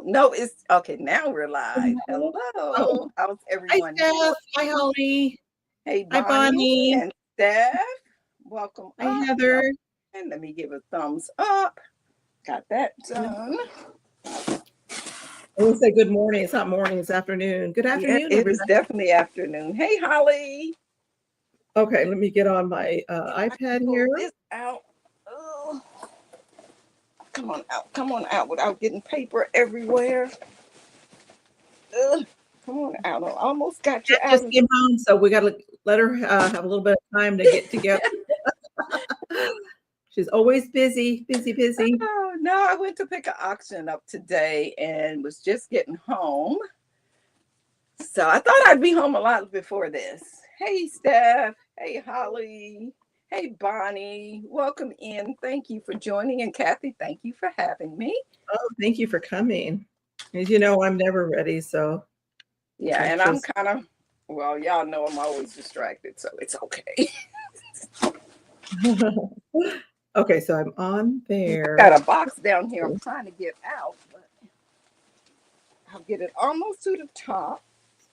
No, it's okay. Now we're live. Oh, Hello. How's hi, everyone Steph. Hi, doing? Holly. Hey, Hi, Bonnie Bonnie. and Steph. Welcome Hi, up. Heather. And let me give a thumbs up. Got that I done. will say good morning. It's not morning, it's afternoon. Good Yeah, afternoon, it is everybody. definitely afternoon. Hey, Holly. Okay, let me get on my If I can iPad pull here. this out. Oh, come on out. Come on out without getting paper everywhere. Ugh, come on out. I almost got you Steph out just of. came home, so we got to let her have a little bit of time to get together. She's always busy, busy, busy. Oh, no, I went to pick an auction up today and was just getting home. So I thought I'd be home a lot before this. Hey, Steph. Hey, Holly. Hey, Bonnie. Welcome in. Thank you for joining. And Kathy, thank you for having me. Oh, thank you for coming. As you know, I'm never ready, so Yeah, let's and I'm just. kind of, well, y'all know I'm always distracted, so it's okay. Okay, so I'm on there. Got a box down here I'm trying to get out, but I'll get it almost to the top.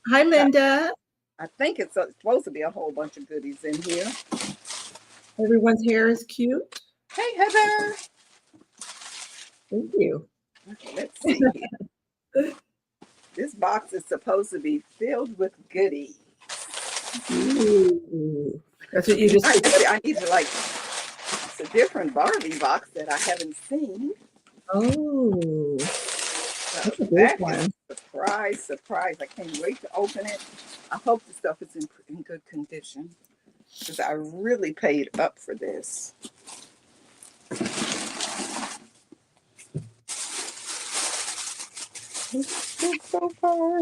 Hi, Linda. I think it's supposed to be a whole bunch of goodies in here. Everyone's hair is cute. Hey, Heather. Thank you. Okay, let's see here. This box is supposed to be filled with goodies. Ooh, that's what you just. I need to like. It's a different Barbie box that I haven't seen. Oh, So that's a big that is one. surprise, surprise. I can't wait to open it. I hope the stuff is in good condition because I really paid up for this. So far.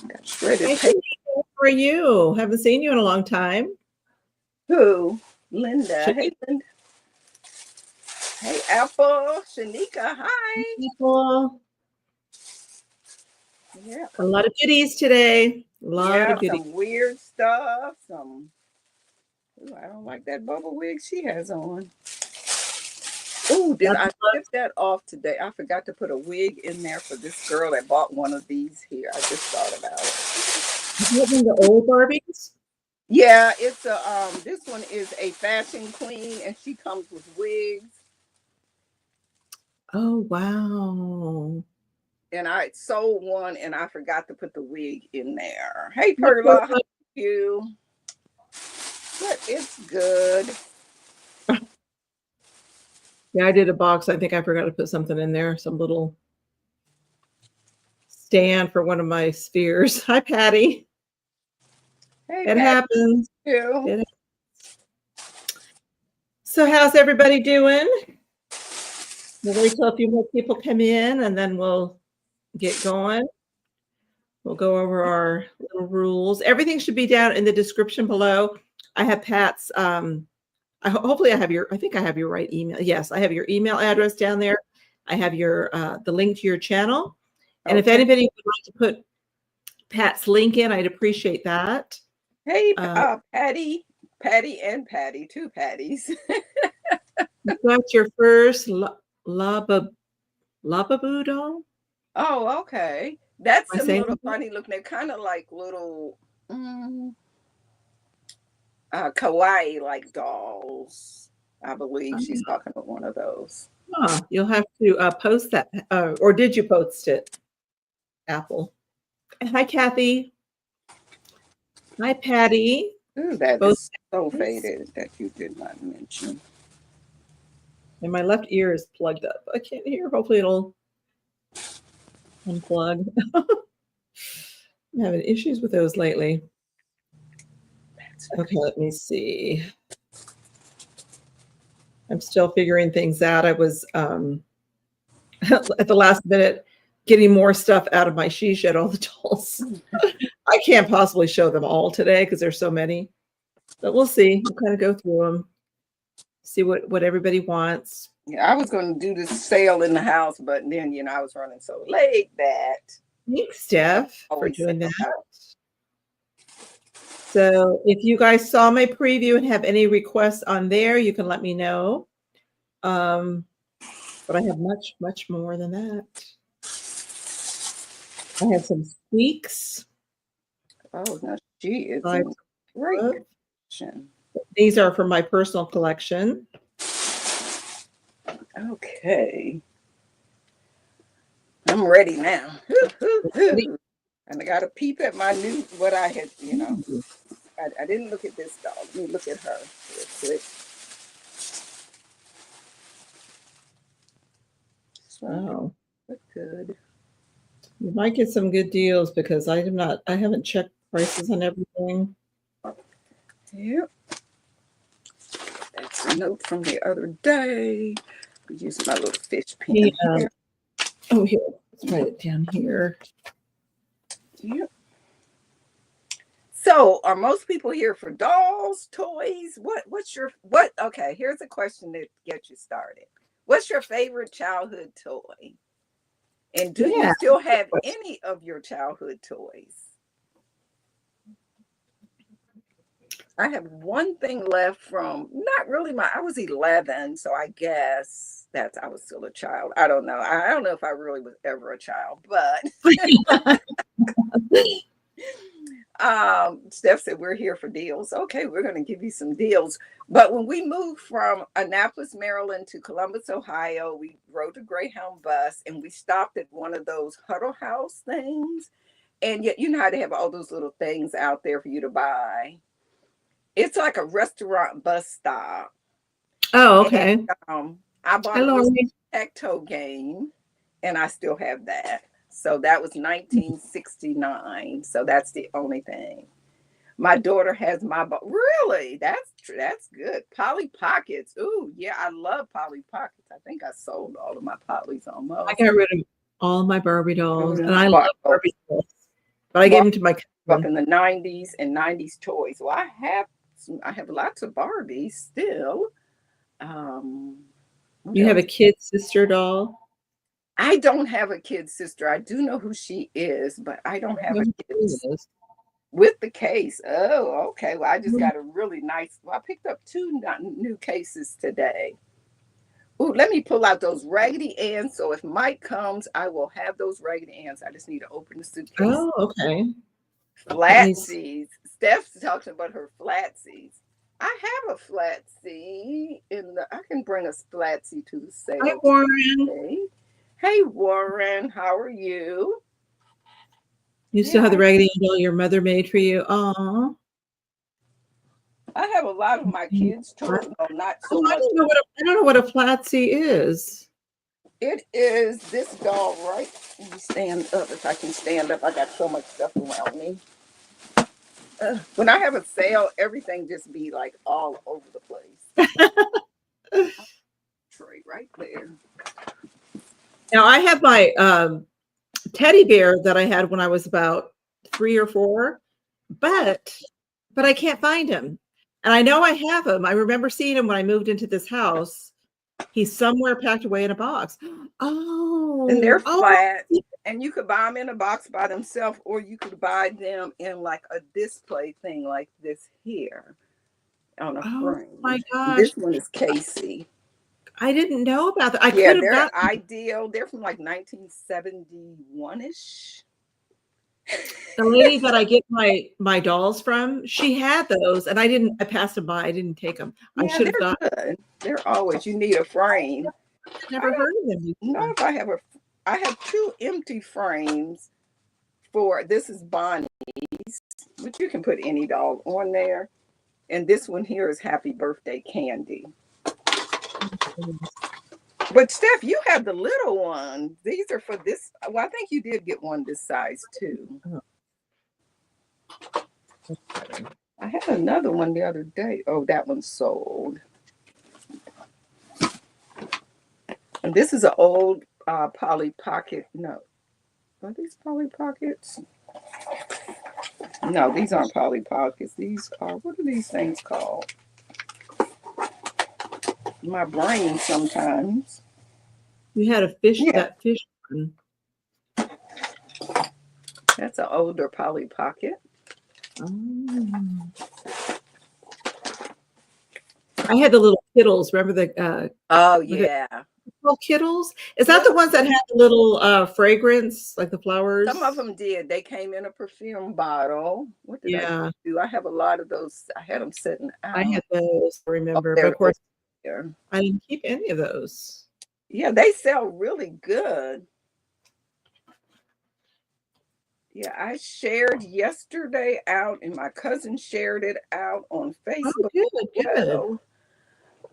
Got shredded Hi, paper. Shanika. How are you? Haven't seen you in a long time. Who? Linda. Hey, Shanika. Linda. Hey, Apple. Shanika. Hi. People. Yeah. A lot of goodies today. A lot Yeah, of goodies. some weird stuff. Ooh, I don't like that bubble wig she has on. Ooh, did That's I skip that off today? I forgot to put a wig in there for this girl that bought one of these here. I just thought about it. having the old Barbies. Yeah, it's a this one is a fashion queen and she comes with wigs. Oh, wow. And I sold one and I forgot to put the wig in there. Hey Hi, Perla, how are Perla. you? But it's good. Yeah, I did a box. I think I forgot to put something in there. Some little stand for one of my spheres. Hi, Patty. Hey It Pat, happens. you. It- So, how's everybody doing? We'll wait till a few more people come in and then we'll get going. We'll go over our little rules. Everything should be down in the description below. I have Pat's, hopefully I think I have your right email. Yes, I have your email address down there. I have your, the link to your channel. And if Okay. anybody would like to put Pat's link in, I'd appreciate that. Hey Uh, Patty. Patty and Patty, two Patties. you got your first Lababoo doll? Oh, okay. That's Am I some saying little that? funny looking. They're kind of like little kawaii like dolls. I believe she's talking about one of those. You'll have to post that, or did you post it, Apple? Hi, Kathy. Hi, Patty. Ooh, that Both. is so faded that you did not mention. And my left ear is plugged up. I can't hear. Hopefully it'll unplug. I'm having issues with those lately. Okay, let me see. I'm still figuring things out. I was at the last minute getting more stuff out of my she shed, all the dolls. I can't possibly show them all today because there's so many. But we'll see. We'll kind of go through them, see what everybody wants. Yeah, I was going to do this sale in the house, but then I was running so late that Thanks, Steph, for always doing sell that. out. So if you guys saw my preview and have any requests on there, you can let me know. But I have much, much more than that. I have some squeaks. Oh, no, she is I in great love. condition. These are from my personal collection. Okay. I'm ready now. And I got a peep at my new, what I had, I didn't look at this doll. Let me look at her real quick. Oh, Look good. you might get some good deals because I haven't checked prices on everything. Yep. That's a note from the other day. I use my little fish pen here. Oh, here. Let's write it down here. Yep. So, are most people here for dolls, toys? Okay, here's a question to get you started. What's your favorite childhood toy? And do you still have any of your childhood toys? I have one thing left from, not really I was 11, so I guess I was still a child. I don't know. I don't know if I really was ever a child, but Steph said we're here for deals. Okay, we're going to give you some deals. But when we moved from Annapolis, Maryland to Columbus, Ohio, we rode a Greyhound bus and we stopped at one of those huddle house things. And yet, you know how they have all those little things out there for you to buy. It's like a restaurant bus stop. Oh, okay. And, I bought a tic-tac-toe game, and I still have that. So that was 1969. So that's the only thing. My daughter has really. That's good. Polly Pockets. Ooh, yeah, I love Polly Pockets. I think I sold all of my Polly's almost. I got rid of all my Barbie dolls, and I love Barbie dolls. But I gave them to my cousin. Up in the 90s and 90s toys. Well, I have lots of Barbies still. You have a kid sister doll? I don't have a kid sister. I do know who she is, but I don't have a kid sister. With the case. Oh, okay. Well, I just got a really nice. Well, I picked up 2 new cases today. Ooh, let me pull out those Raggedy Anns. So if Mike comes, I will have those Raggedy Anns. I just need to open the suitcase. Oh, okay. Flatsies. Steph's talking about her flatsies. I have a flatsy I can bring a flatsy to the sale. Hi, Warren. Hey, Warren. How are you? You still have the Raggedy Ann doll your mother made for you? Aw. I have a lot of my kids' toys. No, not so much. I don't know what a flatsy is. It is this doll, right? Let me stand up. If I can stand up, I got so much stuff around me. When I have a sale, everything just be like all over the place. Tray right there. Now I have my teddy bear that I had when I was about 3 or 4, but I can't find him. And I know I have him. I remember seeing him when I moved into this house. He's somewhere packed away in a box. Oh, and they're flat, and you could buy them in a box by themselves, or you could buy them in like a display thing like this here on a frame. Oh my gosh! This one is Casey. I didn't know about that. They're ideal. They're from like 1971-ish. The lady that I get my dolls from, she had those, and I passed them by. I didn't take them. Yeah, I should have got. Good. They're always. You need a frame. I've never heard of them before. No, if I have 2 empty frames for this is Bonnie's, but you can put any doll on there, and this one here is Happy Birthday Candy. But Steph, you have the little one. These are for this. Well, I think you did get one this size too. I had another one the other day. Oh, that one sold. And this is an old Polly Pocket. No. Are these Polly Pockets? No, these aren't Polly Pockets. These are, what are these things called? My brain sometimes. You had a fish, that fish one. That's an older Polly Pocket. I I had the little Kittles. Remember the Oh was it yeah. called Kittles? Is that Yeah. the ones that had the little fragrance, like the Some of flowers? them did. They came in a perfume bottle. What did I Yeah, do? I have a lot of those. I had them sitting I out. had those, I Oh, remember, but they're of over course there. I didn't keep any of those. Yeah, they sell really good. Yeah, I shared yesterday out, and my cousin shared it out on Oh, Facebook good, as good. well.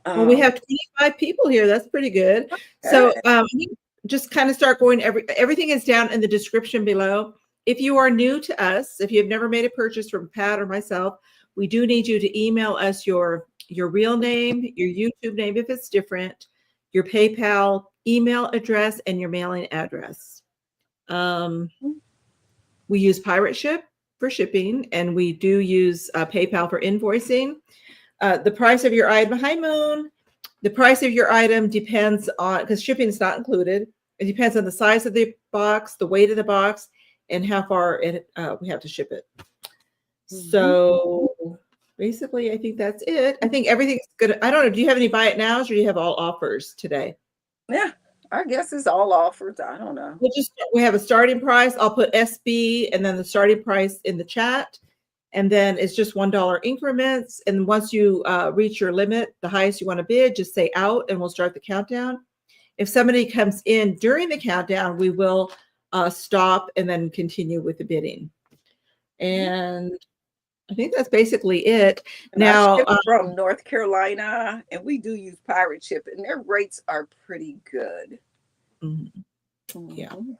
Well, we Um, have 25 people here. That's pretty good. So, okay. just kind of start going. Everything is down in the description below. If you are new to us, if you've never made a purchase from Pat or myself, we do need you to email us your real name, your YouTube name if it's different, your PayPal email address, and your mailing address. We use Pirate Ship for shipping, and we do use PayPal for invoicing. The price of your item, hi Moon. The price of your item depends on, because shipping is not included. It depends on the size of the box, the weight of the box, and how far we have to ship it. So basically, I think that's it. I think everything's good. I don't know. Do you have any buy it nows, or do you have all offers today? Yeah, I guess it's all offers. I don't know. We have a starting price. I'll put SB and then the starting price in the chat. And then it's just $1 increments. And once you reach your limit, the highest you want to bid, just say out and we'll start the countdown. If somebody comes in during the countdown, we will stop and then continue with the bidding. And I think that's basically it. And Now, I ship from North Carolina, and we do use Pirate Ship, and their rates are pretty good. Yeah, Mhm.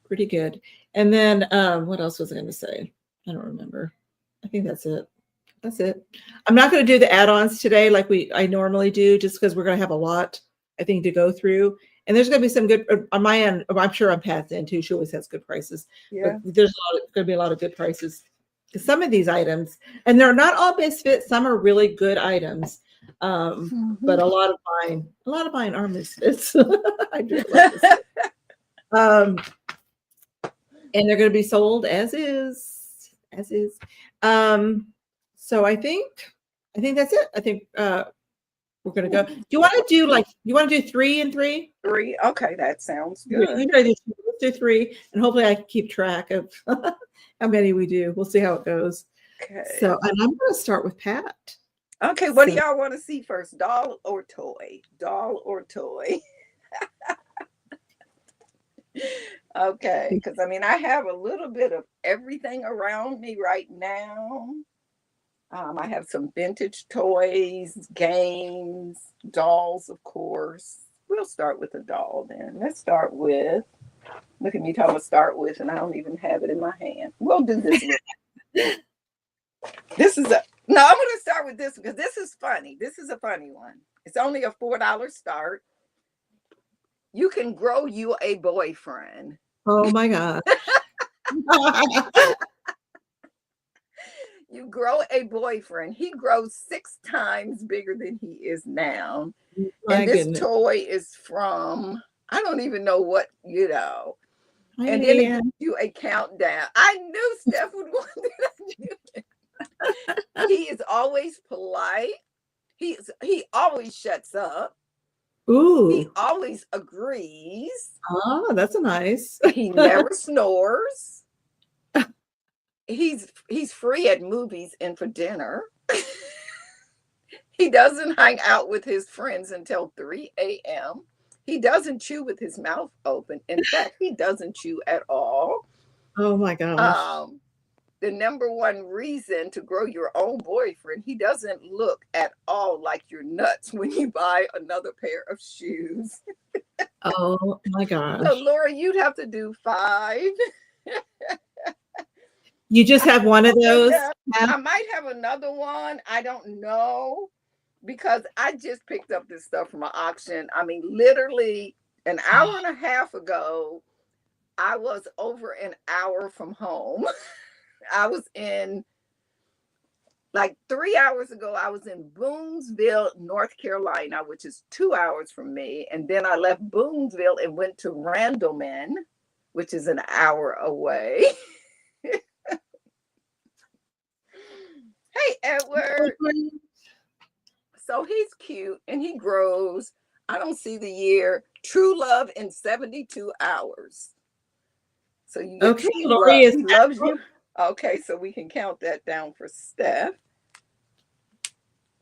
pretty good. And then what else was I going to say? I don't remember. I think that's it. That's it. I'm not going to do the add-ons today like I normally do, just because we're going to have a lot, I think, to go through. And there's going to be some good on my end. I'm sure on Pat's end too. She always has good prices. Yeah. But there's going to be a lot of good prices. Because some of these items, and they're not all misfits. Some are really good items. But a lot of mine are misfits. I do love this. And they're going to be sold as is. So I think that's it. I think we're going to go. Do you want to do 3 and 3? 3. Okay, that sounds You good. know, let's do 3, and hopefully I can keep track of how many we do. We'll see how it goes. Okay. So, and I'm going to start with Pat. Okay, what do y'all want to see first? Doll or toy? Doll or toy? Okay, because I mean, I have a little bit of everything around me right now. I have some vintage toys, games, dolls, of course. We'll start with a doll then. Let's start with, look at me talking about start with, and I don't even have it in my hand. We'll do this. This is no, I'm going to start with this because this is funny. This is a funny one. It's only a $4 start. You can grow you a boyfriend. Oh my God. You grow a boyfriend. He grows 6 times bigger than he is now. My And this goodness. toy is from, I don't even know what, Hi, and then it Leanne. gives you a countdown. I knew Steph would want to do it. He is always polite. He always shuts up. He Ooh. always agrees. Oh, that's a nice. He never snores. He's free at movies and for dinner. He doesn't hang out with his friends until 3 a.m. He doesn't chew with his mouth open. In fact, he doesn't chew at all. Oh my gosh. The number one reason to grow your own boyfriend, he doesn't look at all like you're nuts when you buy another pair of shoes. Oh my So, gosh. Laura, you'd have to do 5. You just have one of those? Yeah, I might have another one. I don't know because I just picked up this stuff from an auction. I mean, literally an hour and a half ago, I was over an hour from home. I was in, like 3 hours ago, I was in Boonsville, North Carolina, which is 2 hours from me. And then I left Boonsville and went to Randleman, which is an hour away. Hey, Edward. So he's cute and he grows. I don't see the year. True love in 72 hours. So you get Okay, true Lori love. is He back. loves you. Okay, so we can count that down for Steph.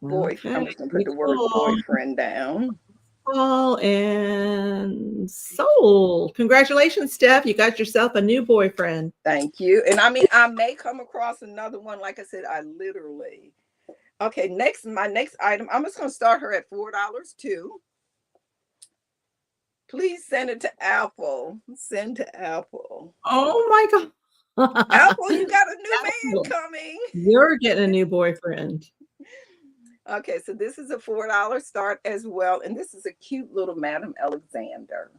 Boy, Okay, I'm just gonna put pretty the word cool. boyfriend down. Paul and sold. Congratulations, Steph. You got yourself a new boyfriend. Thank you. And I mean, I may come across another one. Like I said, I literally. Okay, my next item. I'm just gonna start her at $4 too. Please send it to Apple. Send to Apple. Oh my God. Apple, you got a new man Apple, coming. you're getting a new boyfriend. Okay, so this is a $4 start as well. And this is a cute little Madam Alexander.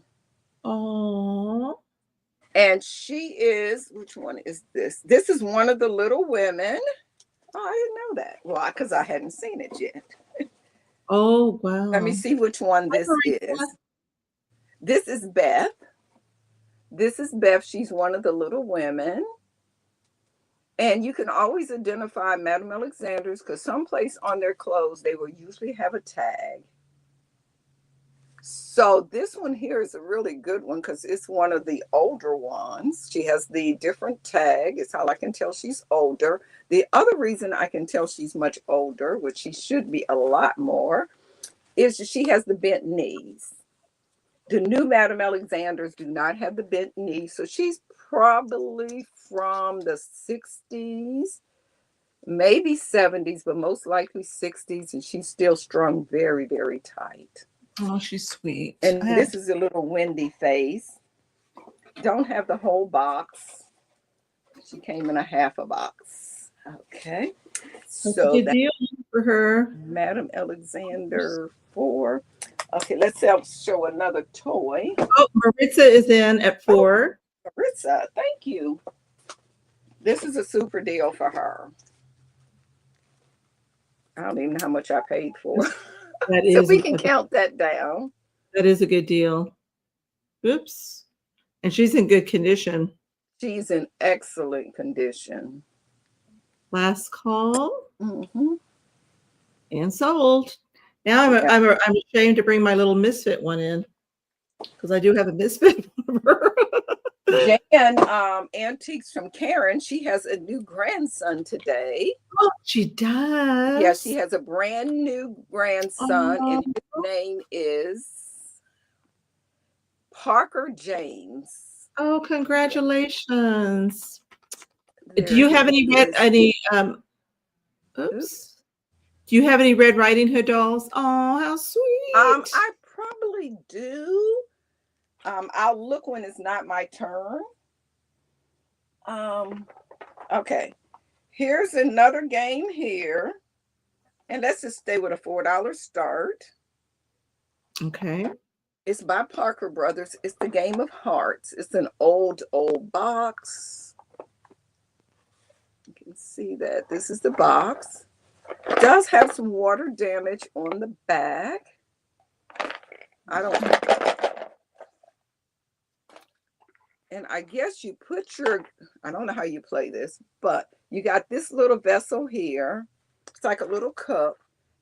Oh. And she is, which one is this? This is one of the Little Women. Oh, I didn't know that. Well, because I hadn't seen it yet. Oh, Let me wow. see which one this is. This is Beth. This is Beth. She's one of the Little Women. And you can always identify Madame Alexander's because someplace on their clothes, they will usually have a tag. So this one here is a really good one because it's one of the older ones. She has the different tag. It's how I can tell she's older. The other reason I can tell she's much older, which she should be a lot more, is she has the bent knees. The new Madame Alexanders do not have the bent knees. So she's probably from the 60s, maybe 70s, but most likely 60s. And she's still strung very, very tight. Oh, she's sweet. And this is a little windy face. Don't have the whole box. She came in a half a box. Okay. That's a good deal for her. Madam Alexander 4. Okay, let's show another toy. Oh, Maritza is in at 4. Oh, Maritza, thank you. This is a super deal for her. I don't even know how much I paid for. So we can count that down. That is a good deal. Oops. And she's in good condition. She's in excellent condition. Last call. Mm-hmm. And sold. Now I'm ashamed to bring my little misfit one in because I do have a misfit. Jan, Antiques from Karen, she has a new grandson today. Oh, she does? Yeah, she has a brand new grandson, and his name is Parker James. Oh, congratulations. Do you have any oops. Do you have any Red Riding Hood dolls? Oh, how sweet. I probably do. I'll look when it's not my turn. Okay. Here's another game here. And let's just stay with a $4 start. Okay. It's by Parker Brothers. It's the Game of Hearts. It's an old box. You can see that. This is the box. It does have some water damage on the back. And I guess you put I don't know how you play this, but you got this little vessel here. It's like a little cup,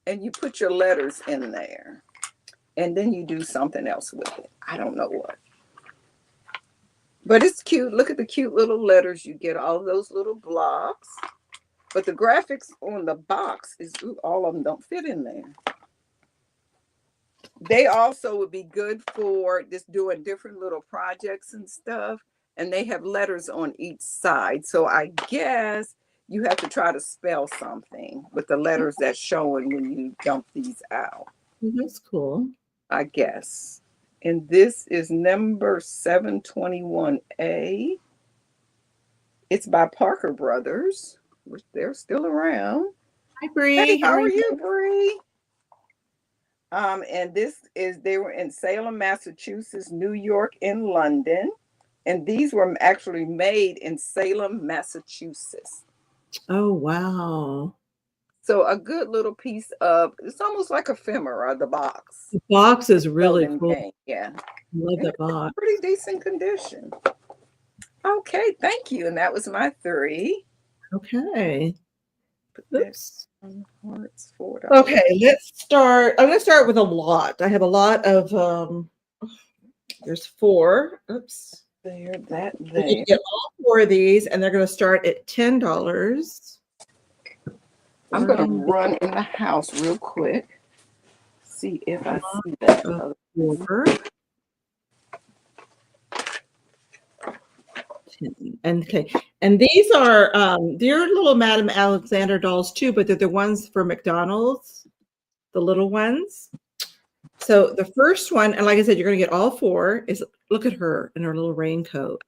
and you put your letters in there. And then you do something else with it. I don't know what. But it's cute. Look at the cute little letters. You get all those little blocks. But the graphics on the box is, all of them don't fit in there. They also would be good for just doing different little projects and stuff. And they have letters on each side. So I guess you have to try to spell something with the letters that's showing when you dump these out. That's cool. I guess. And this is number 721A. It's by Parker Brothers, which they're still around. Hi, Bree. Hey, how are you, Bree? And they were in Salem, Massachusetts, New York, and London. And these were actually made in Salem, Massachusetts. Oh, wow. So a good little piece of, it's almost like ephemera, the box. The box is really cool. Game. Yeah. I love that box. Pretty decent condition. Okay, thank you. And that was my 3. Okay. Put that Oops. on hearts, $4. Okay, let's start. I'm going to start with a lot. I have a lot of, there's 4. Oops. There, that You there. can get all 4 of these, and they're going to start at $10. I'm going to run in the house real quick. See if I see that other one. 4. Okay, and these are they're little Madame Alexander dolls too, but they're the ones for McDonald's, the little ones. So the first one, and like I said, you're going to get all 4. Is look at her in her little raincoat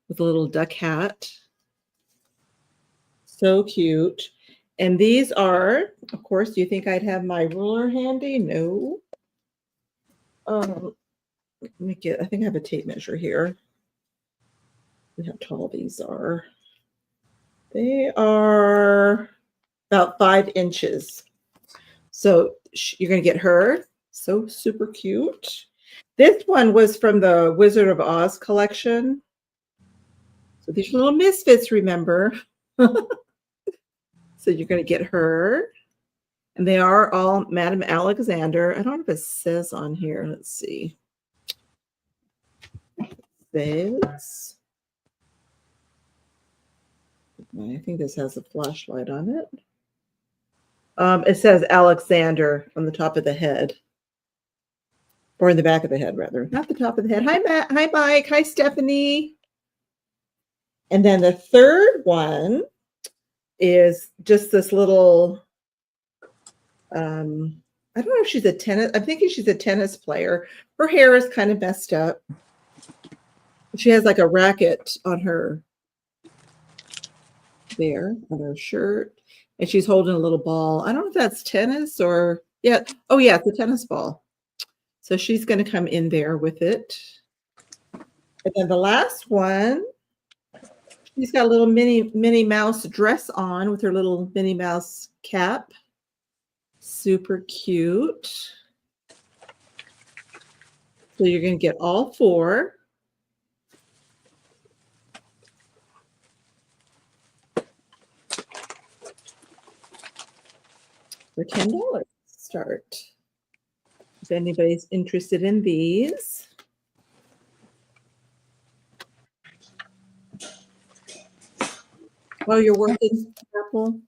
with a little duck hat. So cute. And these are, of course, do you think I'd have my ruler handy? No. Let me get. I think I have a tape measure here. Look how tall these are. They are about 5 inches. So you're going to get her. So super cute. This one was from the Wizard of Oz collection. So these are little misfits, remember? So you're going to get her. And they are all Madame Alexander. I don't know if it says on here. Let's see. This. I think this has a flashlight on it. It says Alexander on the top of the head. Or in the back of the head, rather. Not the top of the head. Hi, Matt. Hi, Mike. Hi, Stephanie. And then the third one is just this little, I don't know if she's a tennis. I'm thinking she's a tennis player. Her hair is kind of messed up. She has like a racket on her there, on her shirt. And she's holding a little ball. I don't know if that's tennis or, yeah. Oh, yeah, it's a tennis ball. So she's going to come in there with it. And then the last one, she's got a little Minnie Mouse dress on with her little Minnie Mouse cap. Super cute. So you're going to get all 4. For $10 start. If anybody's interested in these. Oh, you're working, Apple?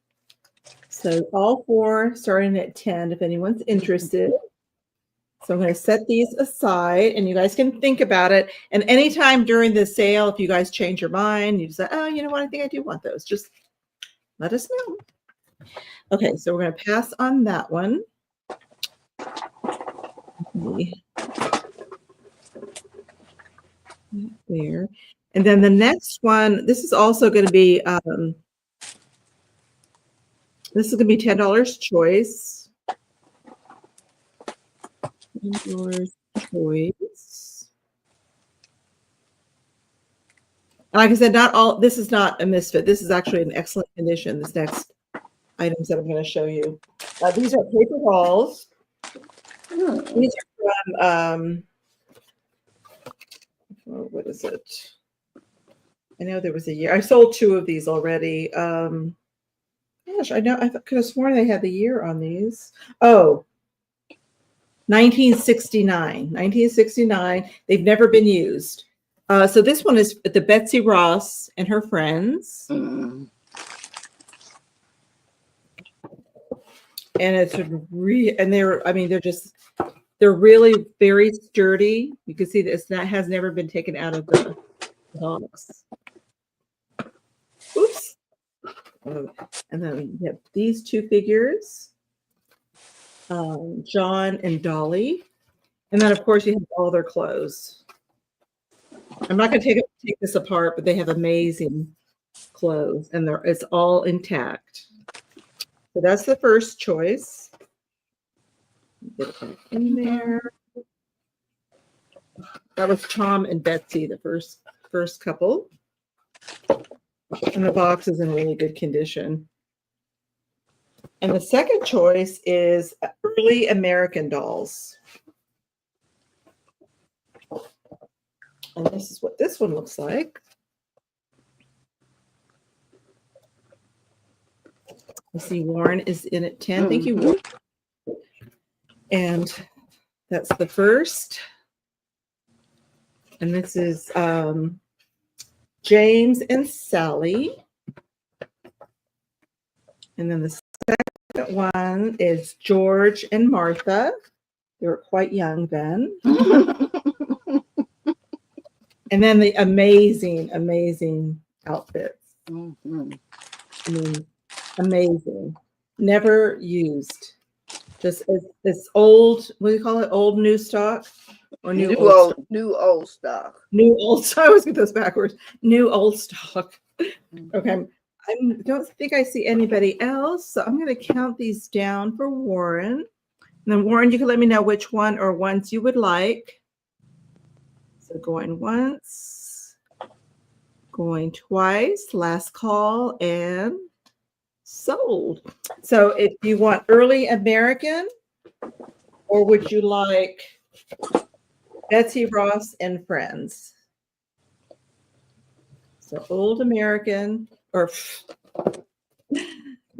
So all 4 starting at 10 if anyone's interested. So I'm going to set these aside and you guys can think about it. And anytime during the sale, if you guys change your mind, you say, oh, you know what? I think I do want those. Just let us know. Okay, so we're going to pass on that one. There. And then the next one, this is also going to be $10 choice. $10 choice. Like I said, not all, this is not a misfit. This is actually in excellent condition. This next items that I'm going to show you. These are paper dolls. These are from, what is it? I know there was a year. I sold 2 of these already. Gosh, I know. I could have sworn they had the year on these. Oh, 1969. 1969. They've never been used. So this one is the Betsy Ross and her friends. And it's they're really very sturdy. You can see this has never been taken out of the box. Oops. And then we have these 2 figures, John and Dolly. And then, of course, you have all their clothes. I'm not going to take this apart, but they have amazing clothes, and it's all intact. So that's the first choice. Get it back in there. That was Tom and Betsy, the first couple. And the box is in really good condition. And the second choice is early American dolls. And this is what this one looks like. I see Warren is in at 10. Thank you, Warren. And that's the first. And this is James and Sally. And then the second one is George and Martha. They were quite young then. And then the amazing, amazing outfits. Mm-hmm. I mean, amazing. Never used. Just as old, what do you call it? Old new stock? Or new old stock? New old stock. New old stock. I always get those backwards. New old stock. Okay. I don't think I see anybody else. So I'm going to count these down for Warren. And then Warren, you can let me know which one or ones you would like. So going once, going twice, last call, and sold. So if you want early American, or would you like Betsy Ross and Friends? So old American or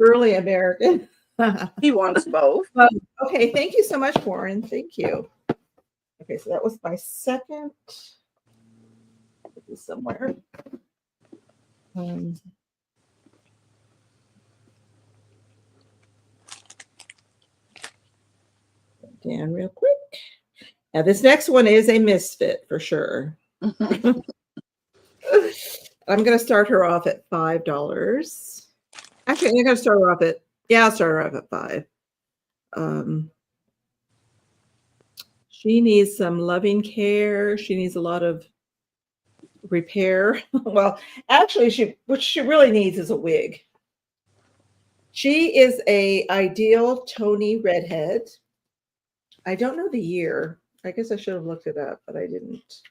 early American. He wants both. Okay, thank you so much, Warren. Thank you. Okay, so that was my second. Put this somewhere. Down real quick. Now this next one is a misfit for sure. I'm going to start her off at $5. Actually, I'm going to start her off at, I'll start her off at $5. She needs some loving care. She needs a lot of repair. Well, actually, what she really needs is a wig. She is a ideal Tony redhead. I don't know the year. I guess I should have looked it up, but I didn't.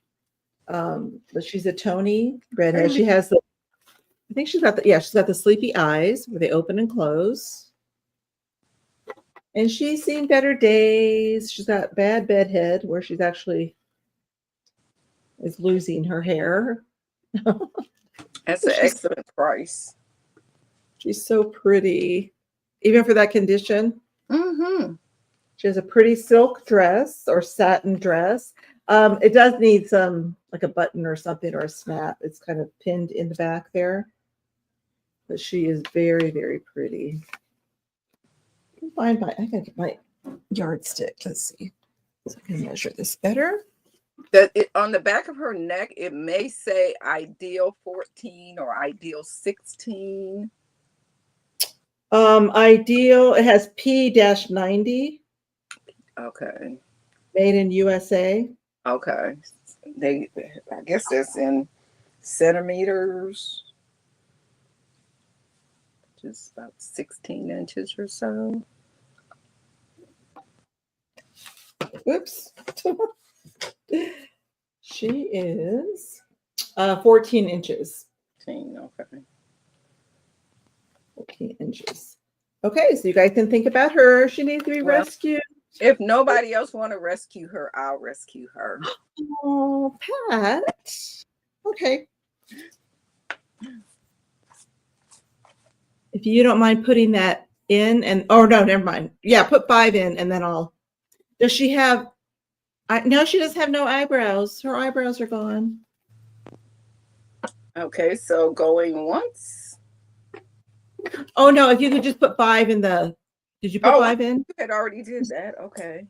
But she's a Tony redhead. She has I think she's got she's got the sleepy eyes where they open and close. And she's seen better days. She's got bad bedhead where she's actually is losing her hair. That's an excellent price. She's so pretty, even for that condition. Mm-hmm. She has a pretty silk dress or satin dress. It does need some, like a button or something or a snap. It's kind of pinned in the back there. But she is very, very pretty. I gotta get my yardstick. Let's see. So I can measure this better. On the back of her neck, it may say ideal 14 or ideal 16. Ideal, it has P-90. Okay. Made in USA. Okay. I guess that's in centimeters. Just about 16 inches or so. Oops. She is 14 inches. 14, okay. 14 inches. Okay, so you guys can think about her. She needs to be rescued. If nobody else want to rescue her, I'll rescue her. Oh, Pat. Okay. If you don't mind putting that in and, oh, no, never mind. Yeah, put 5 in and then does she have, no, she doesn't have no eyebrows. Her eyebrows are gone. Okay, so going once. Oh, no, if you could just put 5 in did you put 5 in? You had already did that. Okay.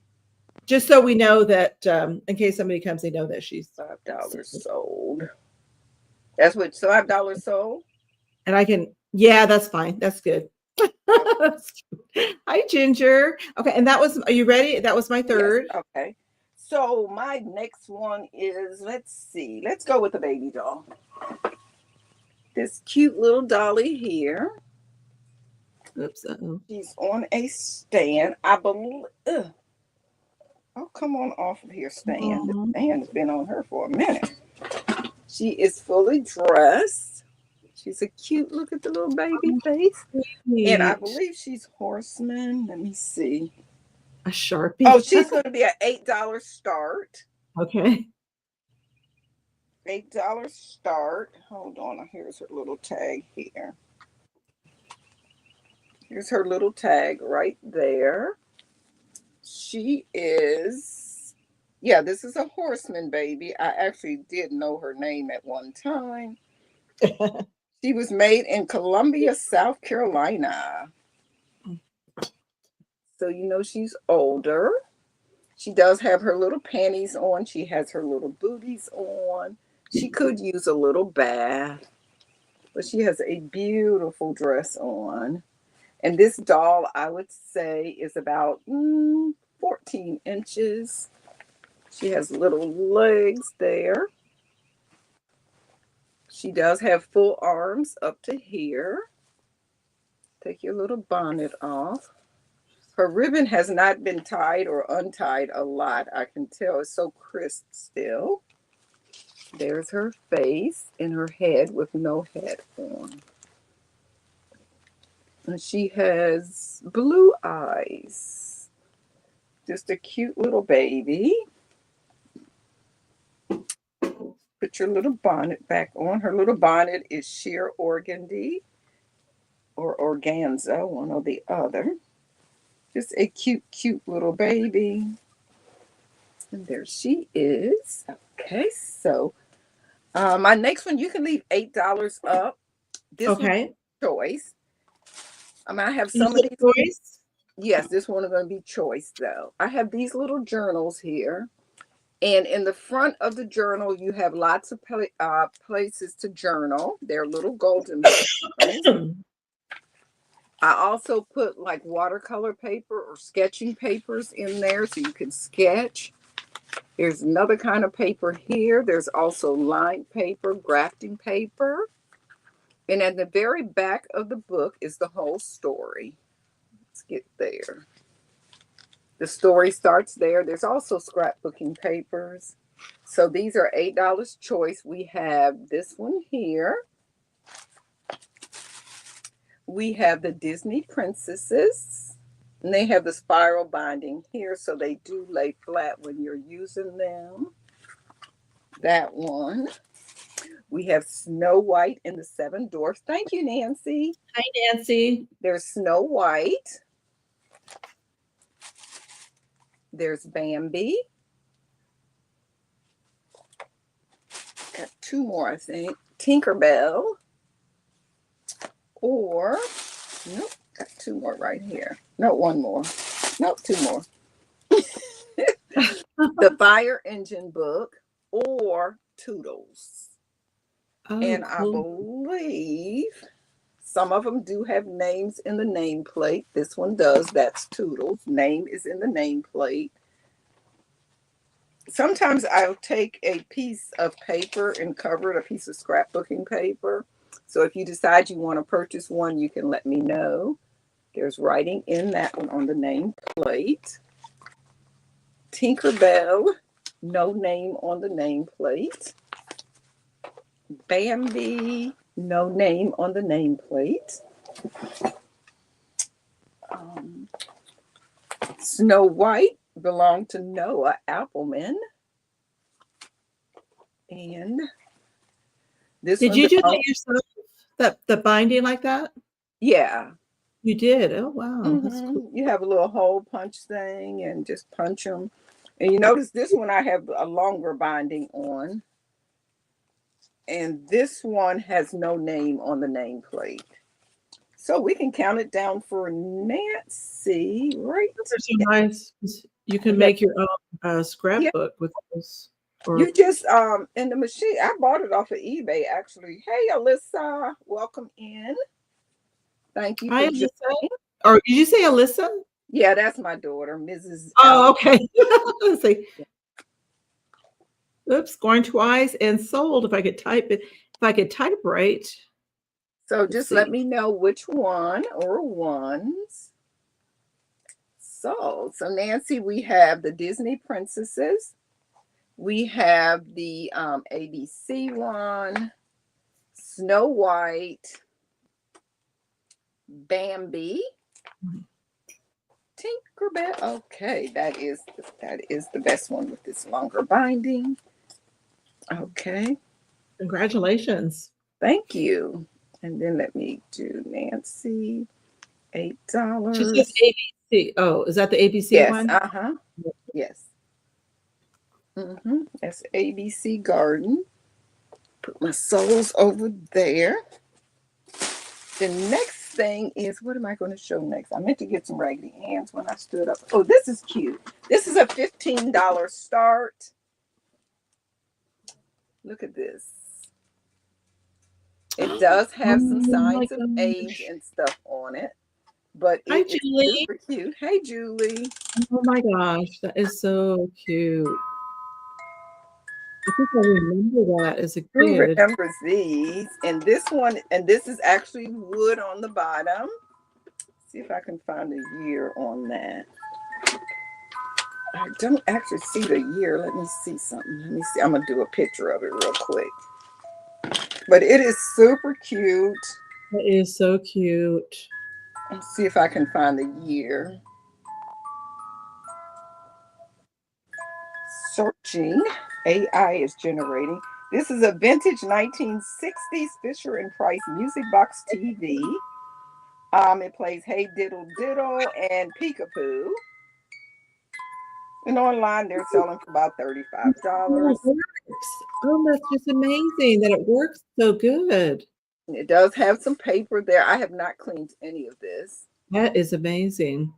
Just so we know that in case somebody comes, they know that she's $5 sold. That's what, $5 sold? And I can, yeah, that's fine. That's good. Hi, Ginger. Okay, and are you ready? That was my third. Yes, okay. So my next one is, let's see. Let's go with the baby doll. This cute little dolly here. Oops. Uh-oh. She's on a stand. I believe. Oh, come on off of here, stand. The stand's been on her for a minute. She is fully dressed. She's a cute, look at the little baby face. Sweet. And I believe she's horseman. Let me see. A Sharpie. Oh, she's going to be an $8 start. Okay. $8 start. Hold on. Here's her little tag here. Here's her little tag right there. She is, yeah, this is a horseman baby. I actually did know her name at one time. She was made in Columbia, South Carolina. So you know she's older. She does have her little panties on. She has her little booties on. She could use a little bath, but she has a beautiful dress on. And this doll, I would say, is about 14 inches. She has little legs there. She does have full arms up to here. Take your little bonnet off. Her ribbon has not been tied or untied a lot. I can tell it's so crisp still. There's her face and her head with no head on. And she has blue eyes. Just a cute little baby. Put your little bonnet back on. Her little bonnet is sheer organdy or organza, one or the other. Just a cute, cute little baby. And there she is. Okay, so my next one, you can leave $8 up. This Okay. choice. I have You some of said these. choice? Yes, this one is going to be choice though. I have these little journals here. And in the front of the journal, you have lots of places to journal. They're little golden ones. I also put like watercolor paper or sketching papers in there so you can sketch. There's another kind of paper here. There's also lined paper, grafting paper. And at the very back of the book is the whole story. Let's get there. The story starts there. There's also scrapbooking papers. So these are $8 choice. We have this one here. We have the Disney princesses. And they have the spiral binding here, so they do lay flat when you're using them. That one. We have Snow White and the Seven Dwarfs. Thank you, Nancy. Hi, Nancy. There's Snow White. There's Bambi. Got two more, I think. Tinkerbell. Or, nope, got two more right here. No, one more. Nope, two more. The Fire Engine book or Toodles. Oh, And cool. I believe some of them do have names in the nameplate. This one does. That's Toodles. Name is in the nameplate. Sometimes I'll take a piece of paper and cover it, a piece of scrapbooking paper. So if you decide you want to purchase one, you can let me know. There's writing in that one on the nameplate. Tinkerbell, no name on the nameplate. Bambi, no name on the nameplate. Snow White belonged to Noah Appleman. And this Did one you do that belonged, yourself? The binding like that? yeah. You did. Oh, wow. That's cool. You have a little hole punch thing and just punch them. And you notice this one I have a longer binding on. And this one has no name on the nameplate. So we can count it down for Nancy, right? Those are so nice. You can make your own scrapbook with those. Or You just in the machine. I bought it off of eBay actually. Hey Alyssa, welcome in. Thank you for hi, joining. Alyssa. Or did you say Alyssa? Yeah, that's my daughter, Mrs. Oh, okay. Let's see. Oops, going twice and sold. If I could type it, if I could type right. So just let me know which one or ones. So Nancy, we have the Disney princesses. We have the ABC one, Snow White, Bambi, Tinkerbell. Okay, that is the best one with this longer binding. Okay. Congratulations. Thank you. And then let me do Nancy. She says $8. ABC. Oh, is that the ABC Yes. one? Uh-huh. Yes. That's ABC Garden. Put my souls over there. The next thing is, what am I going to show next? I meant to get some Raggedy Anns when I stood up. Oh, this is cute. This is a $15 start. Look at this. It does Oh have some my signs of age gosh. and stuff on it, but Hi, it is Julie. super cute. Hey, Julie. Oh my gosh, that is so cute. I think I remember that as a Who kid. remembers these? And this one, and this is actually wood on the bottom. See if I can find a year on that. I don't actually see the year. Let me see something. Let me see. I'm going to do a picture of it real quick. But it is super cute. That is so cute. Let's see if I can find the year. Searching. AI is generating. This is a vintage 1960s Fisher and Price music box TV. It plays Hey Diddle Diddle and Peekapoo. And online they're selling for about $35. Oh, it works. Oh, that's just amazing that it works so good. It does have some paper there. I have not cleaned any of this. That is amazing.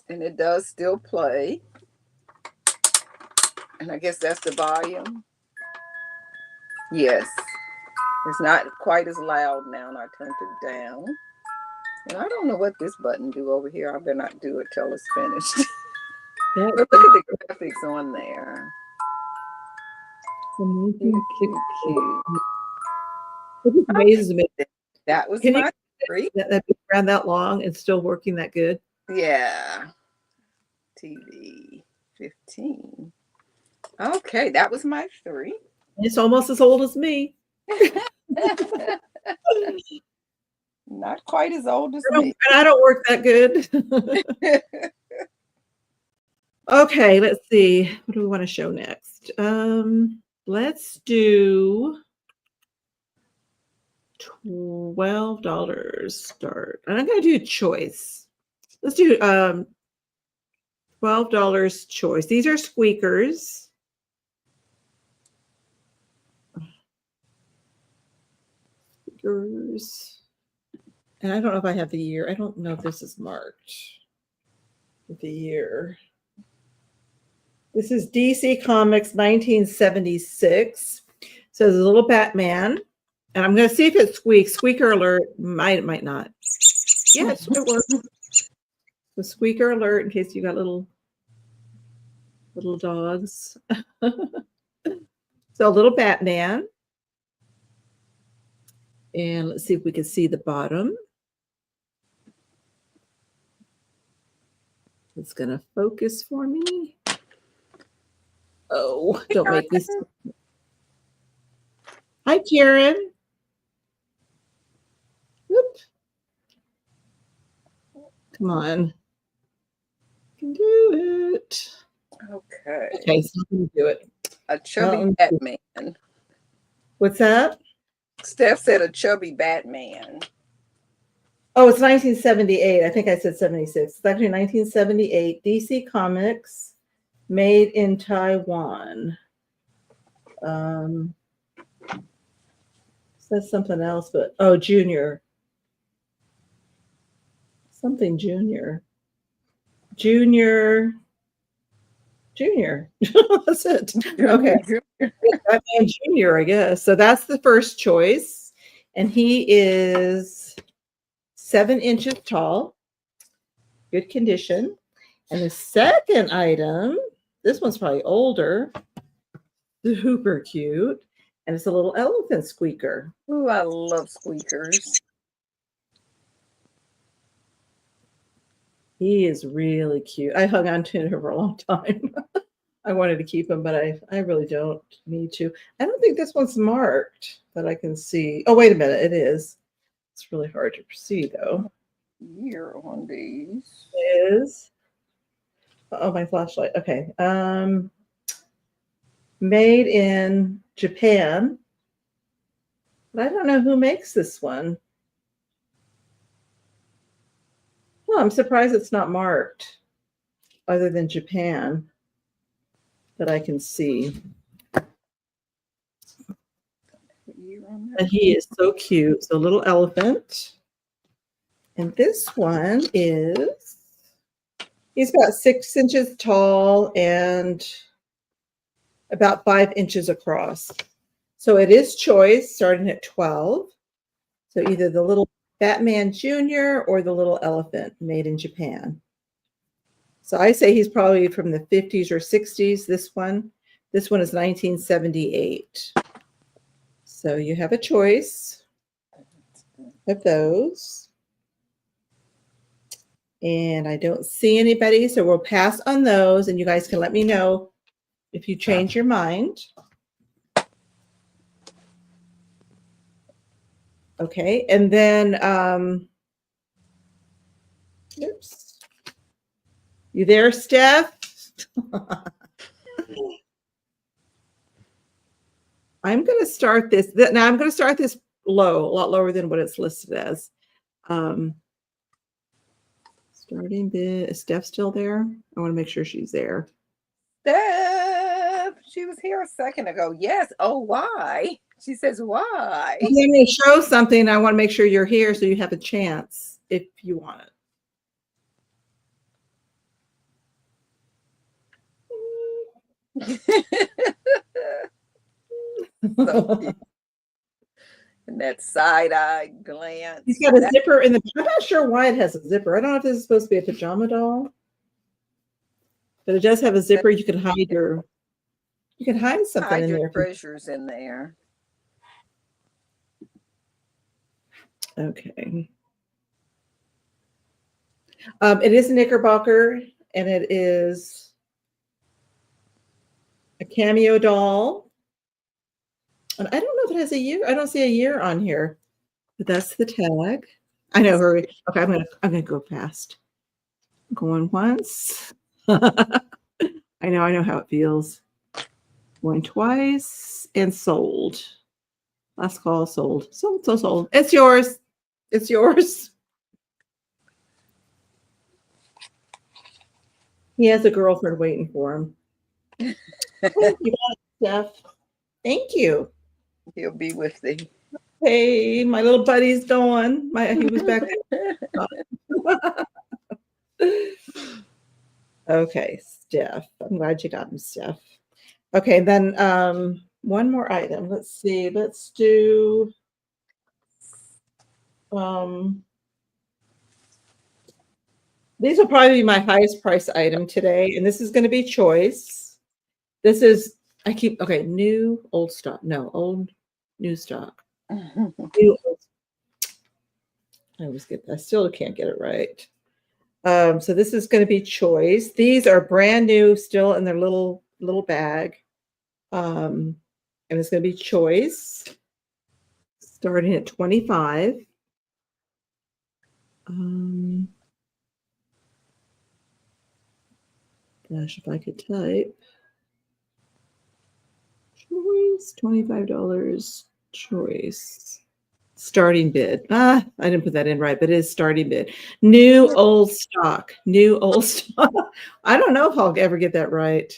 And it does still play. And I guess that's the volume. Yes. It's not quite as loud now, and I turned it down. And I don't know what this button do over here. I better not do it till it's finished. That But look at the graphics on there. Cute, cute, cute. It just amazes me. That was Can you my three. that around that long and still working that good? Yeah. TV 15. Okay, that was my three. It's almost as old as me. Not quite as old as And me. I don't work that good. Okay, let's see. What do we want to show next? Let's do $12 start. And I'm going to do choice. Let's do $12 choice. These are squeakers. Squeakers. And I don't know if I have the year. I don't know if this is marked with the year. This is DC Comics 1976. So there's a little Batman. And I'm going to see if it squeaks. Squeaker alert. Might not. Yes, it works. The squeaker alert in case you got little dogs. So a little Batman. And let's see if we can see the bottom. It's going to focus for me. Oh, don't make this. Hi, Karen. Whoop. Come on. You can do it. Okay. Okay, so I'm going to do it. A chubby Batman. What's that? Steph said a chubby Batman. Oh, it's 1978. I think I said 76. It's actually 1978. DC Comics, made in Taiwan. Says something else, but oh, Junior. Something Junior. Junior. That's it. Okay. Batman Junior, I guess. So that's the first choice. And he is 7 inches tall. Good condition. And the second item, this one's probably older. Super cute. And it's a little elephant squeaker. Ooh, I love squeakers. He is really cute. I hung on to him for a long time. I wanted to keep him, but I really don't need to. I don't think this one's marked that I can see. Oh, wait a minute. It is. It's really hard to see, though. Year on these. It is. Oh, my flashlight. Okay. Made in Japan. But I don't know who makes this one. Oh, I'm surprised it's not marked other than Japan that I can see. And he is so cute. So little elephant. And this one is, he's about 6 inches tall and about 5 inches across. So it is choice starting at 12. So either the little Batman Jr. or the little elephant made in Japan. So I say he's probably from the 50s or 60s. This one is 1978. So you have a choice of those. And I don't see anybody, so we'll pass on those, and you guys can let me know if you change your mind. Okay, and then, oops. You there, Steph? I'm going to start this. Now I'm going to start this low, a lot lower than what it's listed as. Starting bid. Is Steph still there? I want to make sure she's there. Steph, she was here a second ago. Yes. Oh, why? She says, why? I'm going to show something. I want to make sure you're here so you have a chance if you want it. So cute. And that side-eye glance. He's got a zipper in the. I'm not sure why it has a zipper. I don't know if this is supposed to be a pajama doll, but it does have a zipper. You can hide your. You can hide something hide in your there. treasures in there. Okay. It is a Knickerbocker, and it is a cameo doll. And I don't know if it has a year. I don't see a year on here, but that's the tag. I know. Hurry. Okay, I'm gonna go fast. Going once. I know how it feels. Going twice and sold. Last call, sold. Sold. It's yours. It's yours. He has a girlfriend waiting for him. Thank you, Steph. Thank you. He'll be with thee. Hey, my little buddy's going. He was back there. Okay, Steph. I'm glad you got him, Steph. Okay, then one more item. Let's see. Let's do these will probably be my highest price item today, and this is going to be choice. This is new old stock. No, old new stock. New old, I still can't get it right. So this is going to be choice. These are brand new, still in their little bag. And it's going to be choice, starting at 25. Gosh, if I could type. Choice, $25, choice. Starting bid. I didn't put that in right, but it is starting bid. New old stock. New old stock. I don't know if I'll ever get that right.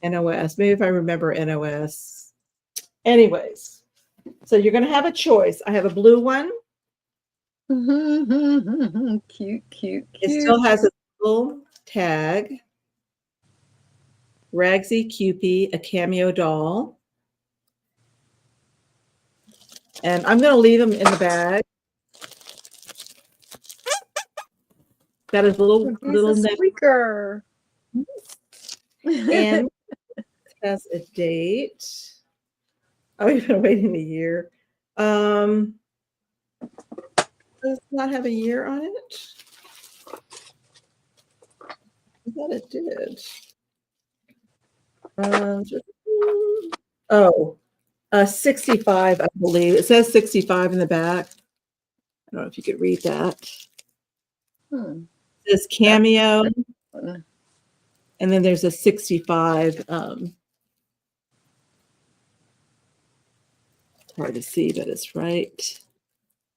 NOS. Maybe if I remember NOS. Anyways, so you're going to have a choice. I have a blue one. Cute. It still has a little tag. Ragsy Cupie, a cameo doll. And I'm going to leave them in the bag. Got his little squeaker. And it has a date. Oh, you've been waiting a year. Does not have a year on it. I thought it did. 65, I believe. It says 65 in the back. I don't know if you could read that. It says cameo. And then there's a 65. It's hard to see, but it's right.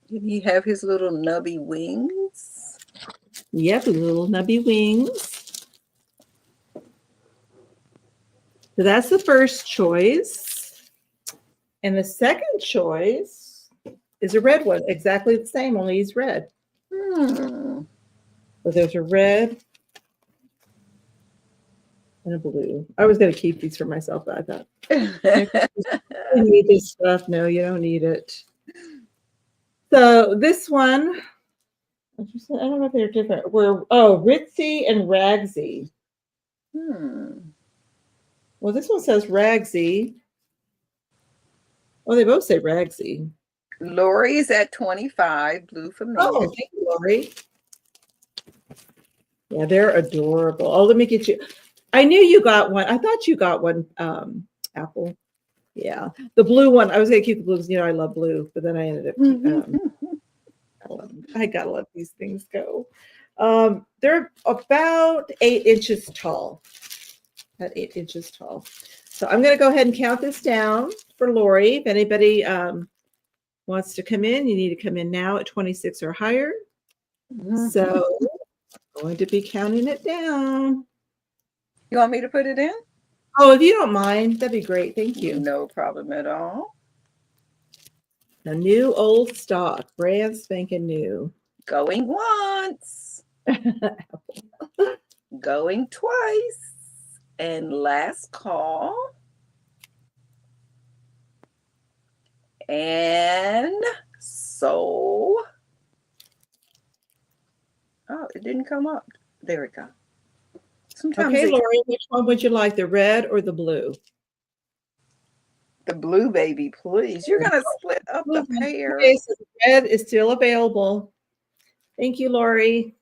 Did he have his little nubby wings? Yep, little nubby wings. So that's the first choice. And the second choice is a red one, exactly the same, only he's red. So there's a red and a blue. I was going to keep these for myself, but I thought, you need this stuff. No, you don't need it. So this one, I don't know if they're different. Ritzy and Ragsy. Well, this one says Ragsy. Oh, they both say Ragsy. Lori's at 25, blue for me. Oh, thank you, Lori. Yeah, they're adorable. Oh, let me get you. I knew you got one. I thought you got one, Apple. Yeah, the blue one. I was gonna keep the blues. You know, I love blue, but then I ended up. I gotta let these things go. They're about 8 inches tall. About 8 inches tall. So I'm gonna go ahead and count this down for Lori. If anybody wants to come in, you need to come in now at 26 or higher. So I'm going to be counting it down. You want me to put it in? Oh, if you don't mind, that'd be great. Thank you. No problem at all. A new old stock, brand spanking new. Going once. Going twice. And last call. And so, oh, it didn't come up. There we go. Sometimes okay, Lori, which one would you like, the red or the blue? The blue, baby, please. You're going to split up the pair. Okay, so the red is still available. Thank you, Lori.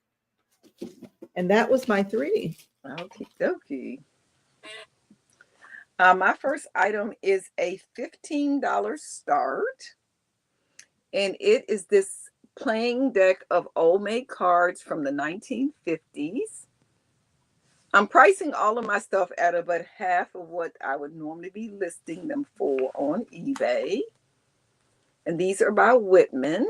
And that was my 3. Okay, dokie. My first item is a $15 start. And it is this playing deck of old maid cards from the 1950s. I'm pricing all of my stuff at about half of what I would normally be listing them for on eBay. And these are by Whitman.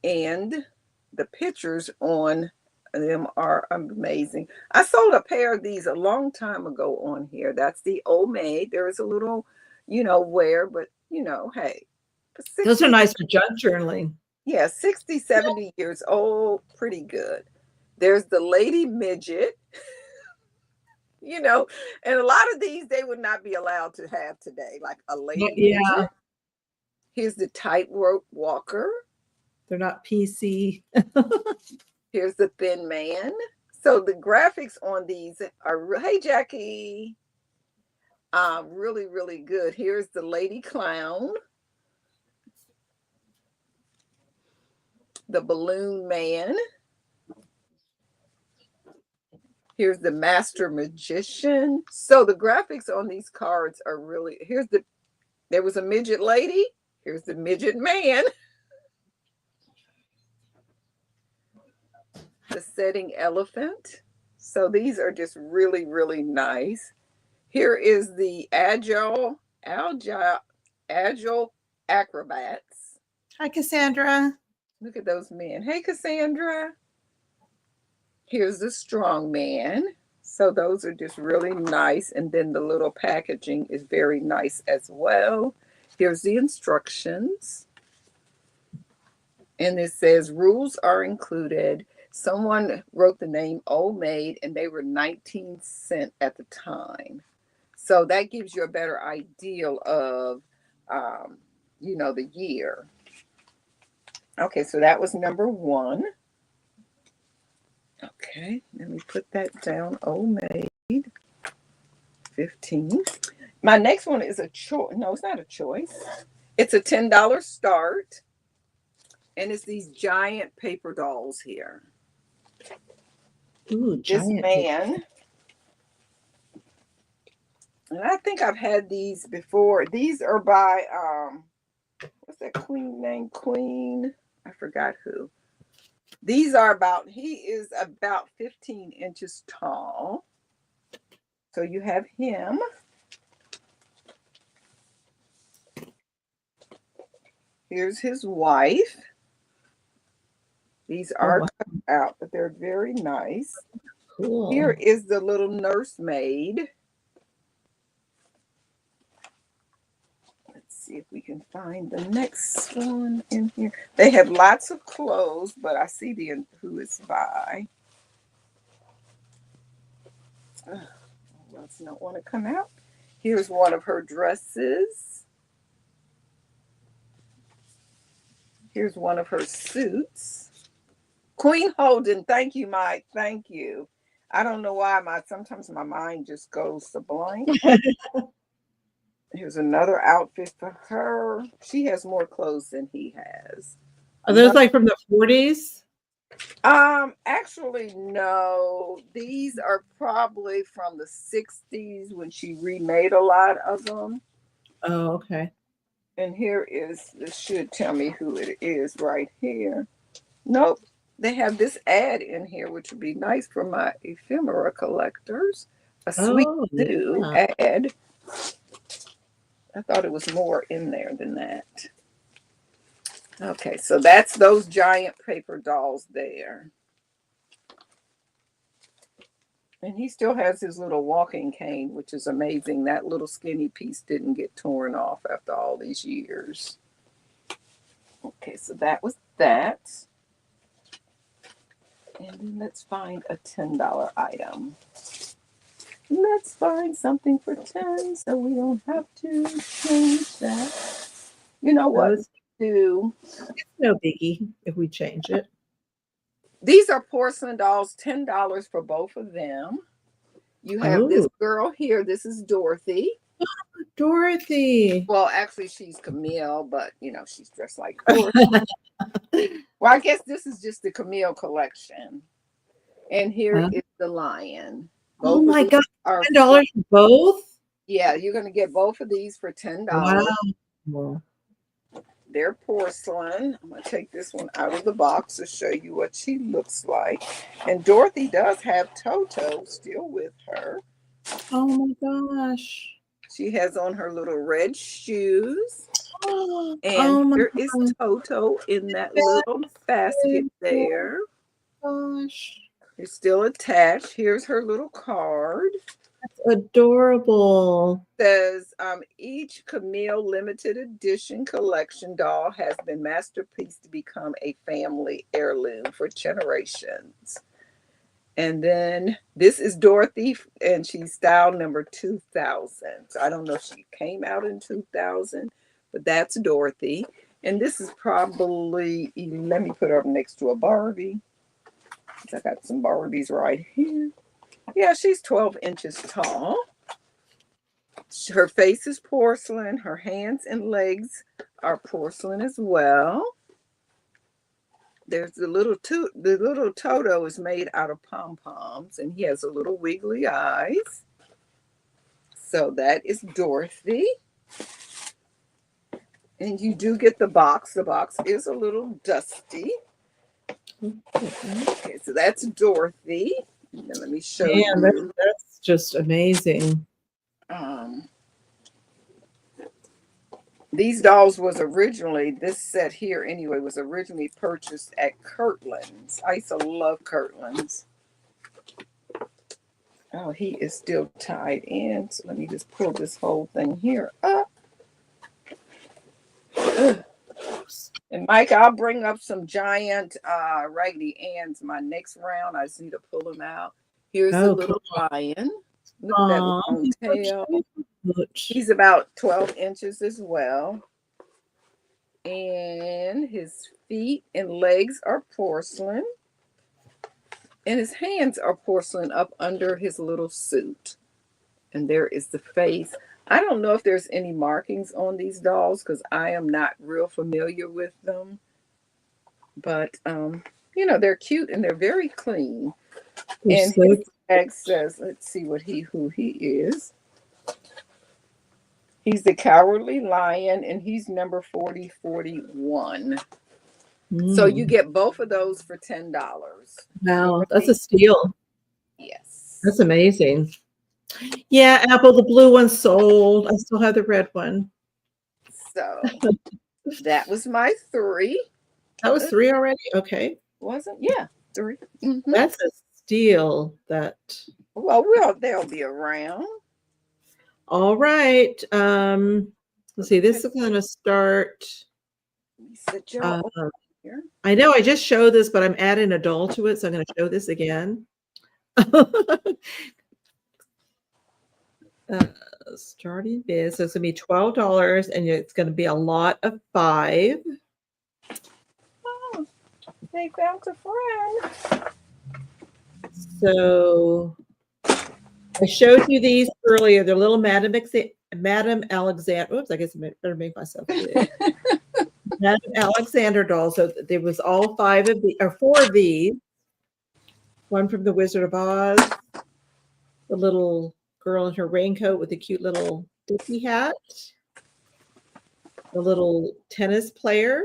And the pictures on them are amazing. I sold a pair of these a long time ago on here. That's the old maid. There is a little, wear, but hey. Those are nice for junk journaling. Yeah, 60, 70 years old, pretty good. There's the lady midget, and a lot of these they would not be allowed to have today, like a lady midget. Here's the tightrope walker. They're not PC. Here's the thin man. So the graphics on these are, hey, Jackie, really, really good. Here's the lady clown. The balloon man. Here's the master magician. So the graphics on these cards are really, there was a midget lady. Here's the midget man. The setting elephant. So these are just really, really nice. Here is the agile acrobats. Hi, Cassandra. Look at those men. Hey, Cassandra. Here's the strong man. So those are just really nice. And then the little packaging is very nice as well. Here's the instructions. And it says rules are included. Someone wrote the name Old Maid and they were 19 cents at the time. So that gives you a better idea of, the year. Okay, so that was number 1. Okay, let me put that down. Old Maid, 15. My next one is a choice. No, it's not a choice. It's a $10 start. And it's these giant paper dolls here. Ooh, giant. This man. And I think I've had these before. These are by, what's that queen name? Queen? I forgot who. He is about 15 inches tall. So you have him. Here's his wife. These Oh, are wow. cut out, but they're very nice. Here Cool. is the little nursemaid. Let's see if we can find the next one in here. They have lots of clothes, but I see the who it's by. Does not want to come out. Here's one of her dresses. Here's one of her suits. Queen Holden, thank you, Mike. Thank you. I don't know why sometimes my mind just goes to blank. Here's another outfit for her. She has more clothes than he has. Are those like from the 40s? Actually, no. These are probably from the 60s when she remade a lot of them. Oh, okay. And here is, this should tell me who it is right here. Nope. They have this ad in here, which would be nice for my ephemera collectors. A sweet Oh, Sue yeah. ad. I thought it was more in there than that. Okay, so that's those giant paper dolls there. And he still has his little walking cane, which is amazing. That little skinny piece didn't get torn off after all these years. Okay, so that was that. And then let's find a $10 item. Let's find something for 10 so we don't have to change that. You know what? Those, Do no biggie if we change it. these are porcelain dolls, $10 for both of them. You have this Oh, girl here. This is Dorothy. Dorothy. Well, actually, she's Camille, but she's dressed like Dorothy. Well, I guess this is just the Camille collection. And here is the lion. Oh Both of my these God, are $10 for both? yeah, you're gonna get both of these for $10. Wow. They're porcelain. I'm gonna take this one out of the box to show you what she looks like. And Dorothy does have Toto still with her. Oh my gosh. She has on her little red shoes. Oh And my here is gosh. Toto in that little basket there. Gosh. It's still attached. Here's her little card. That's adorable. Says each Camille limited edition collection doll has been masterpieced to become a family heirloom for generations. And then this is Dorothy, and she's style number 2000. So I don't know if she came out in 2000, but that's Dorothy. And this is probably, let me put her up next to a Barbie. I got some Barbies right here. Yeah, she's 12 inches tall. Her face is porcelain. Her hands and legs are porcelain as well. There's the little Toto is made out of pom-poms, and he has a little wiggly eyes. So that is Dorothy. And you do get the box. The box is a little dusty. Okay, so that's Dorothy. And then let me show you. That's just amazing. These dolls was originally, this set here anyway, was originally purchased at Kirtland's. I used to love Kirtland's. Oh, he is still tied in. So let me just pull this whole thing here up. Ugh. And Mike, I'll bring up some giant Raggedy Anns my next round. I just need to pull them out. Here's the little lion. Look at that long tail. He's about 12 inches as well. And his feet and legs are porcelain. And his hands are porcelain up under his little suit. And there is the face. I don't know if there's any markings on these dolls because I am not real familiar with them. But, they're cute and they're very clean. And his tag says, let's see who he is. He's the Cowardly Lion, and he's number 4041. So you get both of those for $10. Wow, that's a steal. Yes. That's amazing. Yeah, Apple, the blue one sold. I still have the red one. So that was my 3. That was 3 already? Okay. Wasn't? Yeah, 3. Mm-hmm. That's a steal. That. Well, they'll be around. All right. Let's see. This is going to start. Let me sit y'all over here. I know I just showed this, but I'm adding a doll to it, so I'm going to show this again. Starting bid. So it's going to be $12, and it's going to be a lot of 5. Oh, they found a friend. So I showed you these earlier. They're little Madam Alexander. Oops, I guess I better make myself big. Madam Alexander dolls. So there was all 5 of the, or 4 of these. One from the Wizard of Oz. The little girl in her raincoat with a cute little dicky hat. The little tennis player.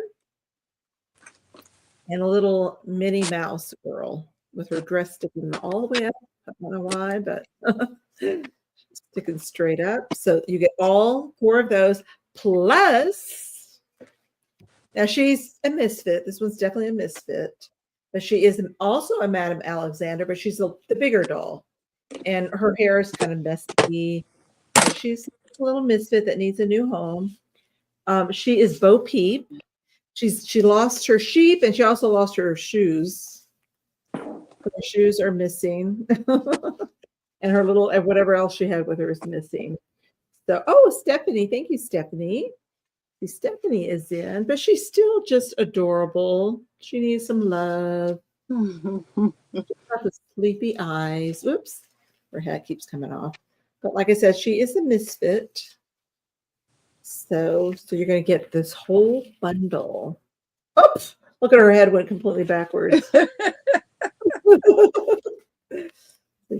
And a little Minnie Mouse girl with her dress sticking all the way up. I don't know why, but sticking straight up. So you get all 4 of those. Plus, now she's a misfit. This one's definitely a misfit. But she is also a Madame Alexander, but she's the bigger doll. And her hair is kind of messy. She's a little misfit that needs a new home. She is Bo Peep. She lost her sheep, and she also lost her shoes. Her shoes are missing. And her little, and whatever else she had with her is missing. So, oh, Stephanie. Thank you, Stephanie. Stephanie is in, but she's still just adorable. She needs some love. She's got the sleepy eyes. Oops. Her hat keeps coming off. But like I said, she is a misfit. So you're going to get this whole bundle. Oops. Look at her head went completely backwards. You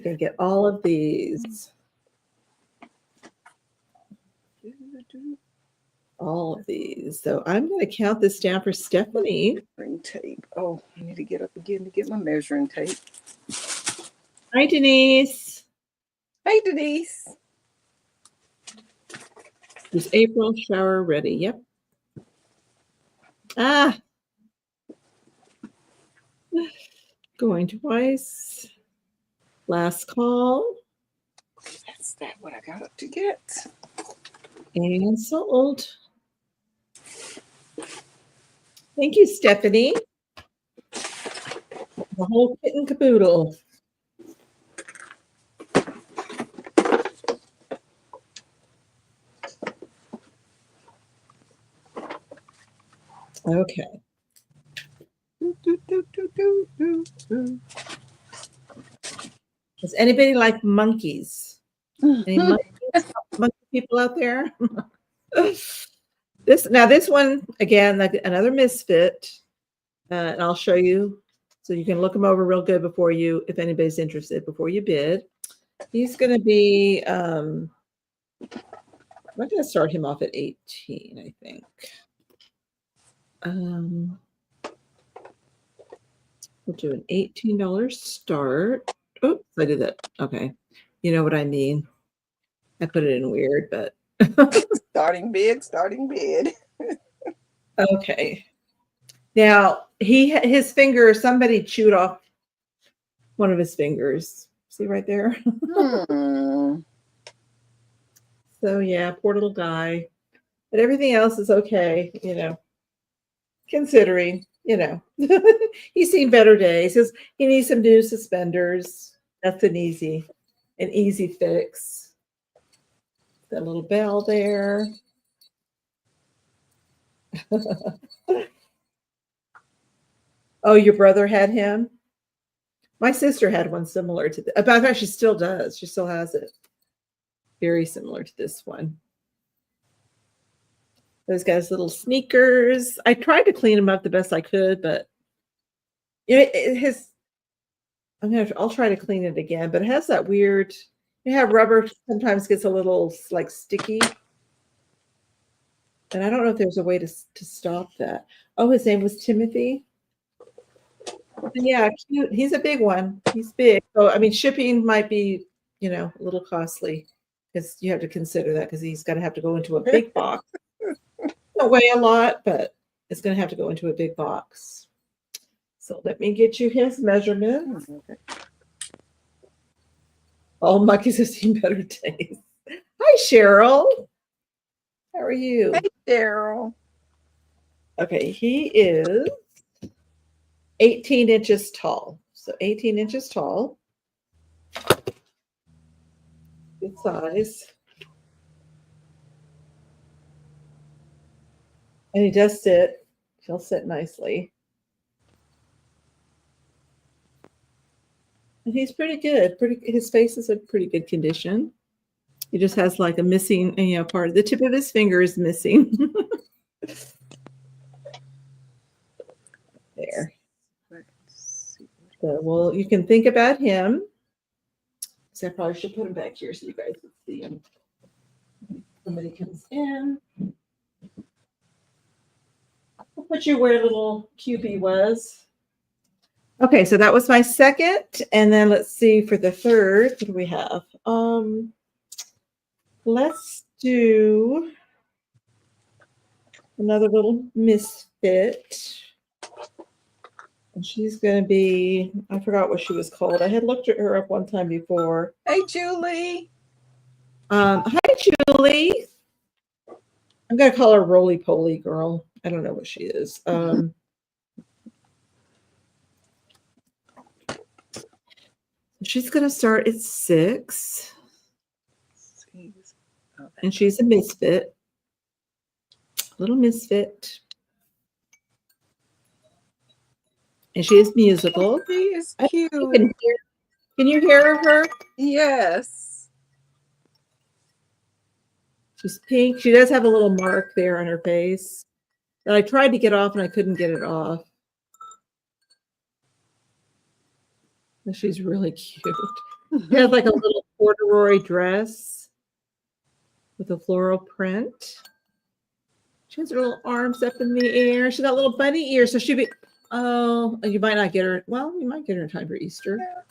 can get all of these. All of these. So I'm going to count this down for Stephanie. Measuring tape. Oh, I need to get up again to get my measuring tape. Hi, Denise. Hey, Denise. Is April shower ready? Yep. Ah. Going twice. Last call. That's what I got up to get. And sold. Thank you, Stephanie. The whole kit and caboodle. Okay. Does anybody like monkeys? Any monkey people out there? This one again, like another misfit, and I'll show you so you can look them over real good before you, if anybody's interested, before you bid. He's going to be. I'm going to start him off at 18, I think. We'll do an $18 start. Oops, I did that. Okay. You know what I mean. I put it in weird, but. Starting bid. Okay. Now, his finger, somebody chewed off one of his fingers. See right there? So, yeah, poor little guy. But everything else is okay, considering, he's seen better days. He needs some new suspenders. That's an easy fix. That little bell there. Oh, your brother had him? My sister had one similar to this. In fact, she still does. She still has it. Very similar to this one. Those guys' little sneakers. I tried to clean them up the best I could, but I'll try to clean it again, but it has that weird, rubber sometimes gets a little like sticky. And I don't know if there's a way to stop that. Oh, his name was Timothy. And yeah, cute. He's a big one. He's big. So, I mean, shipping might be, a little costly because you have to consider that because he's got to have to go into a big box. It'll weigh a lot, but it's going to have to go into a big box. So let me get you his measurements. Okay. All monkeys have seen better days. Hi, Cheryl. How are you? Hey, Daryl. Okay, he is 18 inches tall. So 18 inches tall. Good size. And he does sit. He'll sit nicely. And he's pretty good. His face is in pretty good condition. He just has like a missing, part of the tip of his finger is missing. There. So, well, you can think about him. So I probably should put him back here so you guys can see him. Somebody comes in. I'll put you where little QB was. Okay, so that was my second. And then let's see for the third, what do we have? Let's do another little misfit. And she's going to be, I forgot what she was called. I had looked at her up one time before. Hey, Julie. Hi, Julie. I'm going to call her Roly Poly Girl. I don't know what she is. She's going to start at 6. And she's a misfit. Little misfit. And she is musical. She is cute. Can you hear her? Yes. She's pink. She does have a little mark there on her face that I tried to get off and I couldn't get it off. But she's really cute. She has like a little corduroy dress with a floral print. She has her little arms up in the air. She's got little bunny ears. So she'd be, oh, you might not get her. Well, you might get her in time for Easter. I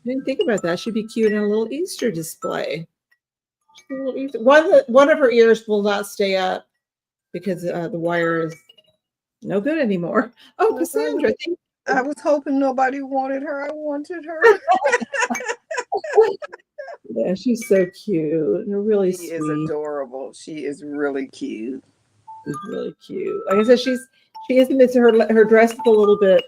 didn't think about that. She'd be cute in a little Easter display. One of her ears will not stay up because the wire is no good anymore. Oh, Cassandra. I was hoping nobody wanted her. I wanted her. Yeah, she's so cute and really sweet. She is adorable. She is really cute. She's really cute. Like I said, she is missing her dress is a little bit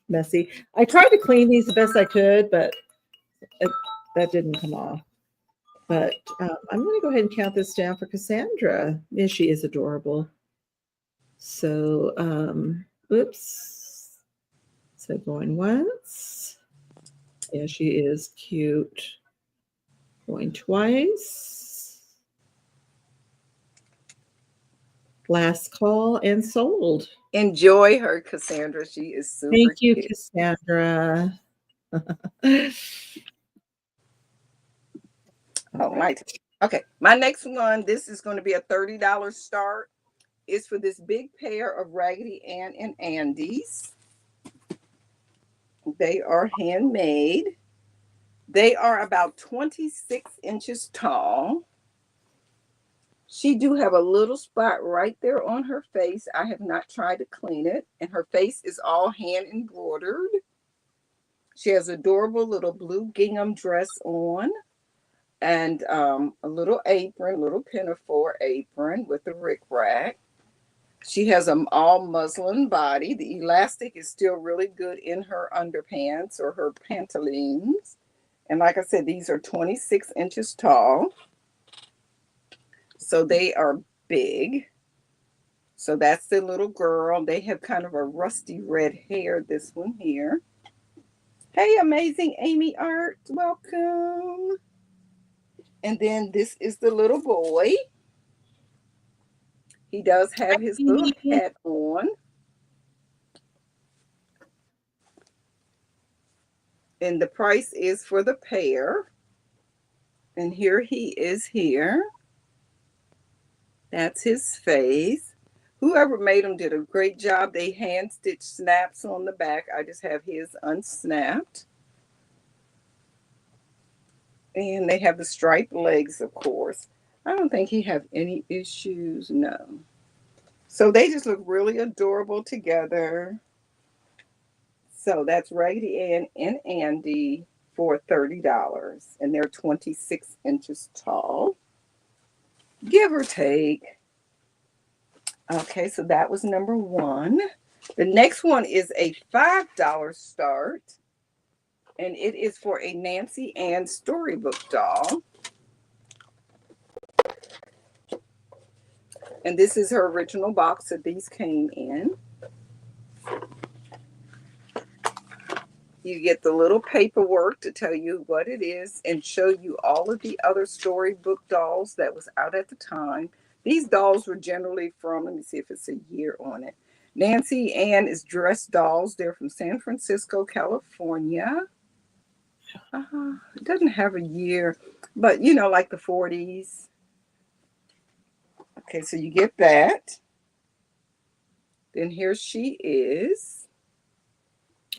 messy. I tried to clean these the best I could, but that didn't come off. But I'm going to go ahead and count this down for Cassandra. Yeah, she is adorable. So, oops. So going once. Yeah, she is cute. Going twice. Last call and sold. Enjoy her, Cassandra. She is super Thank you, cute. Cassandra. Oh, my. Okay, my next one, this is going to be a $30 start. It's for this big pair of Raggedy Ann and Andes. They are handmade. They are about 26 inches tall. She do have a little spot right there on her face. I have not tried to clean it. And her face is all hand embroidered. She has adorable little blue gingham dress on. And a little apron, little pinafore apron with a rickrack. She has an all muslin body. The elastic is still really good in her underpants or her pantaloons. And like I said, these are 26 inches tall. So they are big. So that's the little girl. They have kind of a rusty red hair, this one here. Hey, amazing Amy Art, welcome. And then this is the little boy. He does have his little hat on. And the price is for the pair. And here he is here. That's his face. Whoever made him did a great job. They hand stitched snaps on the back. I just have his unsnapped. And they have the striped legs, of course. I don't think he have any issues, no. So they just look really adorable together. So that's Raggedy Ann and Andy for $30. And they're 26 inches tall, give or take. Okay, so that was number one. The next one is a $5 start. And it is for a Nancy Ann storybook doll. And this is her original box that these came in. You get the little paperwork to tell you what it is and show you all of the other storybook dolls that was out at the time. These dolls were generally from, let me see if it's a year on it. Nancy Ann is Dress Dolls. They're from San Francisco, California. It doesn't have a year, but you know, like the 40s. Okay, so you get that. Then here she is.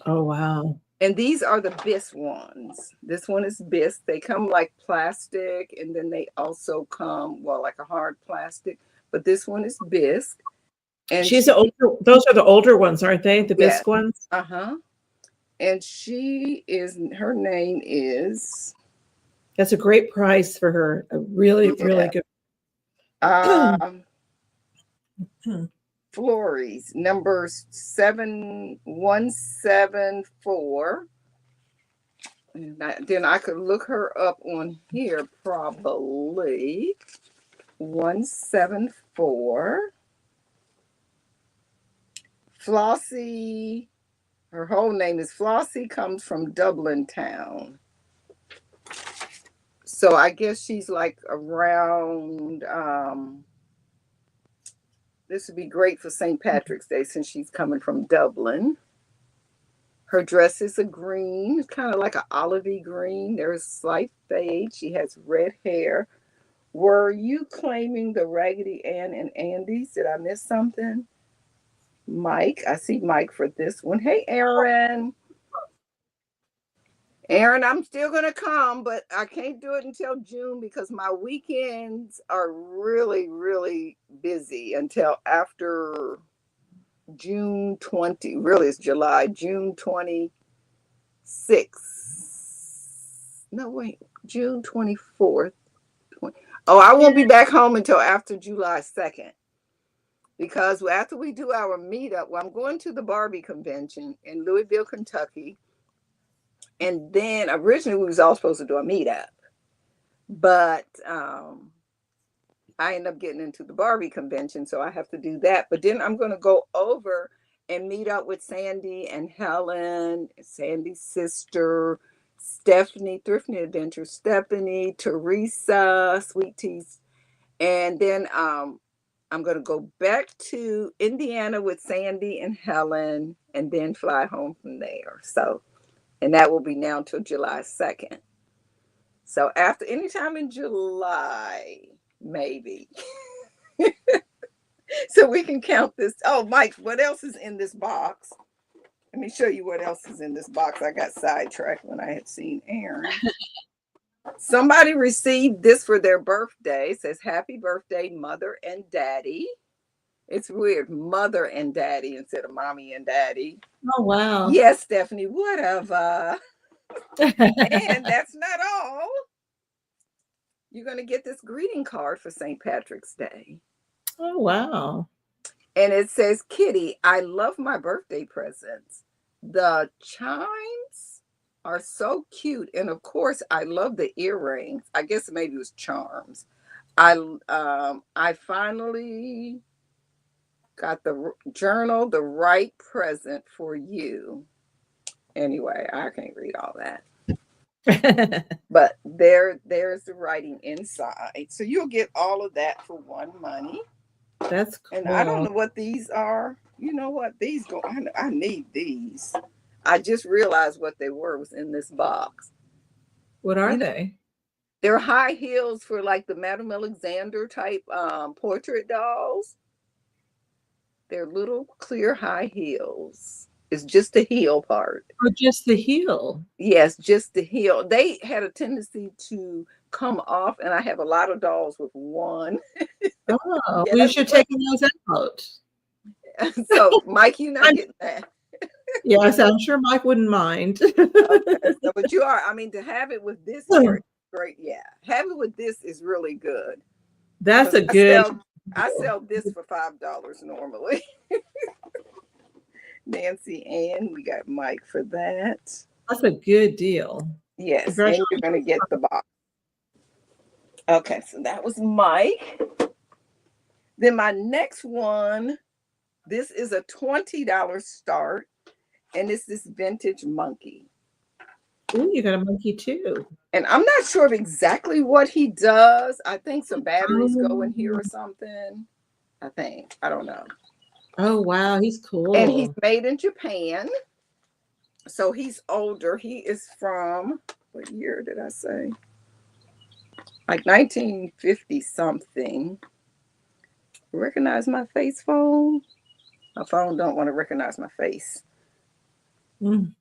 Oh, wow. And these are the bisque ones. This one is bisque. They come like plastic, and then they also come, well, like a hard plastic. But this one is bisque. And those are the older ones, aren't they? The yeah. bisque ones? Uh-huh. And her name is. That's a great price for her. A really, really good. Flores, number 7174. And then I could look her up on here, probably. 174. Flossie, her whole name is Flossie, comes from Dublin town. So I guess she's like around, this would be great for St. Patrick's Day since she's coming from Dublin. Her dress is a green, kind of like an olivey green. There's a slight fade. She has red hair. Were you claiming the Raggedy Ann and Andy's? Did I miss something? Mike, I see Mike for this one. Hey, Aaron. Aaron, I'm still going to come, but I can't do it until June because my weekends are really, really busy until after June 20. Really, it's July, June 26th. No, wait, June 24th. Oh, I won't be back home until after July 2nd. Because after we do our meetup, well, I'm going to the Barbie convention in Louisville, Kentucky. And then originally we was all supposed to do a meetup. But I ended up getting into the Barbie convention, so I have to do that. But then I'm going to go over and meet up with Sandy and Helen, Sandy's sister, Stephanie, Thrifty Adventure, Stephanie, Teresa, Sweet Teas. And then I'm going to go back to Indiana with Sandy and Helen and then fly home from there. So, and that will be now until July 2nd. So after anytime in July, maybe. So we can count this. Oh, Mike, what else is in this box? Let me show you what else is in this box. I got sidetracked when I had seen Aaron. Somebody received this for their birthday. It says, happy birthday, Mother and Daddy. It's weird, Mother and Daddy instead of Mommy and Daddy. Oh, wow. Yes, Stephanie, whatever. And that's not all. You're going to get this greeting card for St. Patrick's Day. Oh, wow. And it says, Kitty, I love my birthday presents. The chimes are so cute. And of course, I love the earrings. I guess maybe it was charms. I finally got the journal, the right present for you. Anyway, I can't read all that. But there's the writing inside. So you'll get all of that for one money. That's cool. And I don't know what these are. You know what? These go. I need these. I just realized what they were was in this box. What are they? They're high heels for like the Madame Alexander type portrait dolls. They're little clear high heels. It's just the heel part. Oh, just the heel. Yes, just the heel. They had a tendency to come off, and I have a lot of dolls with one. Oh, yes, we should take those out. So, Mike, you're not getting that. Yes, I'm sure Mike wouldn't mind. Okay, so but you are, I mean, to have it with this here, great. Yeah, have it with this is really good That's because a good I deal. sell this for $5 normally. Nancy Ann, we got Mike for that. That's a good deal. Yes, and you're Congratulations. gonna get the box. Okay, so that was Mike. Then my next one, this is a $20 start, and it's this vintage monkey. Ooh, you got a monkey too. And I'm not sure of exactly what he does. I think some batteries go in here Oh, or something. I think. I don't know. oh wow, he's And he's cool. made in Japan. So he's older. He is from, what year did I say? Like 1950 something. Recognize my face, phone? My phone don't want to recognize my face. Mm.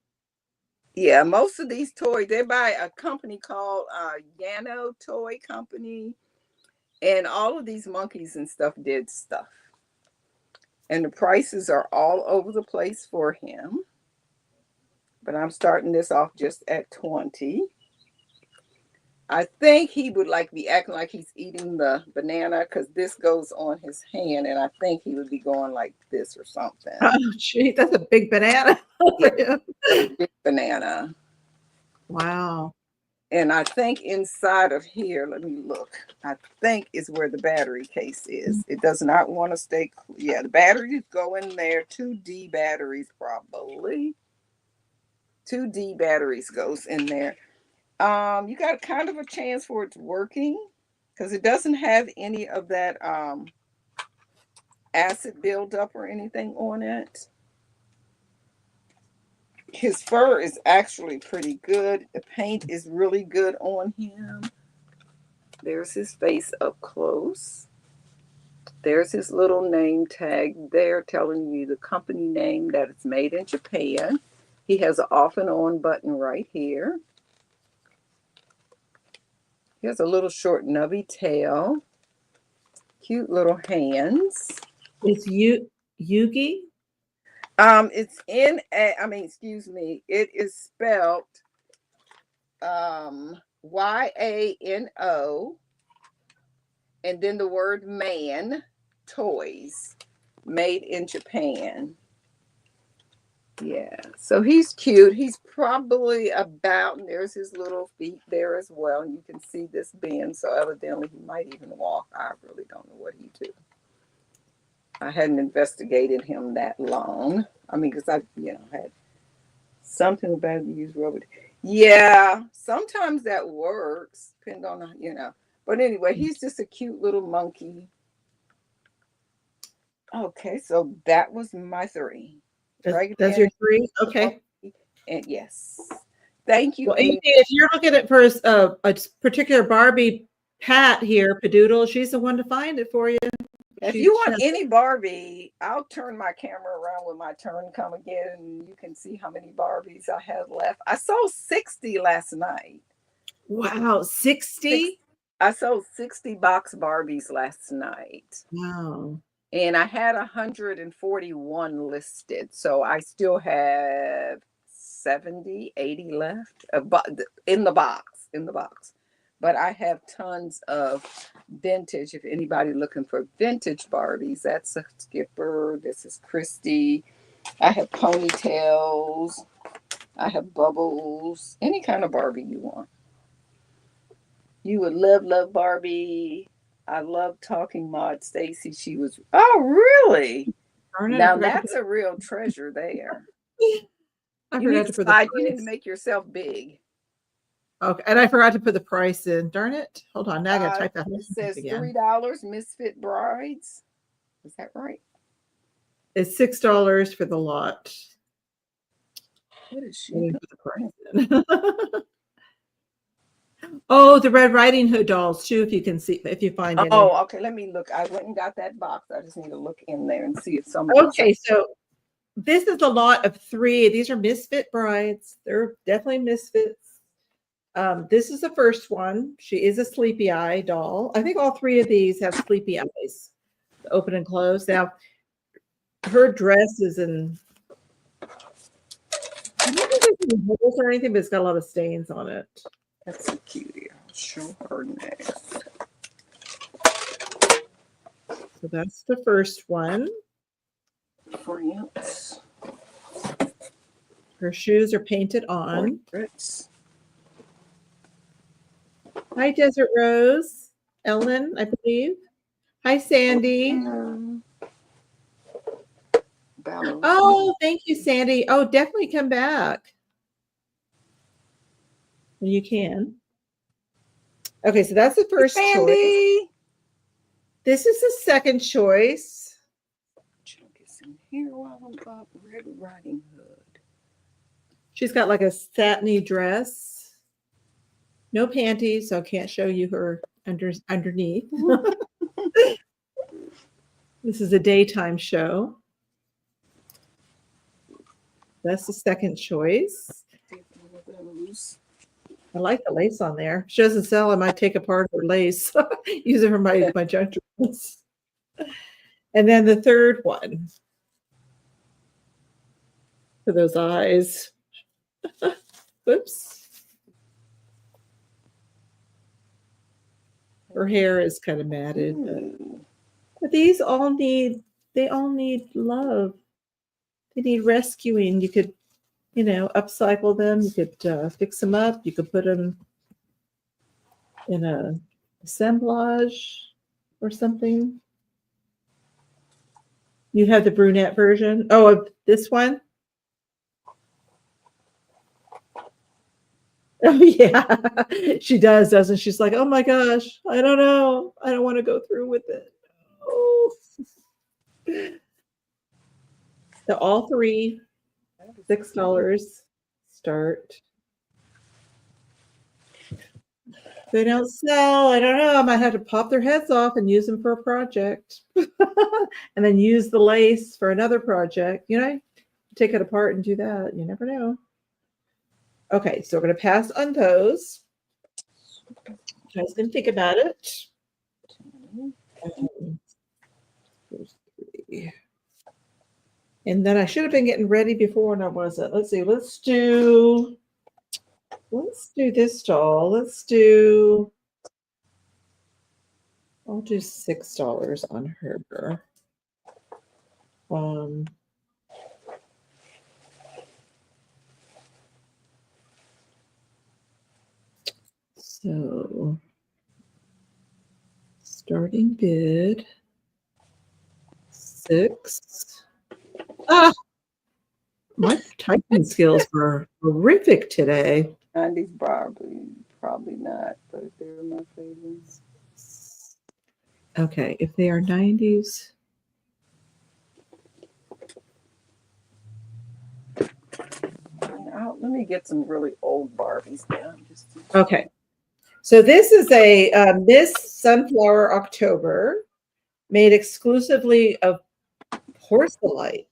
Yeah, most of these toys, they're by a company called Yano Toy Company. And all of these monkeys and stuff did stuff. And the prices are all over the place for him. But I'm starting this off just at 20. I think he would like be acting like he's eating the banana because this goes on his hand, and I think he would be going like this or something. Oh, gee, that's a big banana. Yeah, a big banana. Wow. And I think inside of here, let me look. I think is where the battery case is. It does not want to stay. Yeah, the batteries go in there. 2D batteries probably. 2D batteries goes in there. You got kind of a chance for it's working because it doesn't have any of that acid buildup or anything on it. His fur is actually pretty good. The paint is really good on him. There's his face up close. There's his little name tag there telling you the company name that it's made in Japan. He has an off and on button right here. He has a little short nubby tail. Cute little hands. It's Yugi? It's in a, I mean, excuse me, it is spelled YANO and then the word man, toys, made in Japan. Yeah, so he's cute. He's probably about, and there's his little feet there as well. And you can see this bend, so evidently he might even walk. I really don't know what he do. I hadn't investigated him that long. I mean, because I, had something about to use rubber. Yeah, sometimes that works, depending on. But anyway, he's just a cute little monkey. Okay, so that was my three. Dragon That's Man your three? Okay. and yes. Thank you, Well, Amy. if you're looking at for a particular Barbie Pat here, Patdoodle, she's the one to find it for you. If She you want has, any Barbie, I'll turn my camera around when my turn come again, and you can see how many Barbies I have left. I sold 60 last night. wow, 60? I sold 60 box Barbies last night. Wow. And I had 141 listed. So I still have 70, 80 left in the box. But I have tons of vintage. If anybody looking for vintage Barbies, that's a Skipper. This is Christy. I have ponytails. I have bubbles. Any kind of Barbie you want. You would love Barbie. I love talking Maud Stacy. She was, oh, really? Darn it, I Now forgot to that's a real treasure there. I You need forgot to to put the slide, you need to price. make yourself big. Okay, and I forgot to put the price in. Darn it. Hold on. Now I gotta type that It says again. $3 Misfit Brides. Is that right? It's $6 for the lot. What is she I didn't doing? put the price in. Oh, the Red Riding Hood dolls too, if you can see, if you find any. Oh, okay. Let me look. I went and got that box. I just need to look in there and see if some of these Okay, so this is a lot of 3. These are Misfit Brides. They're definitely Misfits. This is the first one. She is a sleepy eye doll. I think all 3 of these have sleepy eyes, open and close. Now, her dress is in any holes or anything, but it's got a lot of stains on it. That's a cutie. I'll show her next. So that's the first one. France. Her shoes are painted on. Portraits. Hi, Desert Rose. Ellen, I believe. Hi, Sandy. Oh, thank you, Sandy. Oh, definitely come back. When you can. Okay, so that's the first choice. This is the second choice. Chunk is in here while I'm up. Red Riding Hood. She's got like a satiny dress. No panties, so I can't show you her underneath. This is a daytime show. That's the second choice. I like the lace on there. If she doesn't sell, I might take apart her lace. Use it for my junk drawers. And then the third one. For those eyes. Whoops. Her hair is kind of matted. But these all need love. They need rescuing. You could, upcycle them. You could fix them up. You could put them in a assemblage or something. You have the brunette version. Oh, of this one? Oh, yeah. She does, doesn't she? She's like, oh my gosh, I don't know. I don't want to go through with it. Oh. So all three, $6 start. If they don't sell, I don't know. I might have to pop their heads off and use them for a project. And then use the lace for another project. Take it apart and do that. You never know. Okay, so we're going to pass on those. I was going to think about it. There's 3. And then I should have been getting ready before, and I wasn't. Let's see. Let's do this doll. I'll do $6 on her. So starting bid 6. My typing skills were horrific today. 90s Barbie, probably not, but they're my favorites. Okay, if they are 90s. Let me get some really old Barbies down. Okay. So this is a Miss Sunflower October, made exclusively of porcelain.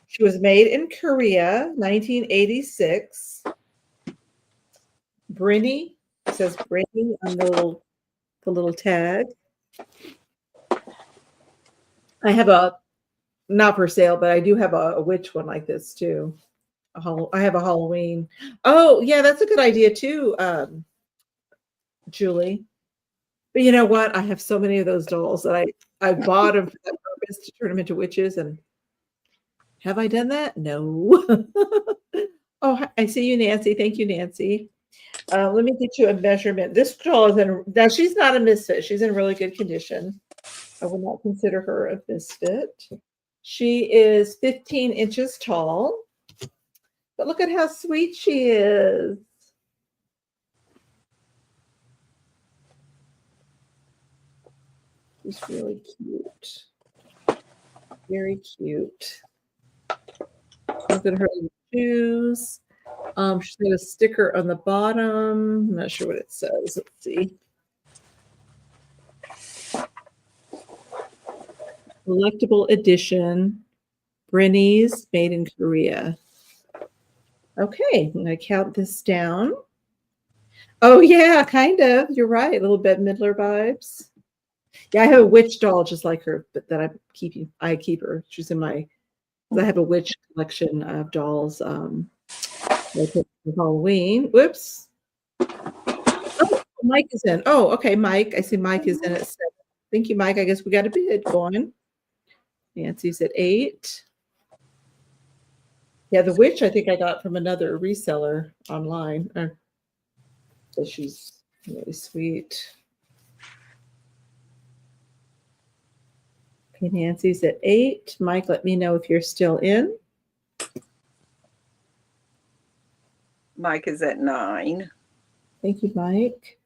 She was made in Korea, 1986. Brinny, it says Brinny on the little tag. I have not for sale, but I do have a witch one like this too. I have a Halloween. Oh, yeah, that's a good idea too, Julie. But you know what? I have so many of those dolls that I bought them for that purpose, to turn them into witches. And have I done that? No. Oh, I see you, Nancy. Thank you, Nancy. Let me get you a measurement. This doll is now she's not a misfit. She's in really good condition. I would not consider her a misfit. She is 15 inches tall. But look at how sweet she is. She's really cute. Very cute. Look at her shoes. She's got a sticker on the bottom. I'm not sure what it says. Let's see. Collectible edition. Brinny's, made in Korea. Okay, I'm going to count this down. Oh, yeah, kind of. You're right. A little bit Midler vibes. Yeah, I have a witch doll just like her, but that I keep her. She's in my, I have a witch collection of dolls. Halloween. Whoops. Oh, Mike is in. Oh, okay, Mike. I see Mike is in at 7. Thank you, Mike. I guess we got a bid going. Nancy's at 8. Yeah, the witch I think I got from another reseller online. So she's really sweet. Okay, Nancy's at 8. Mike, let me know if you're still in. Mike is at 9. Thank you, Mike.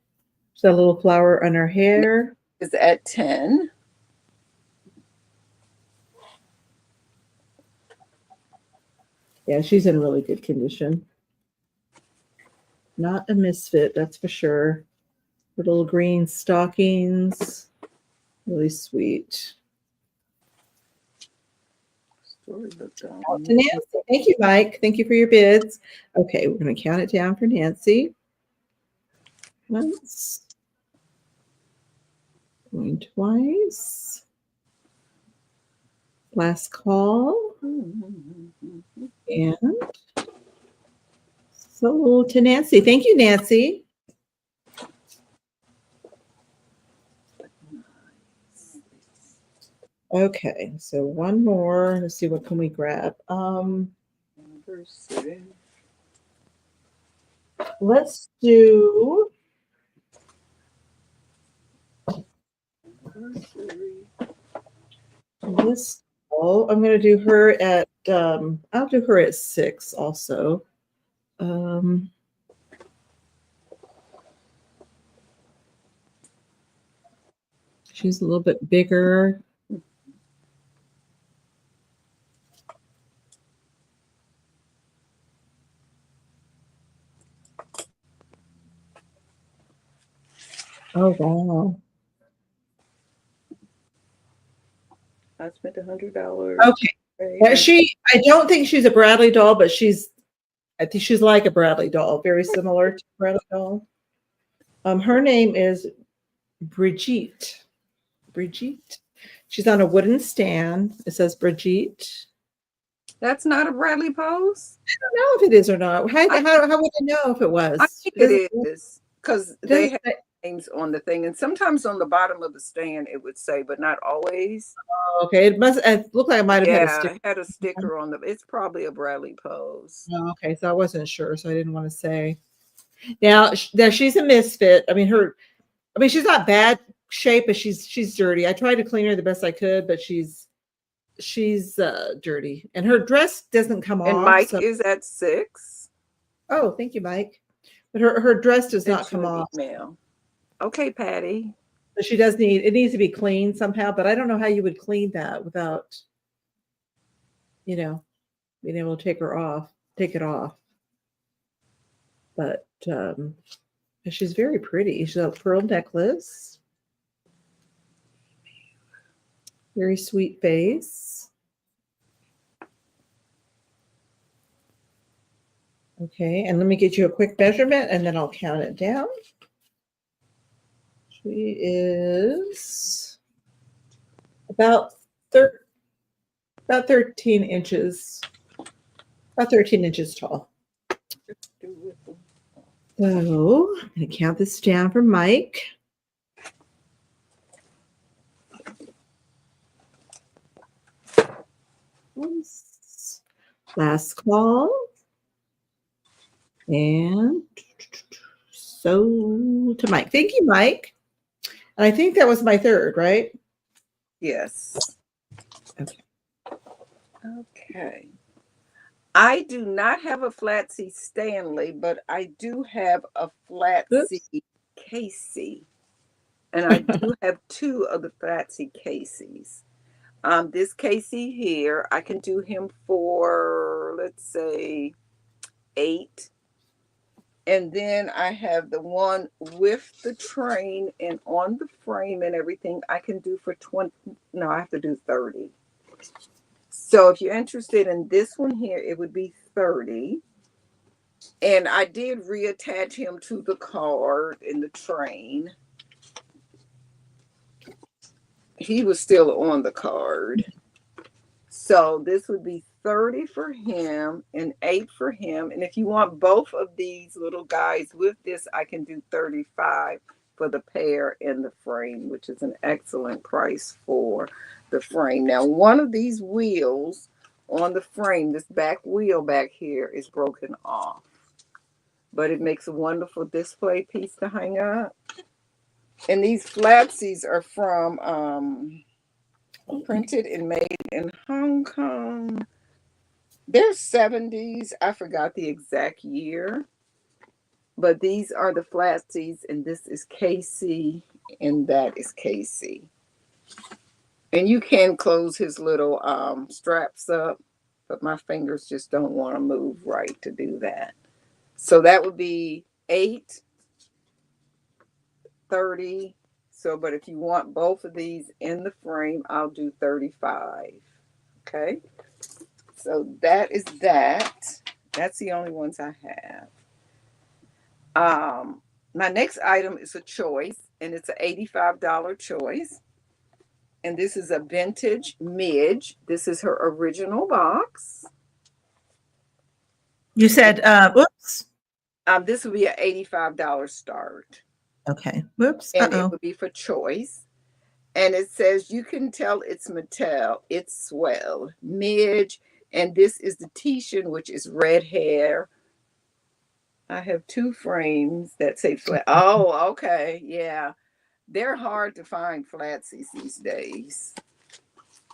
She's got a little flower on her hair. Is at 10. Yeah, she's in really good condition. Not a misfit, that's for sure. Little green stockings. Really sweet. Nancy. Thank you, Mike. Thank you for your bids. Okay, we're going to count it down for Nancy. Once. Going twice. Last call. And so to Nancy. Thank you, Nancy. Okay, so one more. Let's see, what can we grab? Let's do this. Oh, I'm going to do her at. I'll do her at 6 also. She's a little bit bigger. Oh wow! I spent $100. Okay. I don't think she's a Bradley doll, but I think she's like a Bradley doll, very similar to a Bradley doll. Her name is Brigitte. Brigitte. She's on a wooden stand. It says Brigitte. That's not a Bradley pose? I don't know if it is or not. How would I know if it was? I think it is, because they have names on the thing, and sometimes on the bottom of the stand it would say, but not always. Okay, it looked like it might have had a sticker. It had a sticker on it's probably a Bradley pose. Oh, okay, so I wasn't sure, so I didn't want to say. Now she's a misfit. I mean, she's not bad shape, but she's dirty. I tried to clean her the best I could, but she's dirty, and her dress doesn't come off. And Mike is at 6. Oh, thank you, Mike. But her dress does not come off. Email. Okay, Patty. So she does it needs to be cleaned somehow, but I don't know how you would clean that without, being able to take it off. But she's very pretty. She's a pearl necklace. Very sweet face. Okay, and let me get you a quick measurement and then I'll count it down. She is about 13 inches. About 13 inches tall. So I'm going to count this down for Mike. Last call. And so to Mike. Thank you, Mike. And I think that was my third, right? Yes. Okay. Okay. I do not have a Flatsy Stanley, but I do have a Flatsy Casey. And I do have 2 of the Flatsy Caseys. This Casey here, I can do him for, let's say, 8. And then I have the one with the train and on the frame and everything, I can do for 20. No, I have to do 30. So if you're interested in this one here, it would be 30. And I did reattach him to the card in the train. He was still on the card. So this would be 30 for him and 8 for him. And if you want both of these little guys with this, I can do 35 for the pair and the frame, which is an excellent price for the frame. Now, one of these wheels on the frame, this back wheel back here, is broken off. But it makes a wonderful display piece to hang up. And these flatsies are from printed and made in Hong Kong. They're 70s. I forgot the exact year. But these are the flatsies, and this is Casey, and that is Casey. And you can close his little straps up, but my fingers just don't want to move right to do that. So that would be 8, 30. So, but if you want both of these in the frame, I'll do 35. Okay. So that is that. That's the only ones I have. My next item is a choice, and it's an $85 choice. And this is a vintage Midge. This is her original box. You said, whoops. This would be an $85 start. Okay. Whoops. And it would be for choice. And it says, you can tell it's Mattel. It's swell. Midge. And this is the Titian, which is red hair. I have 2 frames that say flat. Oh, okay. Yeah. They're hard to find flatsies these days.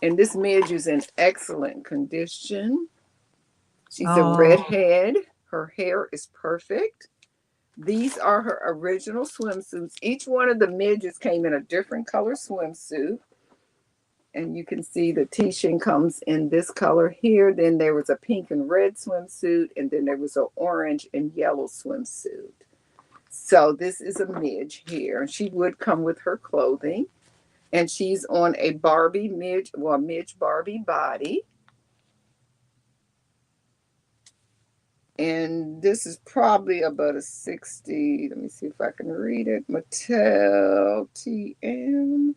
And this Midge is in excellent condition. She's a redhead. Her hair is perfect. These are her original swimsuits. Each one of the midges came in a different color swimsuit. And you can see the Titian comes in this color here. Then there was a pink and red swimsuit. And then there was an orange and yellow swimsuit. So this is a Midge here. She would come with her clothing. And she's on a Barbie Midge, well, Midge Barbie body. And this is probably about a 60. Let me see if I can read it. Mattel TM.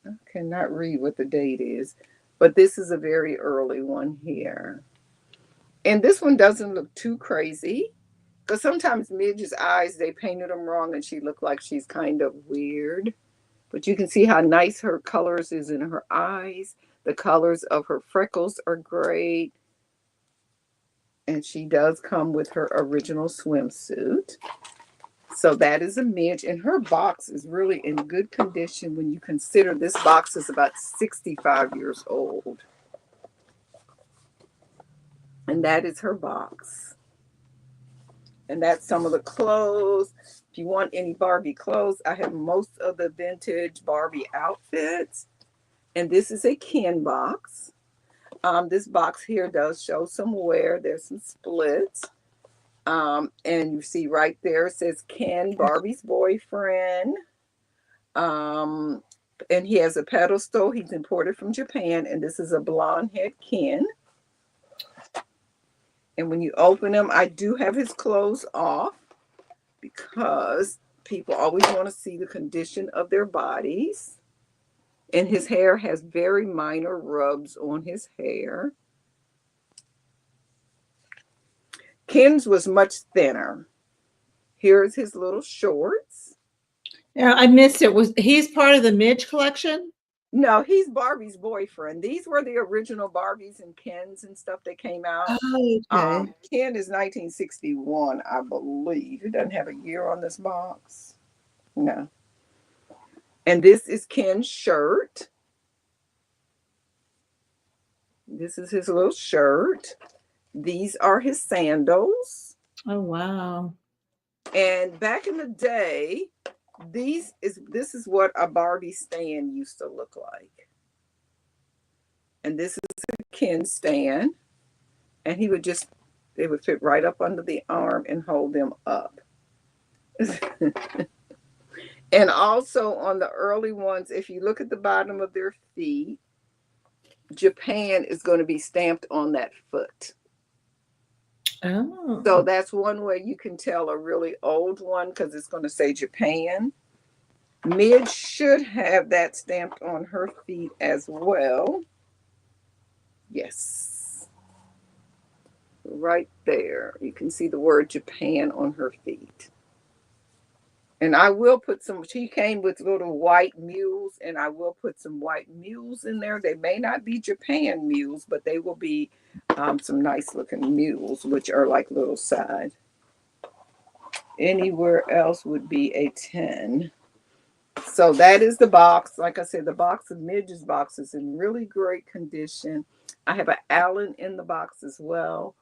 I cannot read what the date is. But this is a very early one here. And this one doesn't look too crazy. Because sometimes Midge's eyes, they painted them wrong and she looked like she's kind of weird. But you can see how nice her colors is in her eyes. The colors of her freckles are great. And she does come with her original swimsuit. So that is a Midge. And her box is really in good condition when you consider this box is about 65 years old. And that is her box. And that's some of the clothes. If you want any Barbie clothes, I have most of the vintage Barbie outfits. And this is a Ken box. This box here does show some wear. There's some splits. And you see right there, it says Ken, Barbie's boyfriend. And he has a pedestal. He's imported from Japan. And this is a blonde head Ken. And when you open him, I do have his clothes off because people always want to see the condition of their bodies. And his hair has very minor rubs on his hair. Ken's was much thinner. Here's his little shorts. Yeah, I missed it. He's part of the Midge collection? No, he's Barbie's boyfriend. These were the original Barbies and Kens and stuff that came out. Oh, okay. Ken is 1961, I believe. It doesn't have a year on this box. No. And this is Ken's shirt. This is his little shirt. These are his sandals. Oh, wow. And back in the day, this is what a Barbie stand used to look like. And this is a Ken stand. And they would fit right up under the arm and hold them up. And also on the early ones, if you look at the bottom of their feet, Japan is going to be stamped on that foot. Oh. So that's one way you can tell a really old one because it's going to say Japan. Midge should have that stamped on her feet as well. Yes. Right there. You can see the word Japan on her feet. And I will put some, she came with little white mules, and I will put some white mules in there. They may not be Japan mules, but they will be some nice looking mules, which are like little side. Anywhere else would be a 10. So that is the box. Like I said, the box of Midge's box is in really great condition. I have an Allen in the box as well.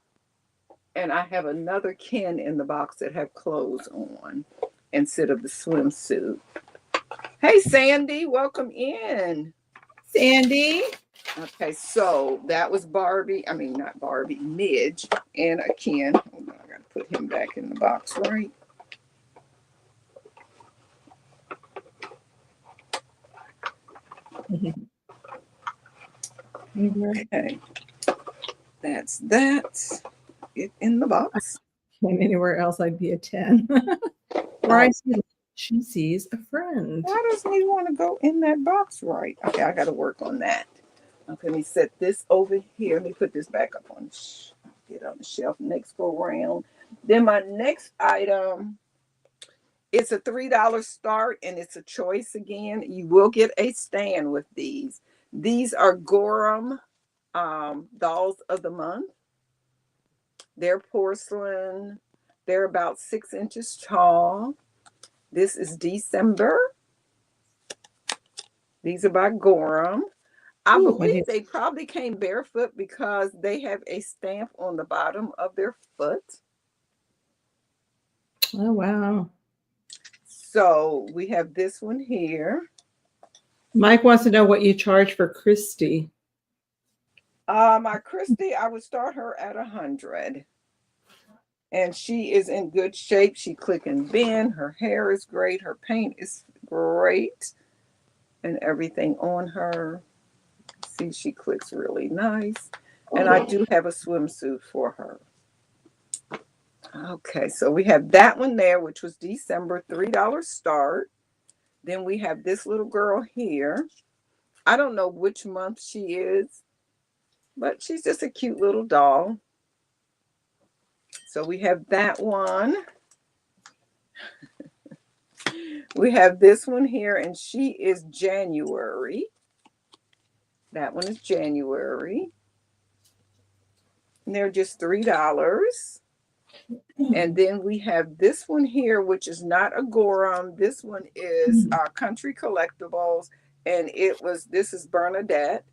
And I have another Ken in the box that have clothes on instead of the swimsuit. Hey, Sandy, welcome in. Sandy. Okay, so that was Barbie. I mean, not Barbie, Midge and a Ken. Hold on, I got to put him back in the box, right? Okay, that's that. It in the box. And anywhere else, I'd be a 10. Where I see she sees a friend. Why doesn't he want to go in that box right? Okay, I got to work on that. Okay, let me set this over here. Let me put this back up on, get on the shelf. Next go around. Then my next item, it's a $3 start, and it's a choice again. You will get a stand with these. These are Gorham Dolls of the Month. They're porcelain. They're about 6 inches tall. This is December. These are by Gorham. I believe they probably came barefoot because they have a stamp on the bottom of their foot. Oh, wow. So we have this one here. Mike wants to know what you charge for Christy. My Christy, I would start her at 100. And she is in good shape. She click and bend. Her hair is great. Her paint is great. And everything on her. See, she clicks really nice. And I do have a swimsuit for her. Okay, so we have that one there, which was December, $3 start. Then we have this little girl here. I don't know which month she is, but she's just a cute little doll. So we have that one. We have this one here, and she is January. That one is January. And they're just $3. And then we have this one here, which is not a Gorham. This one is Country Collectibles. And this is Bernadette.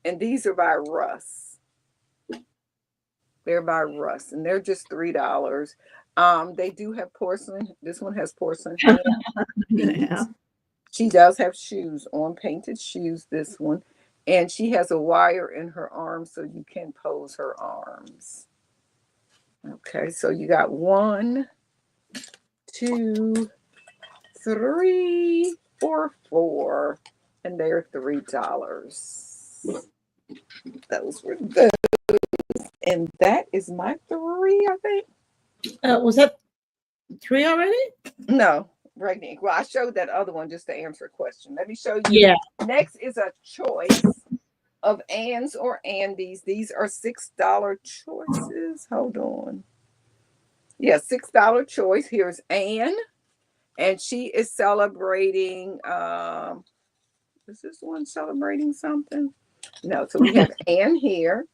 And these are by Russ. They're by Russ. And they're just $3. They do have porcelain. This one has porcelain. Yeah. She does have shoes on, painted shoes, this one. And she has a wire in her arm so you can pose her arms. Okay, so you got 1, 2, 3, or 4, and they're $3. Those were those, and that is my 3, I think. Was that 3 already? No, right now. Well, I showed that other one just to answer a question. Let me show you. Yeah. Next is a choice of Ann's or Andy's. These are $6 choices. Hold on. Yeah, $6 choice. Here's Ann, and she is celebrating. Is this one celebrating something? No. So we have Ann here,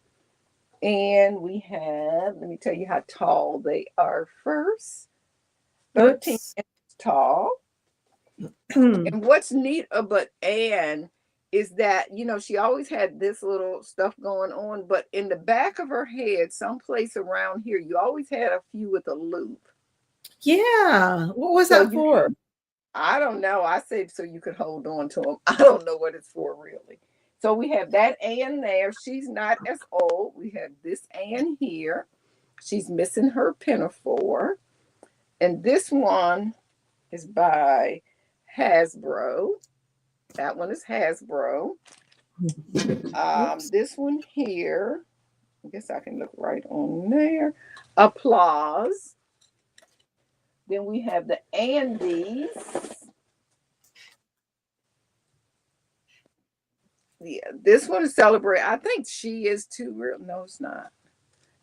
and we have. Let me tell you how tall they are first. 13 inches tall. And what's neat about Ann is that, she always had this little stuff going on, but in the back of her head, someplace around here, you always had a few with a loop. Yeah. What was that for? I don't know. I said so you could hold on to them. I don't know what it's for, really. So we have that Ann there. She's not as old. We have this Ann here. She's missing her pinafore. And this one is by Hasbro. That one is Hasbro. This one here, I guess I can look right on there. Applause. Then we have the Andes. Yeah, this one is celebrate. I think she is too real. No, it's not.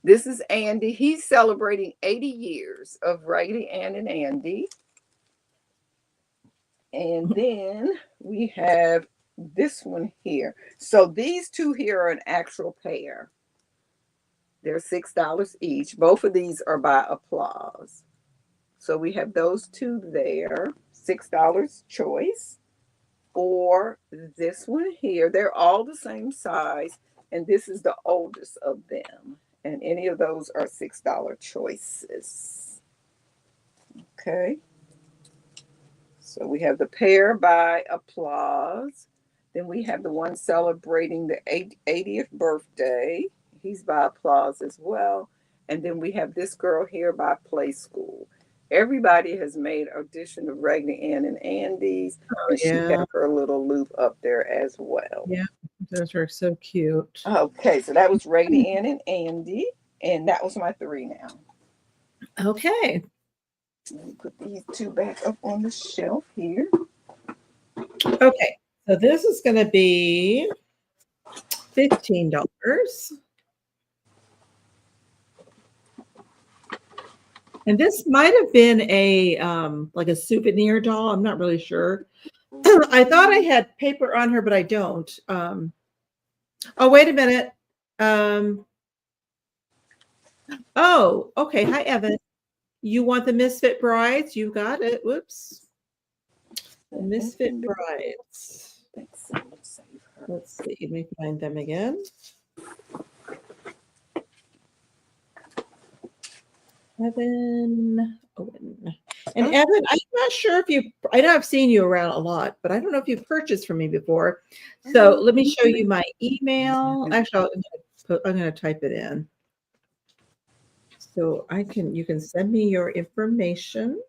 This is Andy. He's celebrating 80 years of Raggedy Ann and Andy. And then we have this one here. So these two here are an actual pair. They're $6 each. Both of these are by Applause. So we have those two there, $6 choice. Or this one here. They're all the same size, and this is the oldest of them. And any of those are $6 choices. Okay. So we have the pair by Applause. Then we have the one celebrating the 80th birthday. He's by Applause as well. And then we have this girl here by Play School. Everybody has made audition of Raggedy Ann and Andy's, and she had her little loop up there as well. Yeah, those are so cute. Okay, so that was Raggedy Ann and Andy, and that was my 3 now. Okay. Let me put these 2 back up on the shelf here. Okay, so this is going to be $15. And this might have been a like a souvenir doll. I'm not really sure. I thought I had paper on her, but I don't. Oh, wait a minute. Oh, okay. Hi, Evan. You want the Misfit Brides? You got it. Whoops. The Misfit Brides. Let's see. Let me find them again. Evan Owen. And Evan, I'm not sure if you, I know I've seen you around a lot, but I don't know if you've purchased from me before. So let me show you my email. Actually, I'm going to type it in. So you can send me your information.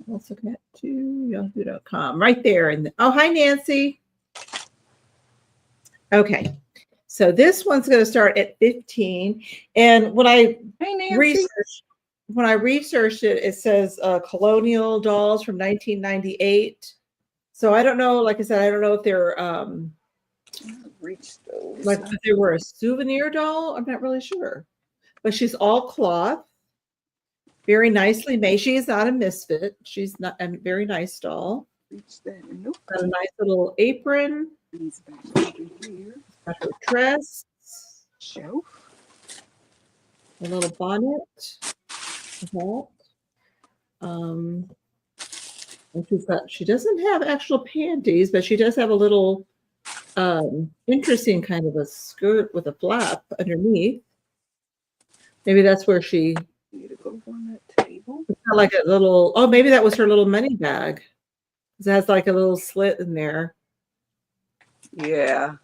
Let's look at yahoo.com right there. Oh, hi, Nancy. Okay. So this one's going to start at 15. And when I researched it, it says colonial dolls from 1998. So I don't know, like I said, I don't know if they're like if they were a souvenir doll. I'm not really sure. But she's all cloth. Very nicely made. She is not a misfit. She's not a very nice doll. Got a nice little apron. Got her dress. Shelf. A little bonnet. And she doesn't have actual panties, but she does have a little interesting kind of a skirt with a flap underneath. Maybe that's where she on that table. It's got like a little, oh, maybe that was her little money bag. It has like a little slit in there. Yeah.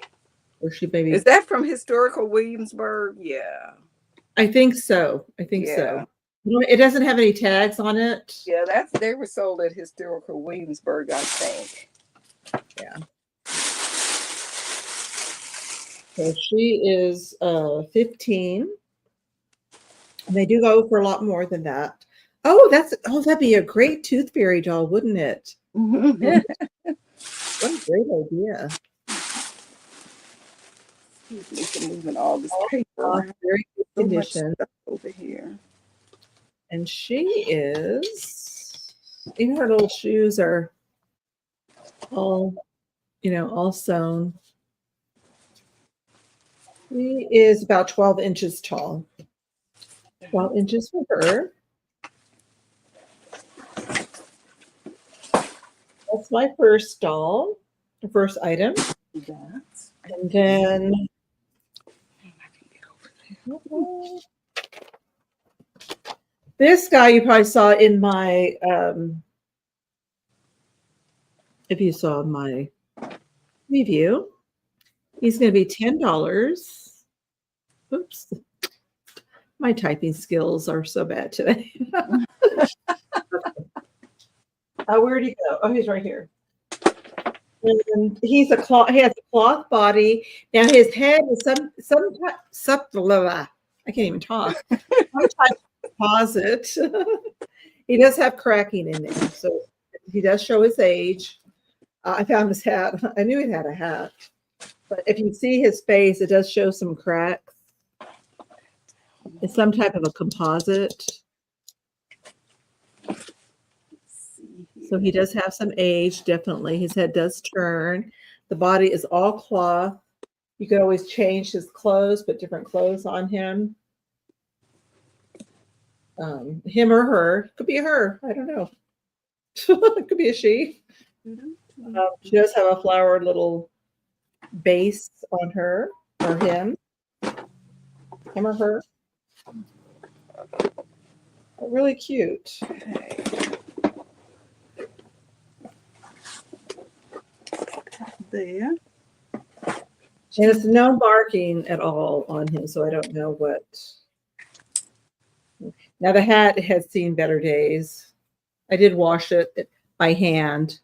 Or she maybe is that from Historical Williamsburg? Yeah. I think so. So. It doesn't have any tags on it. Yeah, they were sold at Historical Williamsburg, I think. Yeah. So she is 15. And they do go for a lot more than that. That'd be a great Tooth Fairy doll, wouldn't it? What a great idea. Moving all this paper. Very good condition over here. And she is, even her little shoes are all sewn. She is about 12 inches tall. 12 inches for her. That's my first doll, the first item. And then this guy you probably saw in my, if you saw my review, he's going to be $10. Oops. My typing skills are so bad today. Where'd he go? Oh, he's right here. And he has a cloth body. Now his head is some I can't even talk. Some type of composite. He does have cracking in there, so he does show his age. I found his hat. I knew he had a hat, but if you see his face, it does show some cracks. It's some type of a composite. So he does have some age, definitely. His head does turn. The body is all cloth. You could always change his clothes, put different clothes on him. Him or her. Could be a her. I don't know. It could be a she. She does have a flowered little base on her or him. Him or her. Really cute. Okay. There. And it's no marking at all on him, so I don't know what. Now the hat has seen better days. I did wash it by hand,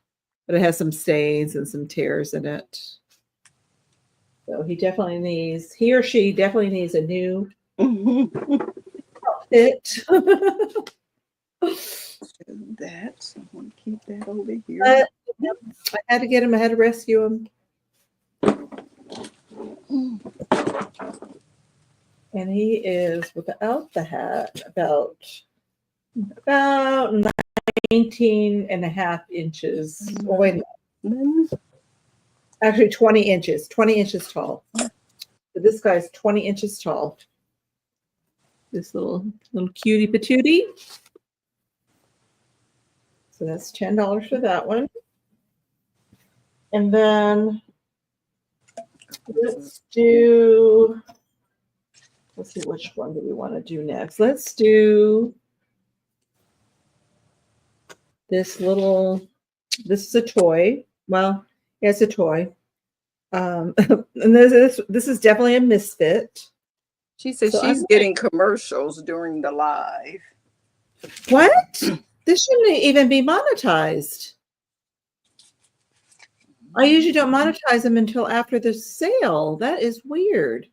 but it has some stains and some tears in it. So he or she definitely needs a new outfit. That. So I want to keep that over here. But I had to get him. I had to rescue him. And he is without the hat about 19 and a half inches. Oh, wait, actually 20 inches tall. So this guy's 20 inches tall. This little cutie patootie. So that's $10 for that one. And then let's see, which one do we want to do next? Let's do this is a toy. Well, yeah, it's a toy. And this is definitely a misfit. She said So she's getting commercials during the live. What? This shouldn't even be monetized. I usually don't monetize them until after the sale. That is weird.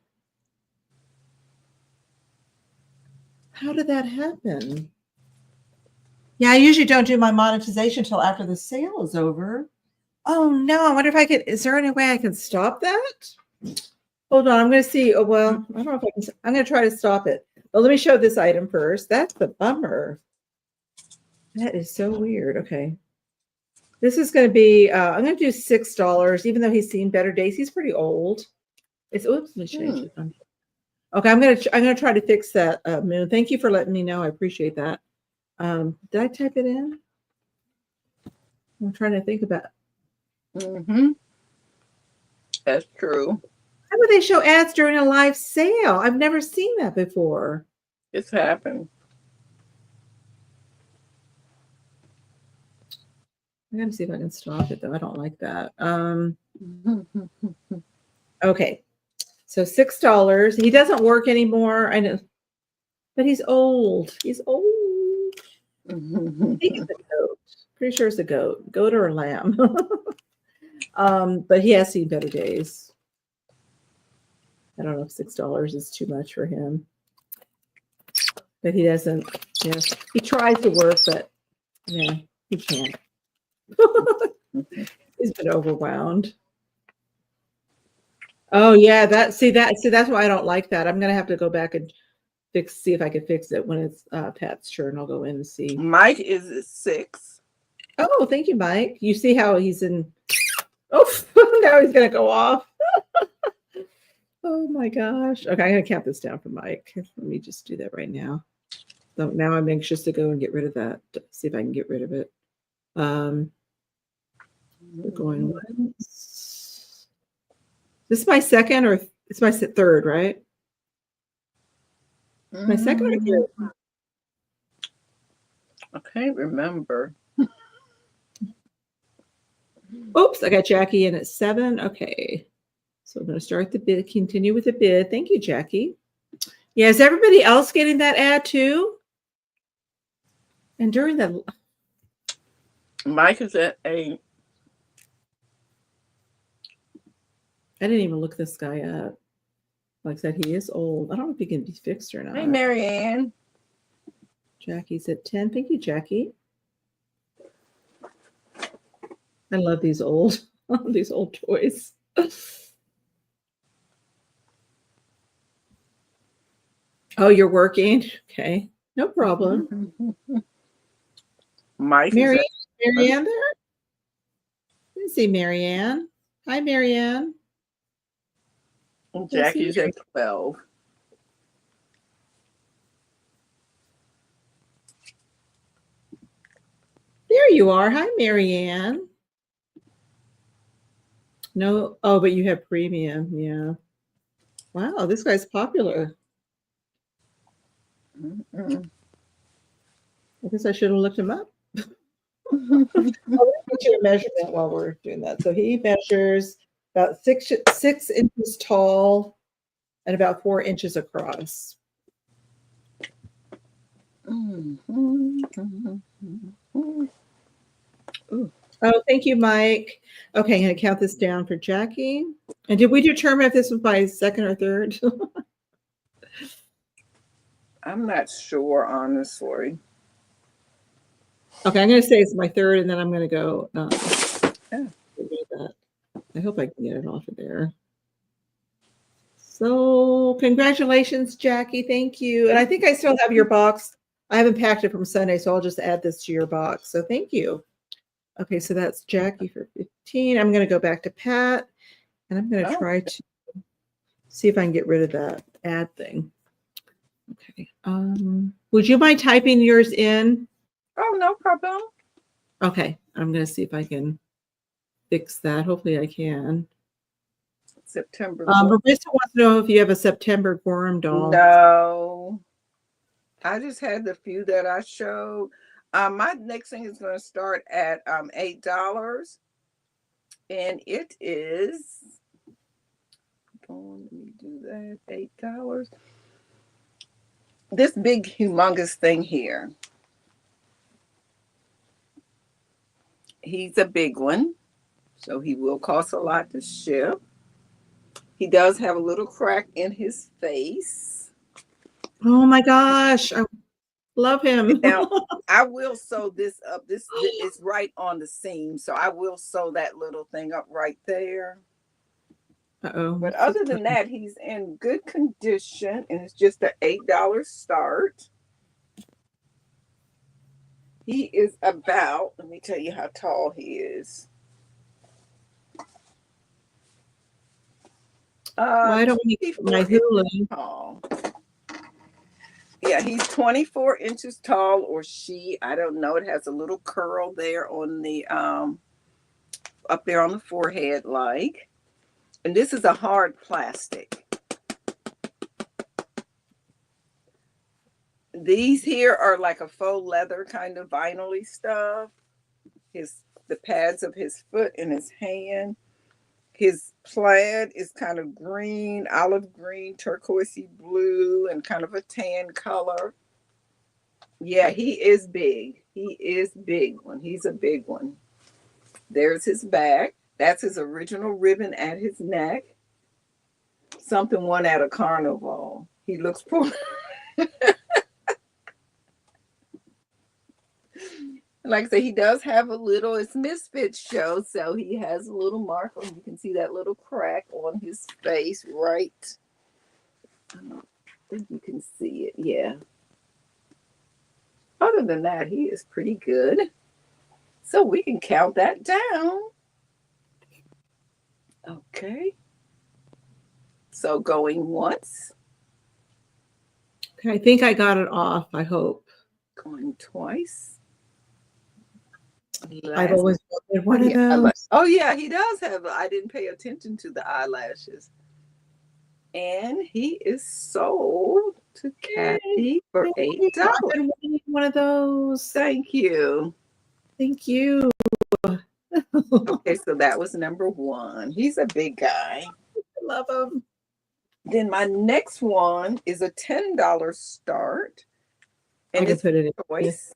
How did that happen? Yeah, I usually don't do my monetization until after the sale is over. Oh no, I wonder if I could, is there any way I can stop that? Hold on, I'm going to see. Oh, well, I don't know if I can, I'm going to try to stop it. But let me show this item first. That's the bummer. That is so weird. Okay. This is going to be, I'm going to do $6, even though he's seen better days. He's pretty old. Oops, let me change it. Okay, I'm going to try to fix that, Moon. Thank you for letting me know. I appreciate that. Did I type it in? I'm trying to think about. That's true. How would they show ads during a live sale? I've never seen that before. It's happened. I gotta see if I can stop it though. I don't like that. Okay. So $6. He doesn't work anymore. I know, but he's old. He's old. I think it's a goat. Pretty sure it's a goat. Goat or a lamb. But he has seen better days. I don't know if $6 is too much for him. But he doesn't, he tries to work, but yeah, he can't. He's been overwhelmed. Oh yeah, that's why I don't like that. I'm gonna have to go back and see if I can fix it when it's Pat's turn. I'll go in and see. Mike is at 6. Oh, thank you, Mike. You see how he's in. Oh, now he's gonna go off. Oh my gosh. Okay, I'm gonna count this down for Mike. Let me just do that right now. So now I'm anxious to go and get rid of that. See if I can get rid of it. We're going once. This is my second, or it's my third, right? My second or third? I can't remember. Oops, I got Jackie in at 7. Okay. So I'm going to start the bid, continue with the bid. Thank you, Jackie. Yeah, is everybody else getting that ad too? And during the... Mike is at 8. I didn't even look this guy up. Like I said, he is old. I don't know if he can be fixed or not. Hey, Marianne. Jackie's at 10. Thank you, Jackie. I love these old toys. Oh, you're working? Okay. No problem. Mike Marianne there? Let's see, Marianne. Hi, Marianne. Jackie's at 12. There you are. Hi, Marianne. No, oh, but you have premium. Yeah. Wow, this guy's popular. I guess I should have looked him up. I'll get you a measurement while we're doing that. So he measures about six inches tall and about 4 inches across. Oh, thank you, Mike. Okay, I'm going to count this down for Jackie. And did we determine if this was by second or third? I'm not sure, honestly. Okay, I'm going to say it's my third, and then I'm going to go. I hope I can get it off of there. So, congratulations, Jackie. Thank you. And I think I still have your box. I haven't packed it from Sunday, so I'll just add this to your box. So, thank you. Okay, so that's Jackie for 15. I'm going to go back to Pat, and I'm going to try to see if I can get rid of that ad thing. Okay. Would you mind typing yours in? Oh, no problem. Okay, I'm going to see if I can fix that. Hopefully I can. September. Marissa wants to know if you have a September Gorham doll. No. I just had the few that I showed. My next thing is going to start at $8. And it is, let me do that, $8. This big humongous thing here. He's a big one, so he will cost a lot to ship. He does have a little crack in his face. Oh my gosh, I love him. Now, I will sew this up. This is right on the seam, so I will sew that little thing up right there. Uh-oh. But other than that, he's in good condition, and it's just an $8 start. He is about, let me tell you how tall he is. Why don't we get my hula? Tall. Yeah, he's 24 inches tall, or she, I don't know. It has a little curl there on the up there on the forehead, like. And this is a hard plastic. These here are like a faux leather kind of vinyl-y stuff. The pads of his foot and his hand. His plaid is kind of green, olive green, turquoisey blue, and kind of a tan color. Yeah, he is big. He is big one. He's a big one. There's his back. That's his original ribbon at his neck. Something won at a carnival. He looks poor. Like I say, he does have a little, it's Misfit show, so he has a little mark on, you can see that little crack on his face, right? I don't think you can see it, yeah. Other than that, he is pretty good. So we can count that down. Okay. So going once. Okay, I think I got it off, I hope. Going twice. I've always wanted one of those. Oh yeah, he does have. I didn't pay attention to the eyelashes. And he is sold to Kathy for $8. One of those. Thank you. Thank you. Okay, so that was number one. He's a big guy. I love him. Then my next one is a $10 start. And it's put it in. Choice.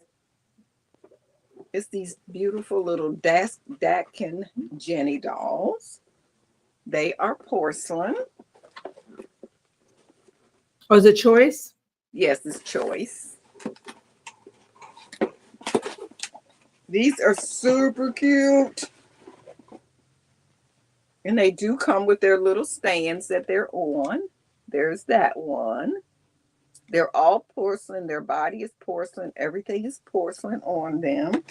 It's these beautiful little Dakin Jenny dolls. They are porcelain. Oh, is it choice? Yes, it's choice. These are super cute. And they do come with their little stands that they're on. There's that one. They're all porcelain. Their body is porcelain. Everything is porcelain on them.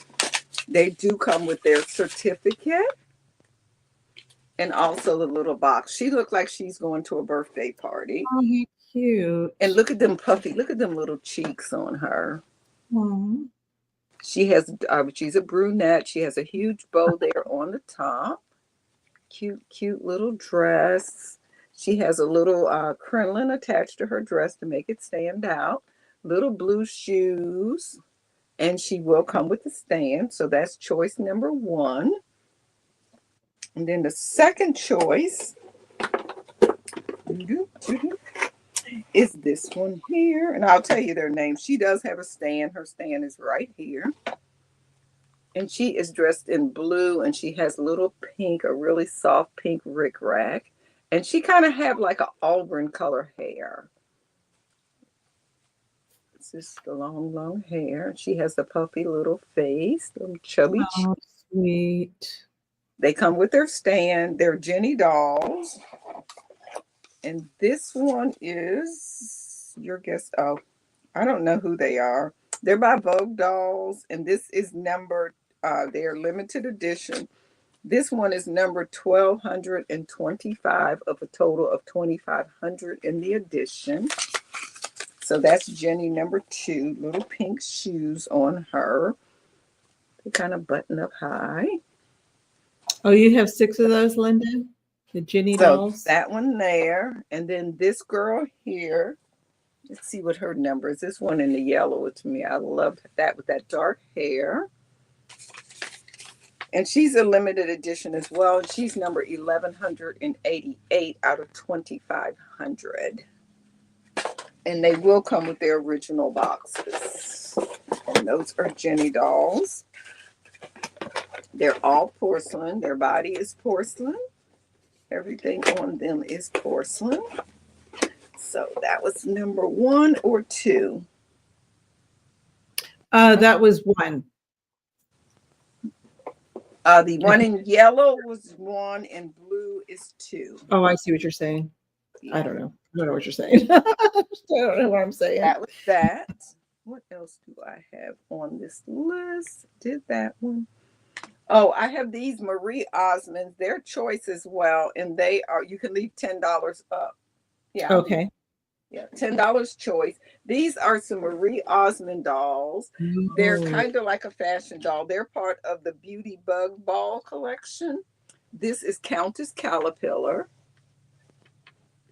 They do come with their certificate and also the little box. She looked like she's going to a birthday party. Oh, how cute. And look at them puffy. Look at them little cheeks on her. Aww. She's a brunette. She has a huge bow there on the top. Cute, cute little dress. She has a little crinoline attached to her dress to make it stand out. Little blue shoes. And she will come with the stand. So that's choice number one. And then the second choice is this one here. And I'll tell you their name. She does have a stand. Her stand is right here. And she is dressed in blue and she has little pink, a really soft pink rickrack. And she kind of have like an auburn color hair. This is the long, long hair. She has the puffy little face, little chubby. Oh, sweet. They come with their stand. They're Jenny dolls. And this one is your guess. Oh, I don't know who they are. They're by Vogue Dolls. And this is numbered. They're limited edition. This one is number 1225 of a total of 2500 in the edition. So that's Jenny number 2. Little pink shoes on her. They kind of button up high. Oh, you have 6 of those, Linda? The Jenny dolls? That one there. And then this girl here. Let's see what her number is. This one in the yellow to me. I love that with that dark hair. And she's a limited edition as well. She's number 1188 out of 2500. And they will come with their original boxes. And those are Jenny dolls. They're all porcelain. Their body is porcelain. Everything on them is porcelain. So that was number 1 or 2. That was 1. The one in yellow was 1 and blue is 2. Oh, I see what you're saying. Yeah. I don't know what you're saying. I don't know what I'm saying. That was that. What else do I have on this list? Did that one? Oh, I have these Marie Osmonds. They're choice as well. And they are, you can leave $10 up. Yeah. Okay. Yeah, $10 choice. These are some Marie Osmond dolls. Ooh. They're kind of like a fashion doll. They're part of the Beauty Bug Ball collection. This is Countess Caterpillar.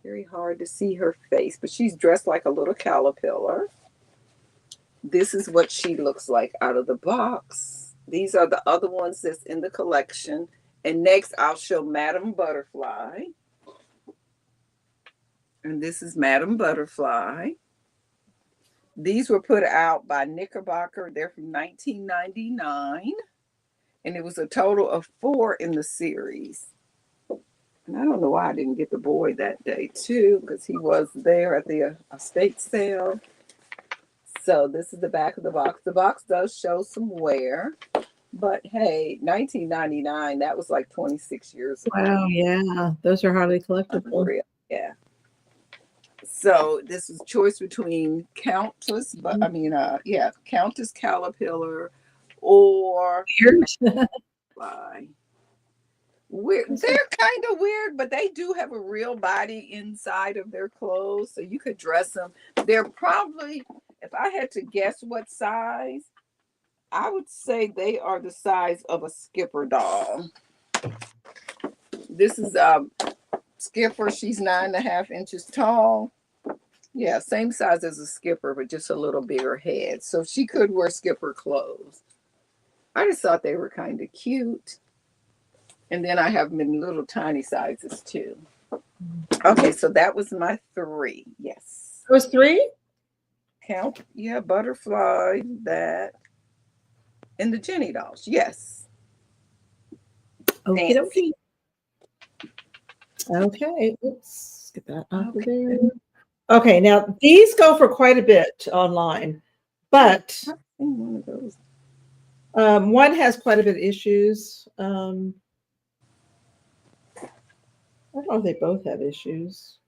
Very hard to see her face, but she's dressed like a little caterpillar. This is what she looks like out of the box. These are the other ones that's in the collection. And next I'll show Madame Butterfly. And this is Madame Butterfly. These were put out by Knickerbocker. They're from 1999. And it was a total of 4 in the series. And I don't know why I didn't get the boy that day too, because he was there at the estate sale. So this is the back of the box. The box does show some wear. But hey, 1999, that was like 26 years ago. Wow, yeah. Those are hardly collectible. Yeah. So this is choice between Countess, but Countess Caterpillar or Fly. Weird. They're kind of weird, but they do have a real body inside of their clothes, so you could dress them. They're probably, if I had to guess what size, I would say they are the size of a Skipper doll. This is Skipper. She's 9.5 inches tall. Yeah, same size as a Skipper, but just a little bigger head. So she could wear Skipper clothes. I just thought they were kind of cute. And then I have them in little tiny sizes too. Okay, so that was my 3. Yes. It was 3? Butterfly, that. And the Jenny dolls. Yes. Okay. Okay, oops, get that off of there. Okay. Okay, now these go for quite a bit online, but I've seen one of those. one has quite a bit of issues. I don't know if they both have issues.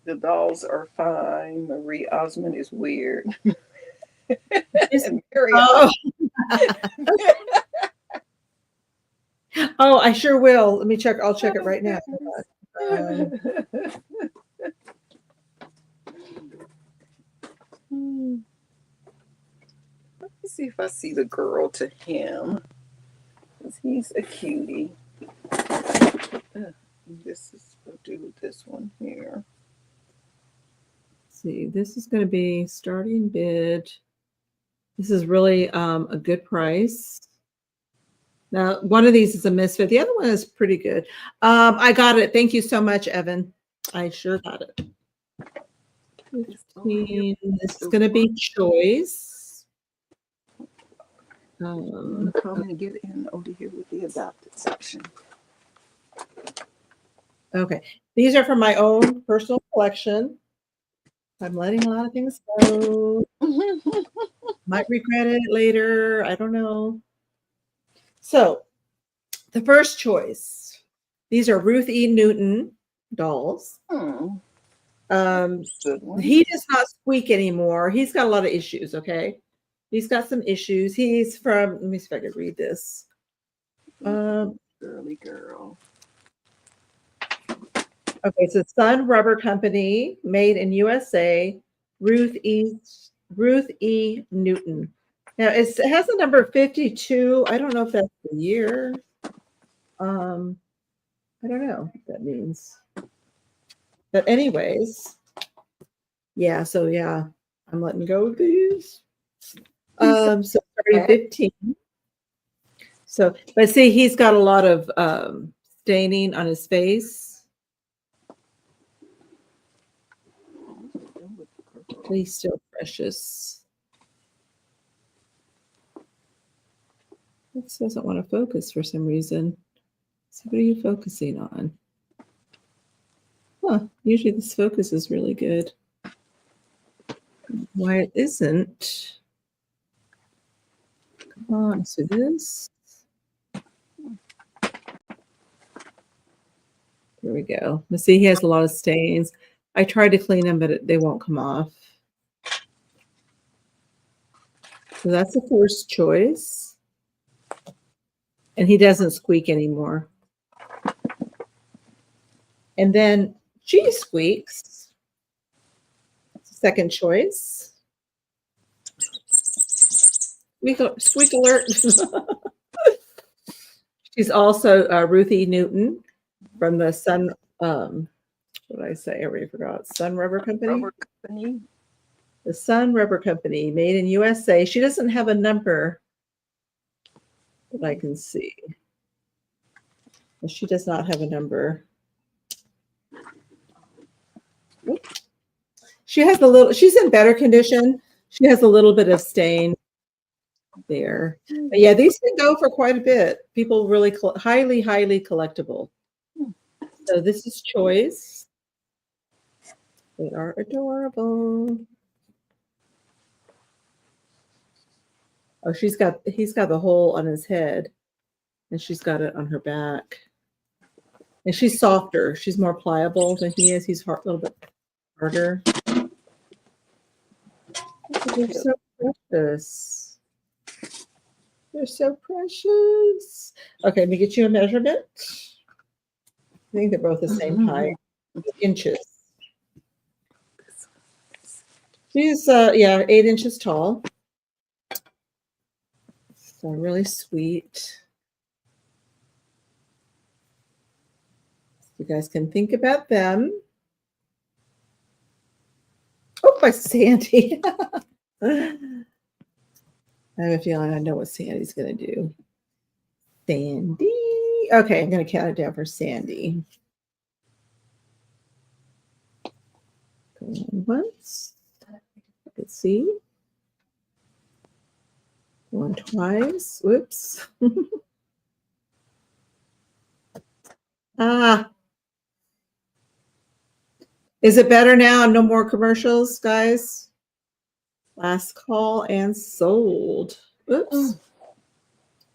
The dolls are fine. Marie Osmond is weird. This- And Mary oh, Osmond. oh, I sure will. Let me check. I'll check it right now. Um, Let me see if I see the girl to him. 'Cause he's a cutie. This is, we'll do this one here. let's see, this is going to be starting bid. This is really a good price. Now, one of these is a misfit. The other one is pretty good. I got it. Thank you so much, Evan. I sure got it. 15. This is going to be choice. I'm going to come and get in over here with the adopted section. Okay. These are from my own personal collection. I'm letting a lot of things go. Might regret it later. I don't know. So, the first choice. These are Ruth E. Newton dolls. Good one. He does not squeak anymore. He's got a lot of issues, okay? He's got some issues. He's from, let me see if I can read this. Girly girl. Okay, so Sun Rubber Company, made in USA, Ruth E. Newton. Now it has a number 52. I don't know if that's the year. I don't know what that means. But anyways, yeah, so yeah, I'm letting go of these. So starting 15. So, but see, he's got a lot of staining on his face. But he's still precious. This doesn't want to focus for some reason. So what are you focusing on? Huh, usually this focus is really good. Why it isn't? Come on, so this. There we go. Let's see, he has a lot of stains. I tried to clean them, but they won't come off. So that's the first choice. And he doesn't squeak anymore. And then she squeaks. Second choice. Squeak alert. She's also Ruthie Newton from the Sun. What did I say? I already forgot. Sun Rubber Company. Rubber Company. The Sun Rubber Company, made in USA. She doesn't have a number that I can see. She does not have a number. She has a little. She's in better condition. She has a little bit of stain there. But yeah, these can go for quite a bit. People really highly collectible. So this is choice. They are adorable. Oh, he's got the hole on his head, and she's got it on her back. And she's softer. She's more pliable than he is. He's a little bit harder. They're so precious. They're so precious. Okay, let me get you a measurement. I think they're both the same height, inches. She's 8 inches tall. So really sweet. You guys can think about them. Oh, by Sandy. I have a feeling I know what Sandy's going to do. Sandy. Okay, I'm going to count it down for Sandy. Going once. Let's see. Going twice. Whoops. Ah. Is it better now? No more commercials, guys? Last call and sold. Oops.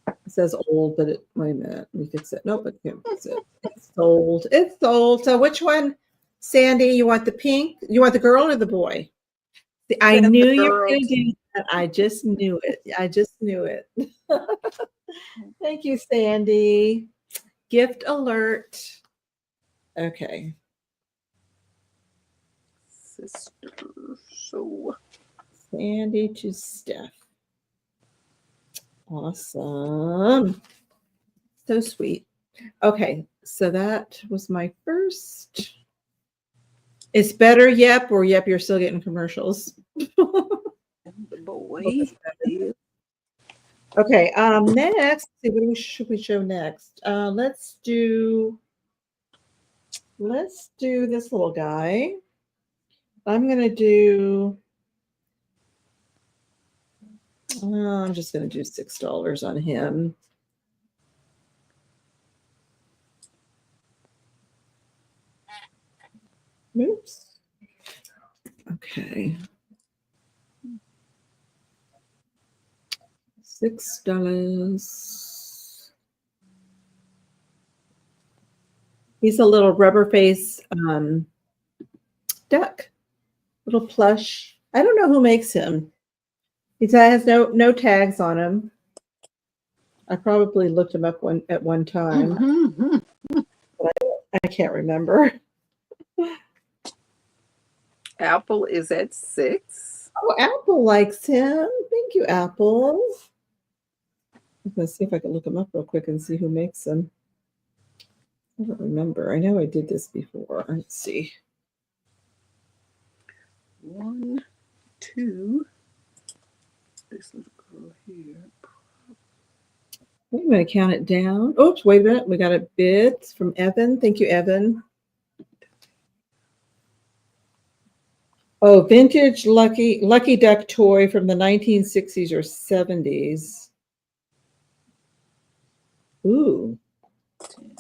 It says old, but wait a minute. Let me fix it. Nope, I can't fix it. It's sold. It's sold. So which one, Sandy, you want the pink? You want the girl or the boy? See, I Send knew the you were girl going to do that. I just knew it. I just knew it. Thank you, Sandy. Gift alert. Okay. sister. So Sandy to Steph. Awesome. So sweet. Okay, so that was my first. It's better, yep, or yep, you're still getting commercials. the boy. Okay, next, what should we show next? Let's do this little guy. I'm gonna do. I'm just gonna do $6 on him. Oops. Okay. $6. He's a little rubber face duck, little plush. I don't know who makes him. He has no tags on him. I probably looked him up at one time. But I can't remember. Apple is at 6. Oh, Apple likes him. Thank you, Apple. Let's see if I can look him up real quick and see who makes them. I don't remember. I know I did this before. Let's see. 1, 2. This little girl here. I'm going to count it down. Oops, wait a minute. We got a bid from Evan. Thank you, Evan. Oh, vintage Lucky Duck toy from the 1960s or 70s. Ooh. 10.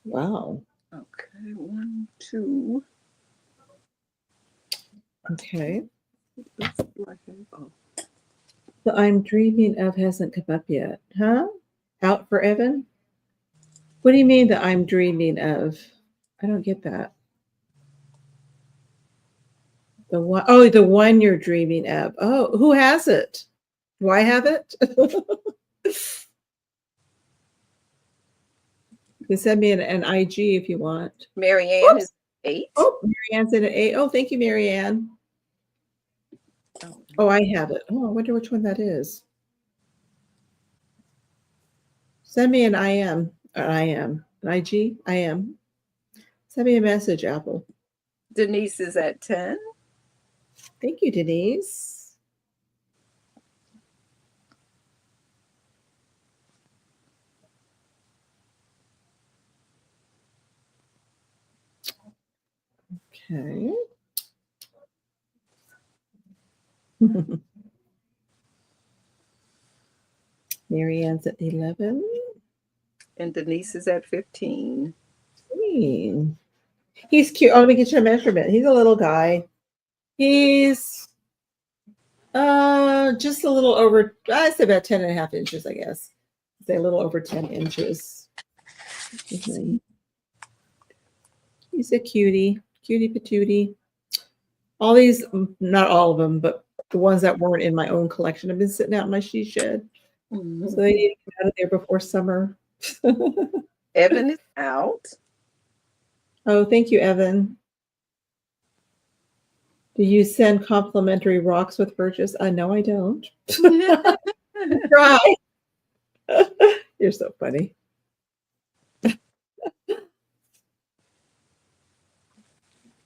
Wow. Okay, 1, 2. Okay. Oh. The I'm dreaming of hasn't come up yet. Huh? Out for Evan? What do you mean that I'm dreaming of? I don't get that. The one you're dreaming of. Oh, who has it? Do I have it? You can send me an IG if you want. Marianne is 8. Oh, Marianne's in at 8. Oh, thank you, Marianne. Oh, I have it. Oh, I wonder which one that is. Send me an IM. An IG. IM. Send me a message, Apple. Denise is at 10. Thank you, Denise. Okay. Marianne's at 11. And Denise is at 15. He's cute. Oh, let me get you a measurement. He's a little guy. He's just a little over, I say about 10 and a half inches, I guess. Say a little over 10 inches. He's a cutie patootie. All these, not all of them, but the ones that weren't in my own collection have been sitting out in my she shed. So they need to get out of there before summer. Evan is out. Oh, thank you, Evan. Do you send complimentary rocks with purchase? No, I don't. Try. You're so funny.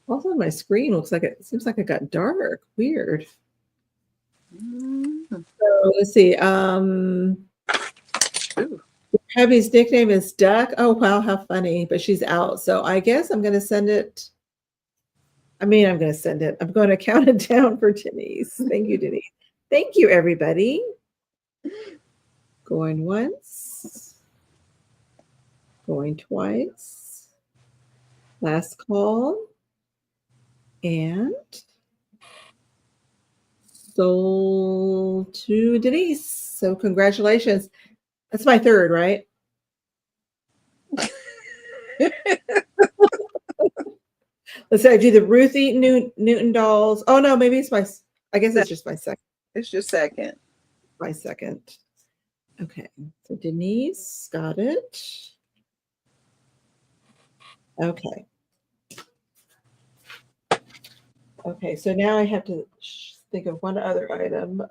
Also, my screen looks like it seems like it got dark. Weird. So let's see. Hubby's nickname is Duck. Oh wow, how funny! But she's out, so I guess I'm going to send it. I'm going to send it. I'm going to count it down for Denise. Thank you, Denise. Thank you, everybody. Going once. Going twice. Last call. And sold to Denise. So congratulations. That's my third, right? Let's say I do the Ruth E. Newton dolls. Oh no, maybe it's my. I guess it's just my second. It's your second. My second. Okay, so Denise got it. Okay. Okay, so now I have to think of one other item.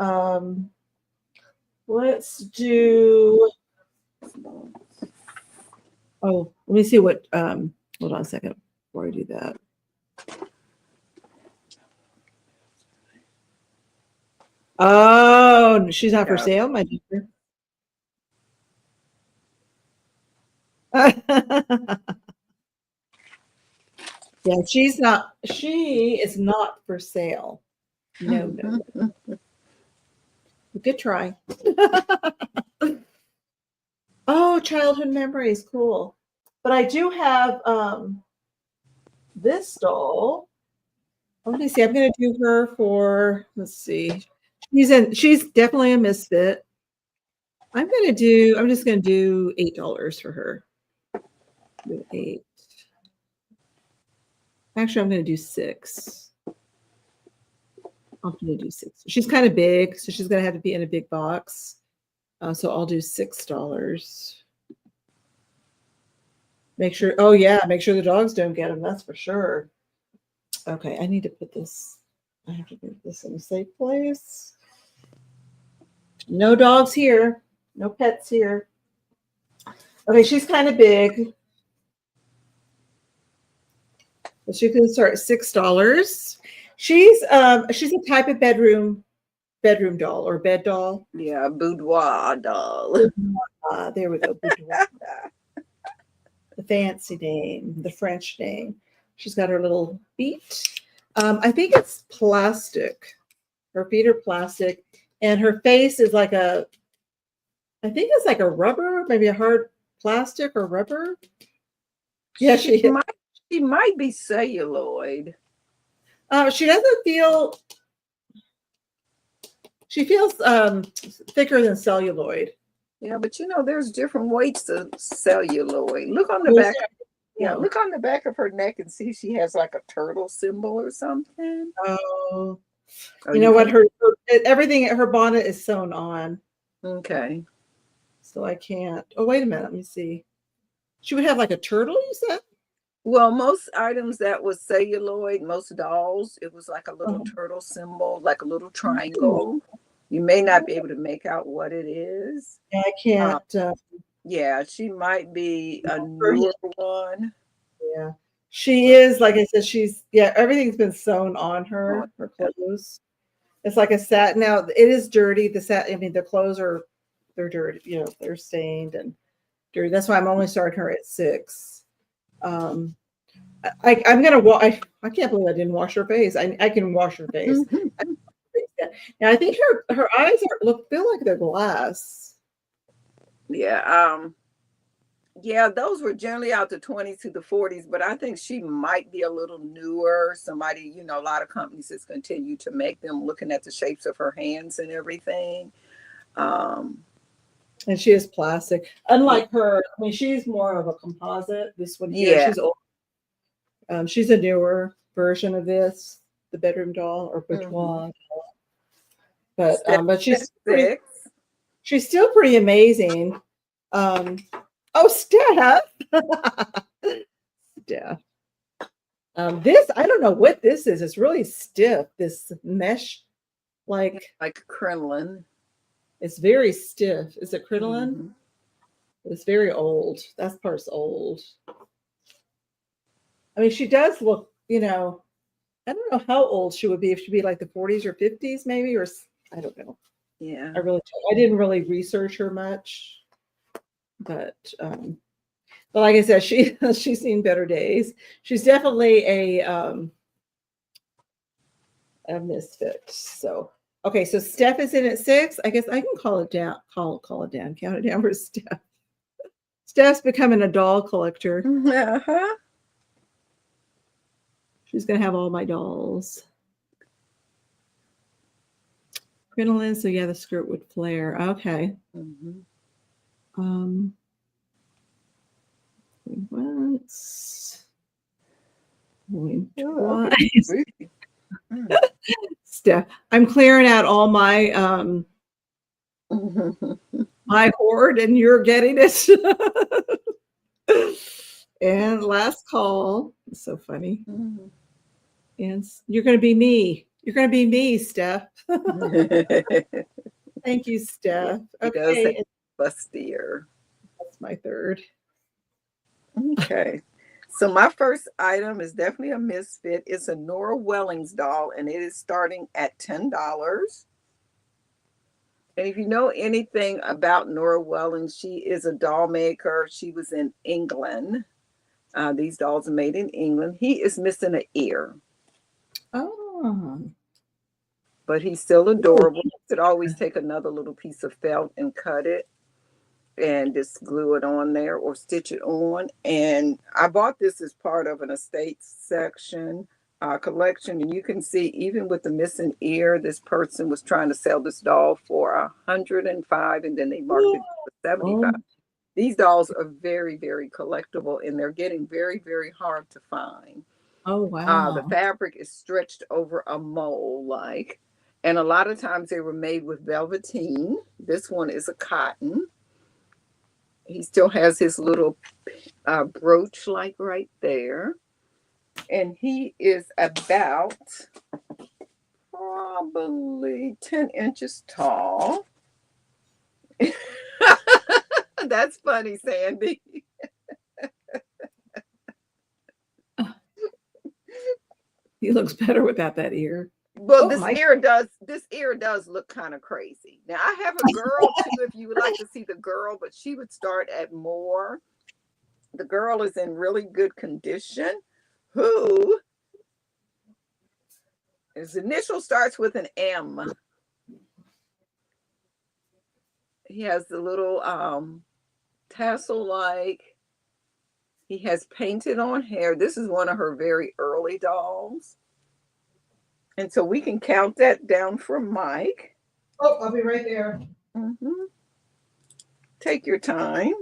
Let's do. Oh, let me see what. Hold on a second before I do that. Oh, she's not for sale, my dear. Yeah, she's not. She is not for sale. No. Good try. Oh, childhood memories, cool. But I do have this doll. Let me see. I'm going to do her for. Let's see. She's definitely a misfit. I'm just going to do $8 for her. Do 8. Actually, I'm going to do 6. I'm going to do 6. She's kind of big, so she's going to have to be in a big box. So I'll do $6. Make sure. Oh yeah, make sure the dogs don't get them. That's for sure. Okay, I need to put this. I have to put this in a safe place. No dogs here. No pets here. Okay, she's kind of big. But she can start at $6. She's a type of bedroom doll or bed doll. Yeah, boudoir doll. There we go. Boudoir. The fancy name, the French name. She's got her little feet. I think it's plastic. Her feet are plastic, and her face is like I think it's like a rubber, maybe a hard plastic or rubber. Yeah, she might be celluloid. She doesn't feel. She feels thicker than celluloid. Yeah, but there's different weights of celluloid. Look on the back. Yeah, look on the back of her neck and see she has like a turtle symbol or something. Oh, you know what? Her everything. Her bonnet is sewn on. Okay. So I can't. Oh, wait a minute. Let me see. She would have like a turtle, you said? Well, most items that was celluloid, most dolls, it was like a little turtle symbol, like a little triangle. You may not be able to make out what it is. Yeah, I can't. Yeah, she might be a newer one. Yeah. She is, like I said, everything's been sewn on her clothes. It's like a satin. Now, it is dirty. The clothes they're dirty, they're stained and dirty. That's why I'm only starting her at 6. I'm gonna I can't believe I didn't wash her face. I can wash her face. Now I think her eyes feel like they're glass. Yeah. Yeah, those were generally out the 20s to the 40s, but I think she might be a little newer. Somebody, a lot of companies has continued to make them, looking at the shapes of her hands and everything. And she is plastic. Unlike her, I mean, she's more of a composite. This one here, she's old. She's a newer version of this, the bedroom doll or boudoir doll. But she's still pretty amazing. Steph. Steph. This, I don't know what this is. It's really stiff. This mesh, like crinoline. It's very stiff. Is it crinoline? Mm-hmm. It's very old. That part's old. I mean, she does look, I don't know how old she would be. If she'd be like the 40s or 50s, maybe, or I don't know. Yeah. I didn't really research her much, but like I said, she's seen better days. She's definitely a misfit. So. Okay, so Steph is in at 6. I guess I can call it down. Call it down. Count it down for Steph. Steph's becoming a doll collector. Uh-huh. She's going to have all my dolls. Crinoline, so yeah, the skirt would flare. Okay. Once. Going twice. Steph, I'm clearing out all my my hoard, and you're getting it. And last call. It's so funny. And you're going to be me. You're going to be me, Steph. Thank you, Steph. Okay. Bustier. That's my third. Okay. So my first item is definitely a Misfit. It's a Nora Wellings doll, and it is starting at $10. And if you know anything about Nora Wellings, she is a doll maker. She was in England. These dolls are made in England. He is missing an ear. Oh. But he's still adorable. You could always take another little piece of felt and cut it and just glue it on there or stitch it on. And I bought this as part of an estates section collection. And you can see, even with the missing ear, this person was trying to sell this doll for $105, and then they marked it for $75. These dolls are very, very collectible, and they're getting very, very hard to find. Oh, wow. The fabric is stretched over a mole, like, and a lot of times they were made with velveteen. This one is a cotton. He still has his little brooch, like right there. And he is about probably 10 inches tall. That's funny, Sandy. He looks better without that ear. Well, this ear does look kind of crazy. Now, I have a girl too, if you would like to see the girl, but she would start at more. The girl is in really good condition. Who his initial starts with an M. He has the little tassel like. He has painted on hair. This is one of her very early dolls. And so we can count that down for Mike. Oh, I'll be right there. Take your time.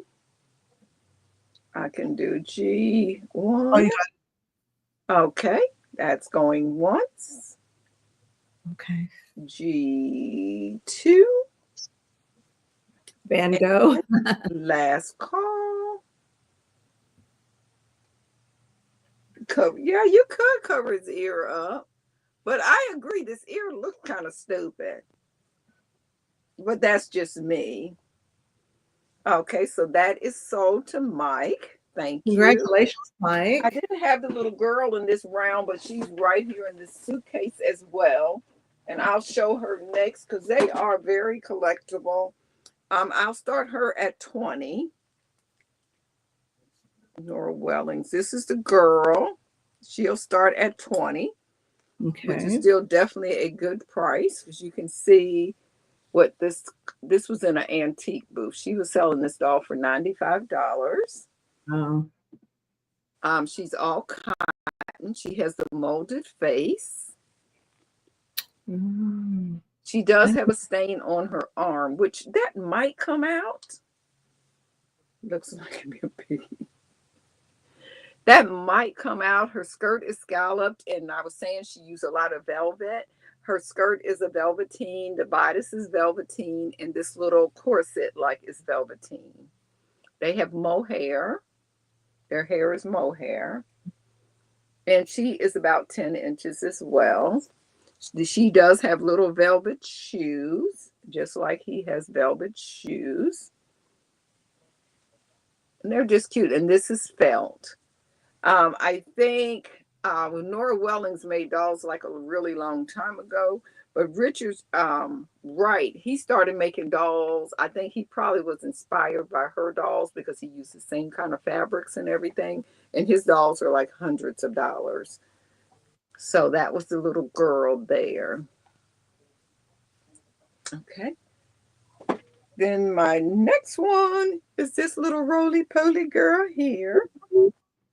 I can do G1. Oh, you got it. Okay, that's going once. Okay. G2. Van Gogh. Last call. Yeah, you could cover his ear up. But I agree, this ear looks kind of stupid. But that's just me. Okay, so that is sold to Mike. Thank you. Congratulations, Mike. I didn't have the little girl in this round, but she's right here in this suitcase as well. And I'll show her next because they are very collectible. I'll start her at 20. Nora Wellings. This is the girl. She'll start at 20. Okay. Which is still definitely a good price, because you can see what this was in an antique booth. She was selling this doll for $95. Oh. She's all cotton. She has the molded face. She does have a stain on her arm, which that might come out. Looks like a piggy. That might come out. Her skirt is scalloped, and I was saying she used a lot of velvet. Her skirt is a velveteen. The bodice is velveteen, and this little corset like is velveteen. They have mohair. Their hair is mohair. And she is about 10 inches as well. She does have little velvet shoes, just like he has velvet shoes. And they're just cute. And this is felt. I think Nora Wellings made dolls like a really long time ago, but Richard's right. He started making dolls. I think he probably was inspired by her dolls because he used the same kind of fabrics and everything. And his dolls are like hundreds of dollars. So that was the little girl there. Okay. Then my next one is this little roly-poly girl here.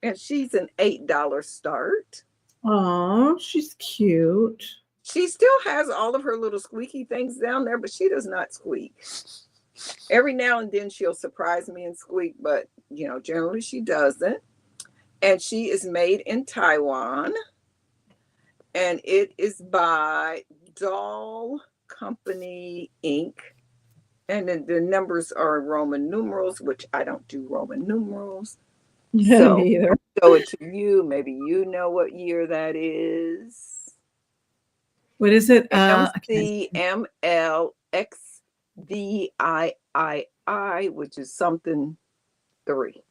And she's an $8 start. Oh, she's cute. She still has all of her little squeaky things down there, but she does not squeak. Every now and then she'll surprise me and squeak, but generally she doesn't. And she is made in Taiwan, and it is by Doll Company Inc. And then the numbers are Roman numerals, which I don't do Roman numerals. So Me either. show it to you. Maybe you know what year that is. What is it? MCLXVIII, which is something 3.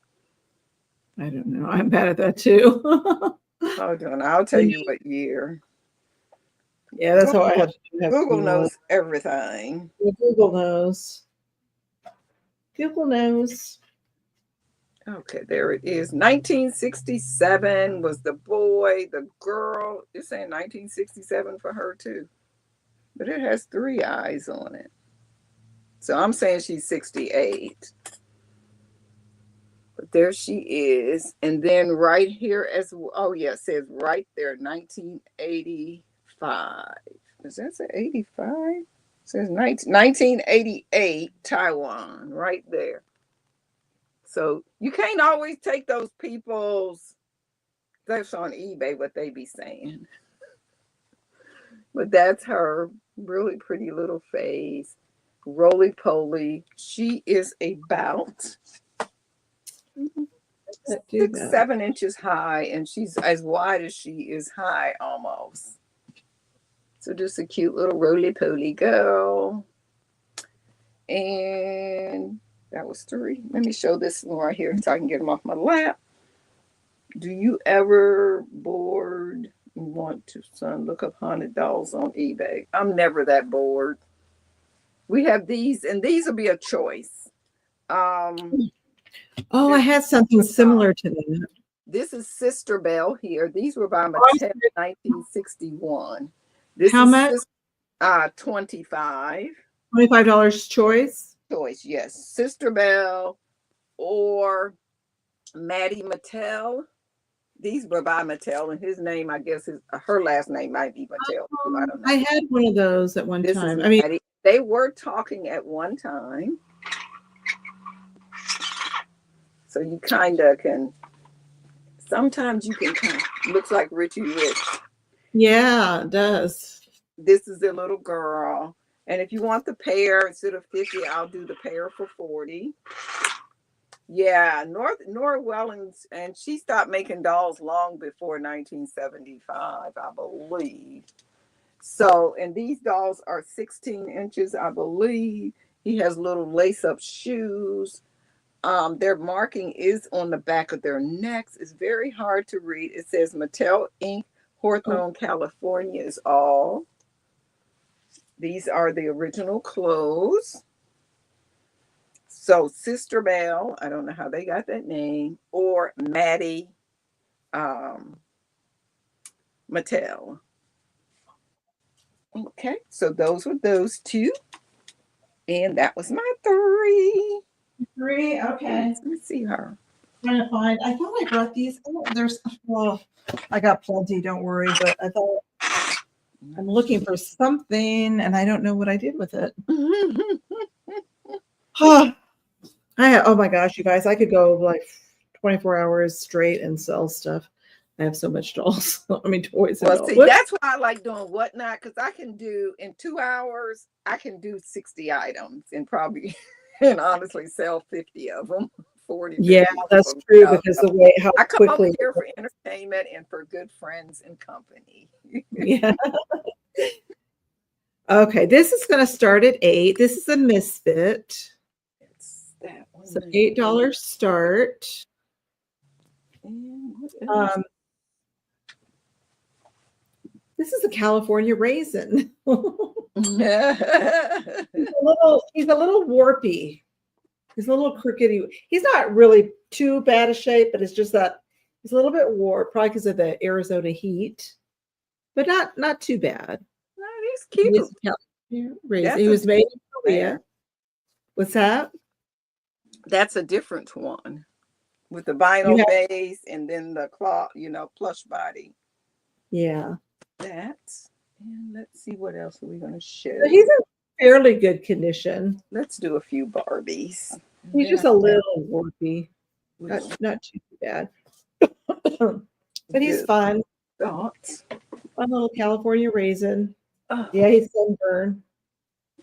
I don't know. I'm bad at that too. Hold on, I'll tell you what year. Yeah, that's how I have to do. Google knows everything. Google knows. Google knows. Okay, there it is. 1967 was the boy. The girl, it's saying 1967 for her too. But it has 3 eyes on it. So I'm saying she's 68. But there she is. And then right here it says right there, 1985. Does that say 85? It says 1988, Taiwan, right there. So you can't always take those people's stuff on eBay, what they be saying. But that's her really pretty little face. Roly poly. She is about 6-7 inches high, and she's as wide as she is high almost. So just a cute little roly poly girl. And that was 3. Let me show this one right here so I can get them off my lap. Do you ever bored want to, son, look up haunted dolls on eBay? I'm never that bored. We have these, and these will be a choice. I had something similar to that. This is Sister Belle here. These were by Mattel in 1961. This How is much? $25. $25 choice? Choice, yes. Sister Belle or Maddie Mattel. These were by Mattel, and his name, I guess, her last name might be Mattel. I don't know. I had one of those at one time. I mean, they were talking at one time. So you kind of can, sometimes you can kind of, looks like Richie Rich. Yeah, it does. This is a little girl. And if you want the pair, instead of 50, I'll do the pair for 40. Yeah, Nora Wellings, and she stopped making dolls long before 1975, I believe. So, and these dolls are 16 inches, I believe. He has little lace-up shoes. Their marking is on the back of their necks. It's very hard to read. It says Mattel Inc., Hawthorne, California is all. These are the original clothes. So Sister Belle, I don't know how they got that name, or Maddie Mattel. Okay, so those were those 2. And that was my 3. 3, okay. Let me see her. Trying to find. I thought I brought these. Oh, I got plenty. Don't worry. But I thought I'm looking for something, and I don't know what I did with it. Oh my gosh, you guys! I could go like 24 hours straight and sell stuff. I have so much dolls. I mean, toys. Well, see, that's why I like doing Whatnot, because I can do in 2 hours. I can do 60 items and probably and honestly sell 50 of them. 40. Yeah, that's true, because the way how I come quickly over here for entertainment and for good friends and company. Yeah. Okay, this is going to start at 8. This is a Misfit. It's that one. It's an $8 start. This is a California raisin. He's a little warpy. He's a little crookedy. He's not really too bad a shape, but it's just that he's a little bit warped, probably because of the Arizona heat, but not too bad. No, he's cute. He was made in Korea. What's that? That's a different one with the vinyl base and then the cloth, plush body. Yeah. That. And let's see what else are we going to show. So he's in fairly good condition. Let's do a few Barbies. And He's then just a little warpy. little Not too bad. But he's good fun. thoughts. Fun little California raisin. Oh, Yeah, he's sunburned.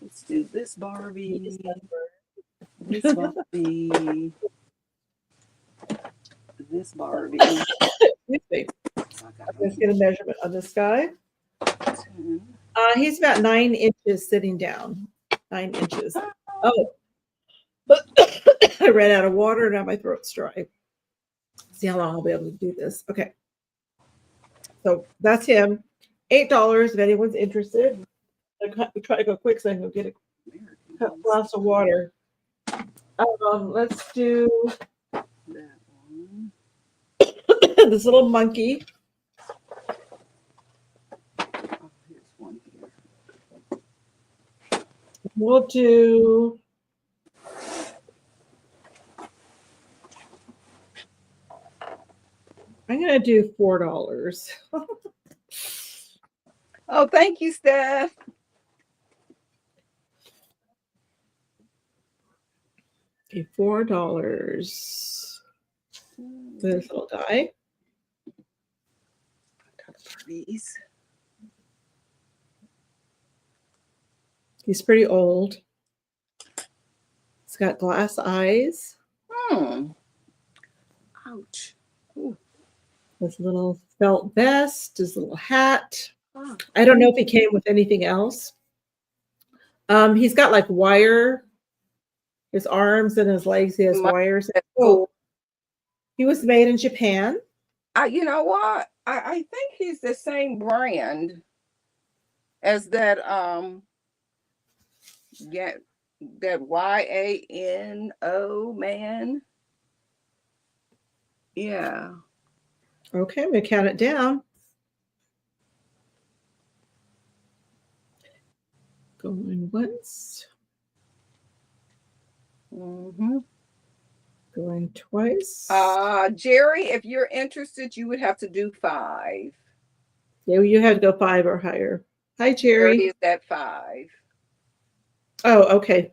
let's do this Barbie. This Barbie. This Barbie. Excuse me. Let's get a measurement on this guy. 10. He's about 9 inches sitting down. 9 inches. Oh, I ran out of water. Now my throat's dry. See how long I'll be able to do this. Okay. So that's him. $8 if anyone's interested. I try to go quick so I can go get a glass of water. Let's do That one. this little monkey. Oh, here's one here. We'll do I'm gonna do $4. Oh, thank you, Steph. Okay, $4. This little guy. Barbies. He's pretty old. He's got glass eyes. Ouch. Ooh. His little felt vest, his little hat. Oh. I don't know if he came with anything else. He's got like wire. His arms and his legs, he has wires. Oh, he was made in Japan. You know what? I think he's the same brand as that that YANO man. Yeah. Okay, I'm gonna count it down. Going once. Mm-hmm. Going twice. Jerry, if you're interested, you would have to do 5. Yeah, you had to go 5 or higher. Hi, Jerry Jerry. is at 5. Oh, okay.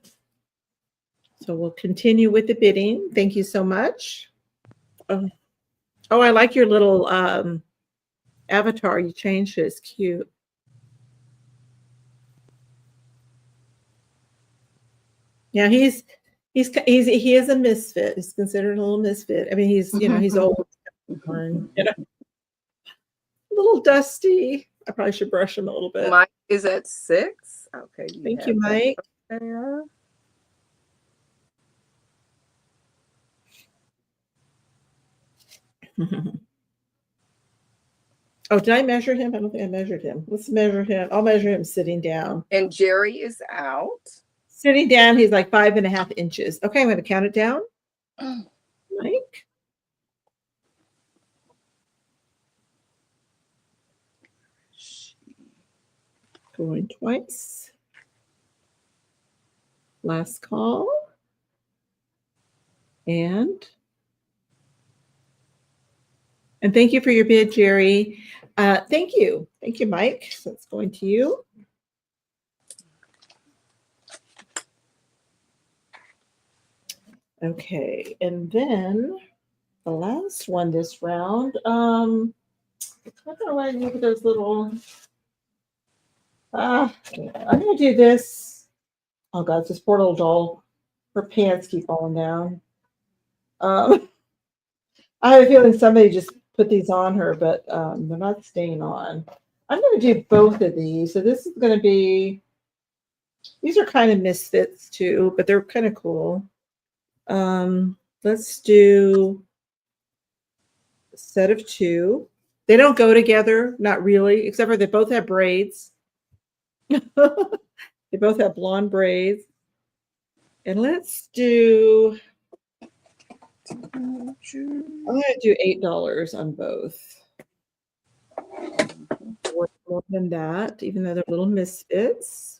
So we'll continue with the bidding. Thank you so much. Oh, I like your little avatar. You changed it. It's cute. Yeah, he is a misfit. He's considered a little misfit. I mean, he's he's old, a little dusty. I probably should brush him a little bit. Mike is at 6. Okay. Thank you, Mike. There. Oh, did I measure him? I don't think I measured him. Let's measure him. I'll measure him sitting down. And Jerry is out. Sitting down, he's like 5.5 inches. Okay, I'm going to count it down. Mike. Going twice. Last call. And thank you for your bid, Jerry. Thank you. Thank you, Mike. So it's going to you. Okay, and then the last one this round. What do I do with those little? I'm gonna do this. Oh God, it's this poor little doll. Her pants keep falling down. I have a feeling somebody just put these on her, but they're not staying on. I'm going to do both of these. So this is going to be, these are kind of misfits too, but they're kind of cool. Let's do a set of 2. They don't go together, not really, except for they both have braids. They both have blonde braids. And let's do, I'm going to do $8 on both. More than that, even though they're little misfits.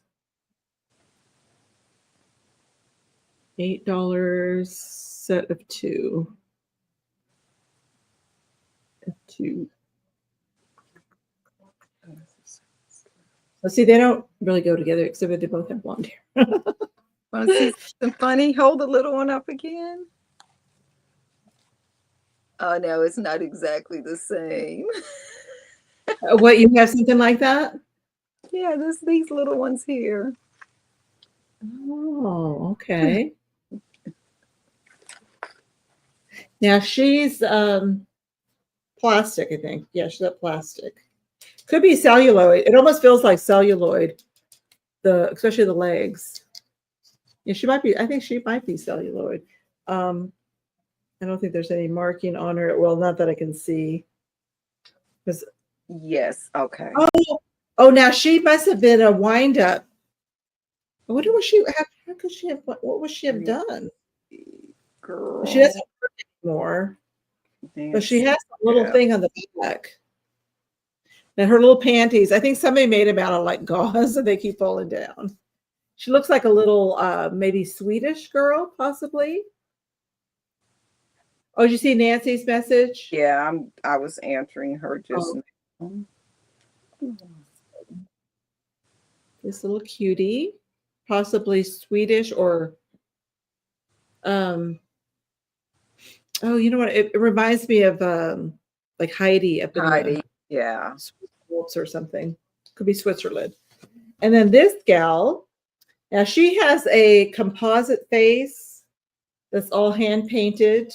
$8 set of 2. Well, see, they don't really go together except they both have blonde hair. Want to see something funny? Hold the little one up again. Oh no, it's not exactly the same. What, you have something like that? Yeah, these little ones here. Oh, okay. Now she's plastic, I think. Yeah, she's that plastic. Could be celluloid. It almost feels like celluloid, especially the legs. Yeah, she might be. I think she might be celluloid. I don't think there's any marking on her. Well, not that I can see. Yes. Okay. Oh, now she must have been a wind up. I wonder what how could she have, what would she have done? Girl. She doesn't work anymore, but she has a little thing on the back. And her little panties, I think somebody made them out of like gauze and they keep falling down. She looks like a little, maybe Swedish girl, possibly. Oh, did you see Nancy's message? Yeah, I was answering her just now. This little cutie, possibly Swedish or, oh, you know what? It reminds me of like Heidi up in Heidi. Yeah. Alps or something. Could be Switzerland. And then this gal, now she has a composite face that's all hand painted.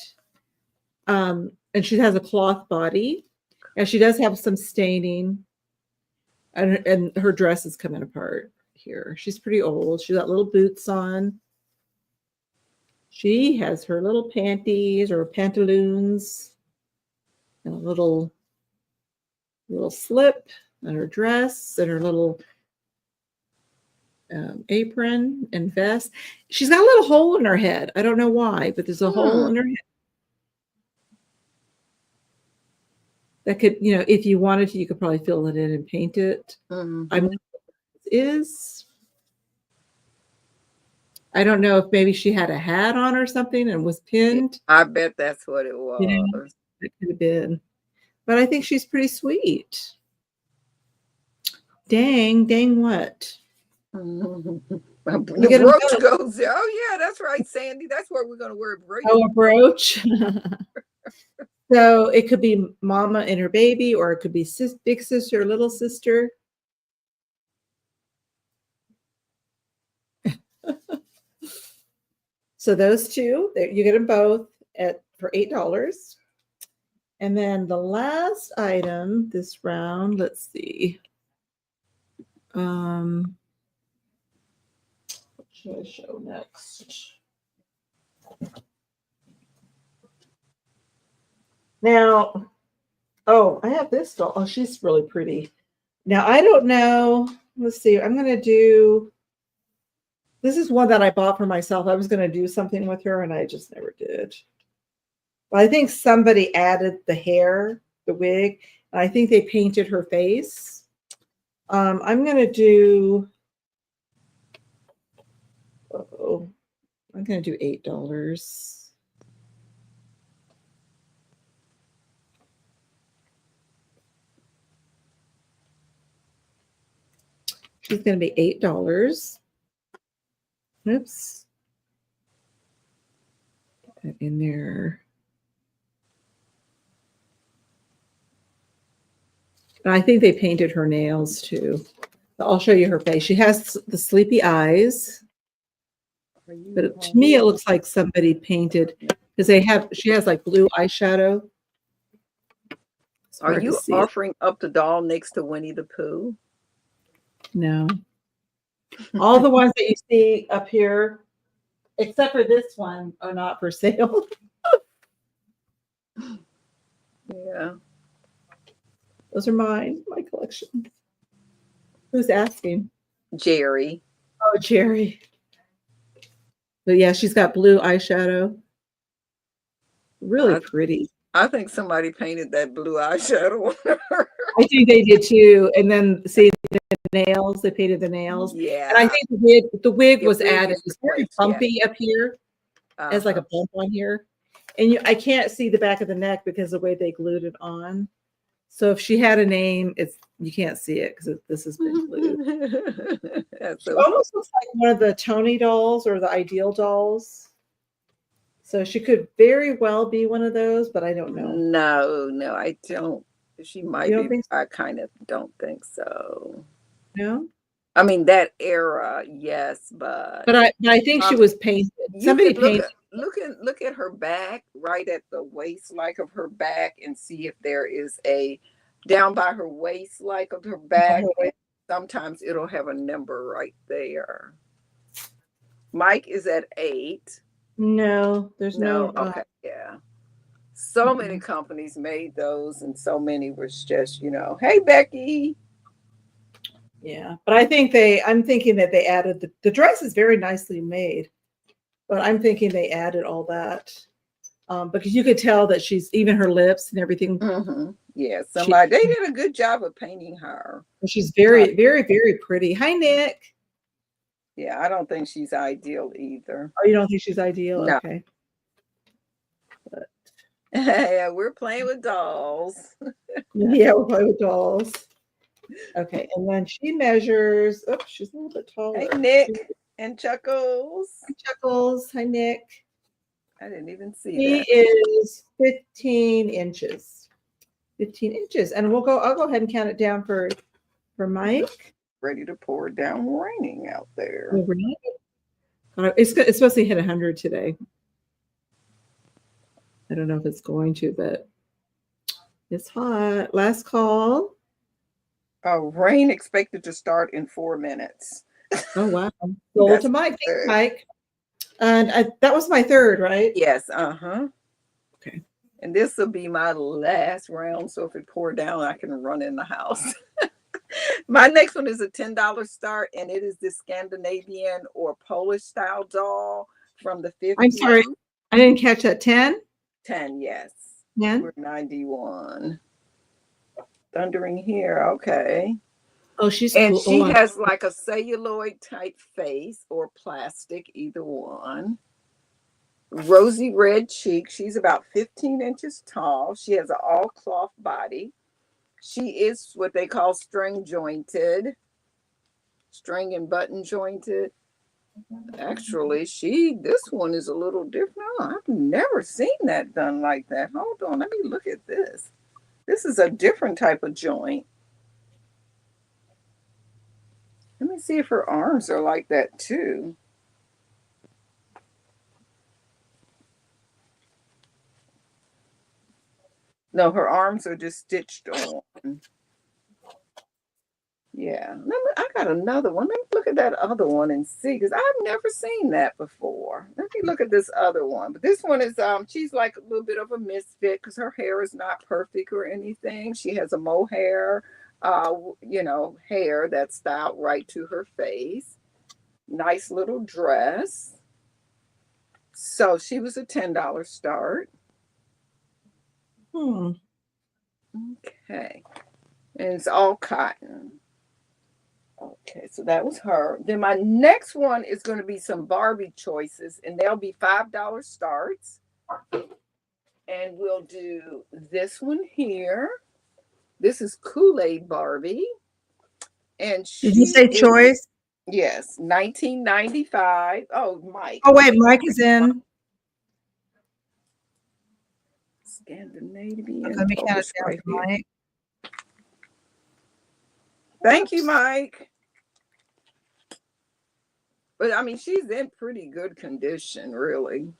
And she has a cloth body. And she does have some staining. And her dress is coming apart here. She's pretty old. She's got little boots on. She has her little panties or pantaloons and a little slip and her dress and her little apron and vest. She's got a little hole in her head. I don't know why, but there's a hole in her head. That could, if you wanted to, you could probably fill it in and paint it. Mm-hmm. I don't know if maybe she had a hat on or something and was pinned. I bet that's what it was. It could have been. But I think she's pretty sweet. Dang what? The brooch goes there. Oh yeah, that's right, Sandy. That's where we're gonna wear a brooch. Oh, a brooch. So it could be mama and her baby, or it could be big sister, little sister. So those two, you get them both for $8. And then the last item this round, let's see. What should I show next? Now, I have this doll. Oh, she's really pretty. Now, I don't know. Let's see. I'm going to do, this is one that I bought for myself. I was going to do something with her, and I just never did. But I think somebody added the hair, the wig, and I think they painted her face. I'm going to do, I'm going to do $8. She's going to be $8. Oops. Put that in there. And I think they painted her nails too. I'll show you her face. She has the sleepy eyes. But to me, it looks like somebody painted, because she has like blue eyeshadow. Are you offering up the doll next to Winnie the Pooh? No. All the ones that you see up here, except for this one, are not for sale. Yeah. Those are my collection. Who's asking? Jerry. Oh, Jerry. But yeah, she's got blue eyeshadow. Really pretty. I think somebody painted that blue eyeshadow on her. I think they did too. And then see the nails, they painted the nails. Yeah. And I think the wig was added. It's very bumpy up here. It's like a bump on here. And I can't see the back of the neck because of the way they glued it on. So if she had a name, You can't see it because this has been glued. That's She so almost looks like one of the Tony dolls or the Ideal dolls. So she could very well be one of those, but I don't know. No, I don't. She might You don't be. think so? I kind of don't think so. No? I mean, that era, yes, but But I think she was painted. you Somebody could painted. look at her back, right at the waist like of her back, and see if there is a down by her waist like of her back. And sometimes it'll have a number right there. Mike is at 8. No, there's No, no. okay, yeah. So many Mm-mm. companies made those, and so many was just, hey Becky. Yeah, but I'm thinking that they added the dress is very nicely made, but I'm thinking they added all that because you could tell that she's even her lips and everything. Yeah, She, they did a good job of painting her. she's very, very, very pretty. Hi, Nick. Yeah, I don't think she's ideal either. Oh, you don't think she's ideal? No. Okay. But, Yeah, we're playing with dolls. yeah, we're playing with dolls. Okay, and then she measures. Oh, she's a little bit taller. Hey, Nick and Chuckles. Hi, Chuckles. Hi, Nick. I didn't even see He that. is 15 inches. 15 inches, and I'll go ahead and count it down for Mike. Ready to pour down raining out there. Oh, really? It's supposed to hit 100 today. I don't know if it's going to, but it's hot. Last call. Rain expected to start in 4 minutes. Oh, wow. Sold to Mike. Thanks, Mike. And that was my third, right? Yes, Okay. And this will be my last round, so if it pour down, I can run in the house. My next one is a $10 start, and it is the Scandinavian or Polish style doll from the 50s. I'm sorry, I didn't catch that. 10? 10, yes. 10? We're 91. Thundering here, okay. Oh, she's and cool. she has like a celluloid type face or plastic, either one. Rosy red cheek. She's about 15 inches tall. She has an all cloth body. She is what they call string jointed, string and button jointed. Actually, this one is a little different. Oh, I've never seen that done like that. Hold on, let me look at this. This is a different type of joint. Let me see if her arms are like that too. No, her arms are just stitched on. Yeah, I got another one. Let me look at that other one and see, because I've never seen that before. Let me look at this other one. But this one is she's like a little bit of a misfit because her hair is not perfect or anything. She has a mohair, hair that's styled right to her face. Nice little dress. So she was a $10 start. Okay, and it's all cotton. Okay, so that was her. Then my next one is going to be some Barbie choices, and they'll be $5 starts. And we'll do this one here. This is Kool-Aid Barbie. And did you say choice? Yes, 1995. Oh, Mike. Oh, wait, Mike is in. Scandinavian. Okay, let me count it down for Mike. Thank you, Mike. But I mean, she's in pretty good condition, really.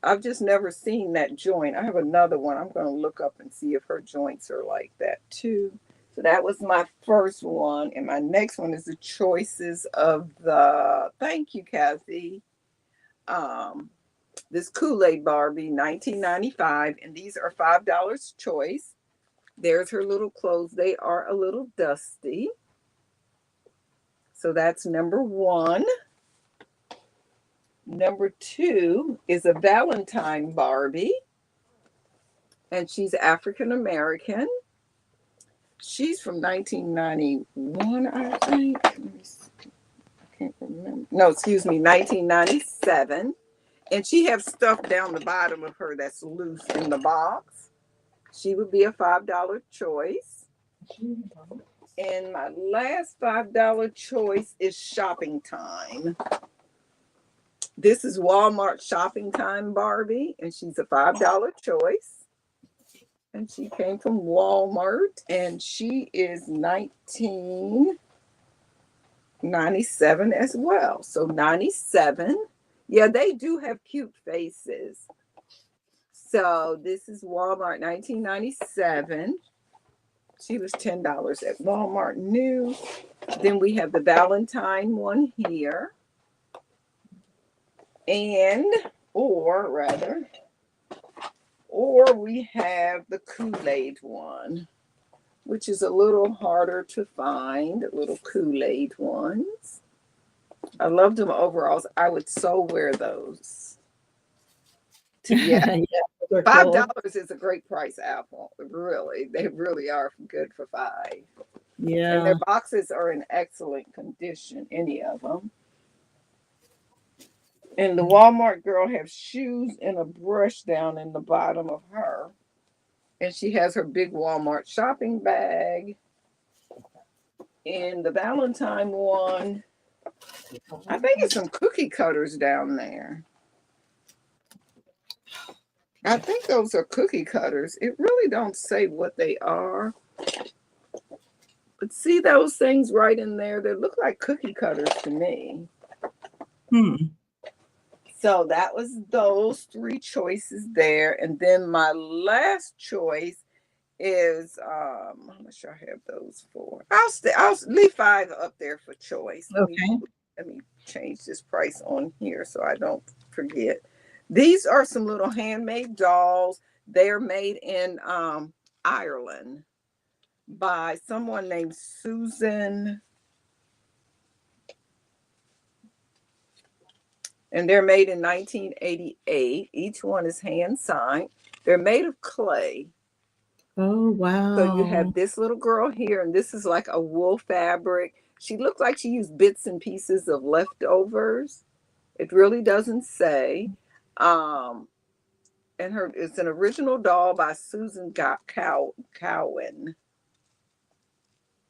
I've just never seen that joint. I have another one. I'm going to look up and see if her joints are like that too. So that was my first one. And my next one is the choices of the, thank you, Kathy. This Kool-Aid Barbie, 1995. And these are $5 choice. There's her little clothes. They are a little dusty. So that's number one. Number two is a Valentine Barbie. And she's African American. She's from 1991, I think. I can't remember. No, excuse me, 1997. And she has stuff down the bottom of her that's loose in the box. She would be a $5 choice. And my last $5 choice is Shopping Time. This is Walmart Shopping Time Barbie, and she's a $5 choice. And she came from Walmart, and she is 1997 as well. So 97. Yeah, they do have cute faces. So this is Walmart 1997. She was $10 at Walmart new. Then we have the Valentine one here. Or we have the Kool-Aid one, which is a little harder to find, little Kool-Aid ones. I loved them overalls. I would so wear those. Yeah, yeah, $5 is a great price, Apple. Really, they really are good for $5. Yeah, and their boxes are in excellent condition. Any of them. And the Walmart girl has shoes and a brush down in the bottom of her, and she has her big Walmart shopping bag. And the Valentine one, I think it's some cookie cutters down there. I think those are cookie cutters. It really don't say what they are. But see those things right in there? They look like cookie cutters to me. So that was those 3 choices there. And then my last choice is how much I have those for. I'll leave 5 up there for choice. Okay. Let me change this price on here so I don't forget. These are some little handmade dolls. They're made in Ireland by someone named Susan. And they're made in 1988. Each one is hand signed. They're made of clay. Oh, wow. So you have this little girl here, and this is like a wool fabric. She looked like she used bits and pieces of leftovers. It really doesn't say. And it's an original doll by Susan Cowan.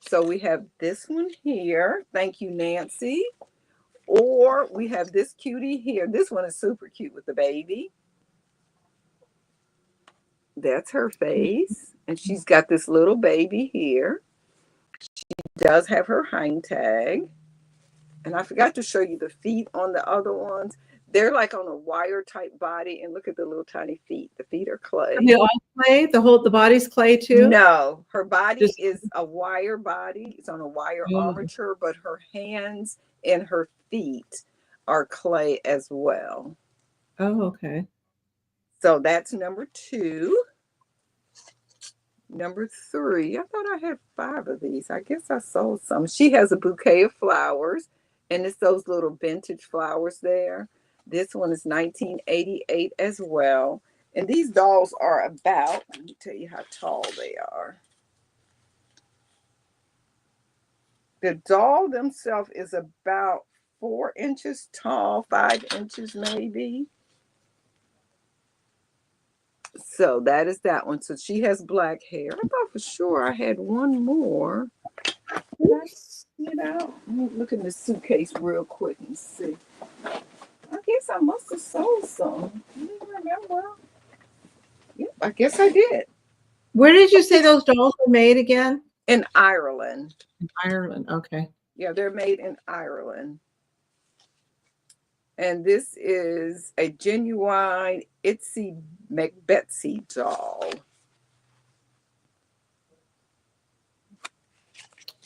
So we have this one here. Thank you, Nancy. Or we have this cutie here. This one is super cute with the baby. That's her face. And she's got this little baby here. She does have her hang tag. And I forgot to show you the feet on the other ones. They're like on a wire type body. And look at the little tiny feet. The feet are clay. Are they all clay? The body's clay too? No, her body is a wire body. It's on a wire armature, but her hands and her feet are clay as well. Oh, okay. So that's number 2. Number 3, I thought I had 5 of these. I guess I sold some. She has a bouquet of flowers, and it's those little vintage flowers there. This one is 1988 as well. And these dolls are about, let me tell you how tall they are. The doll themselves is about 4 inches tall, 5 inches maybe. So that is that one. So she has black hair. I thought for sure I had one more. Did I get out? Let me look in the suitcase real quick and see. I guess I must have sold some. I don't remember. Yep, I guess I did. Where did you say those dolls were made again? In Ireland. In Ireland, okay. Yeah, they're made in Ireland. And this is a genuine Itsy McBetsy doll.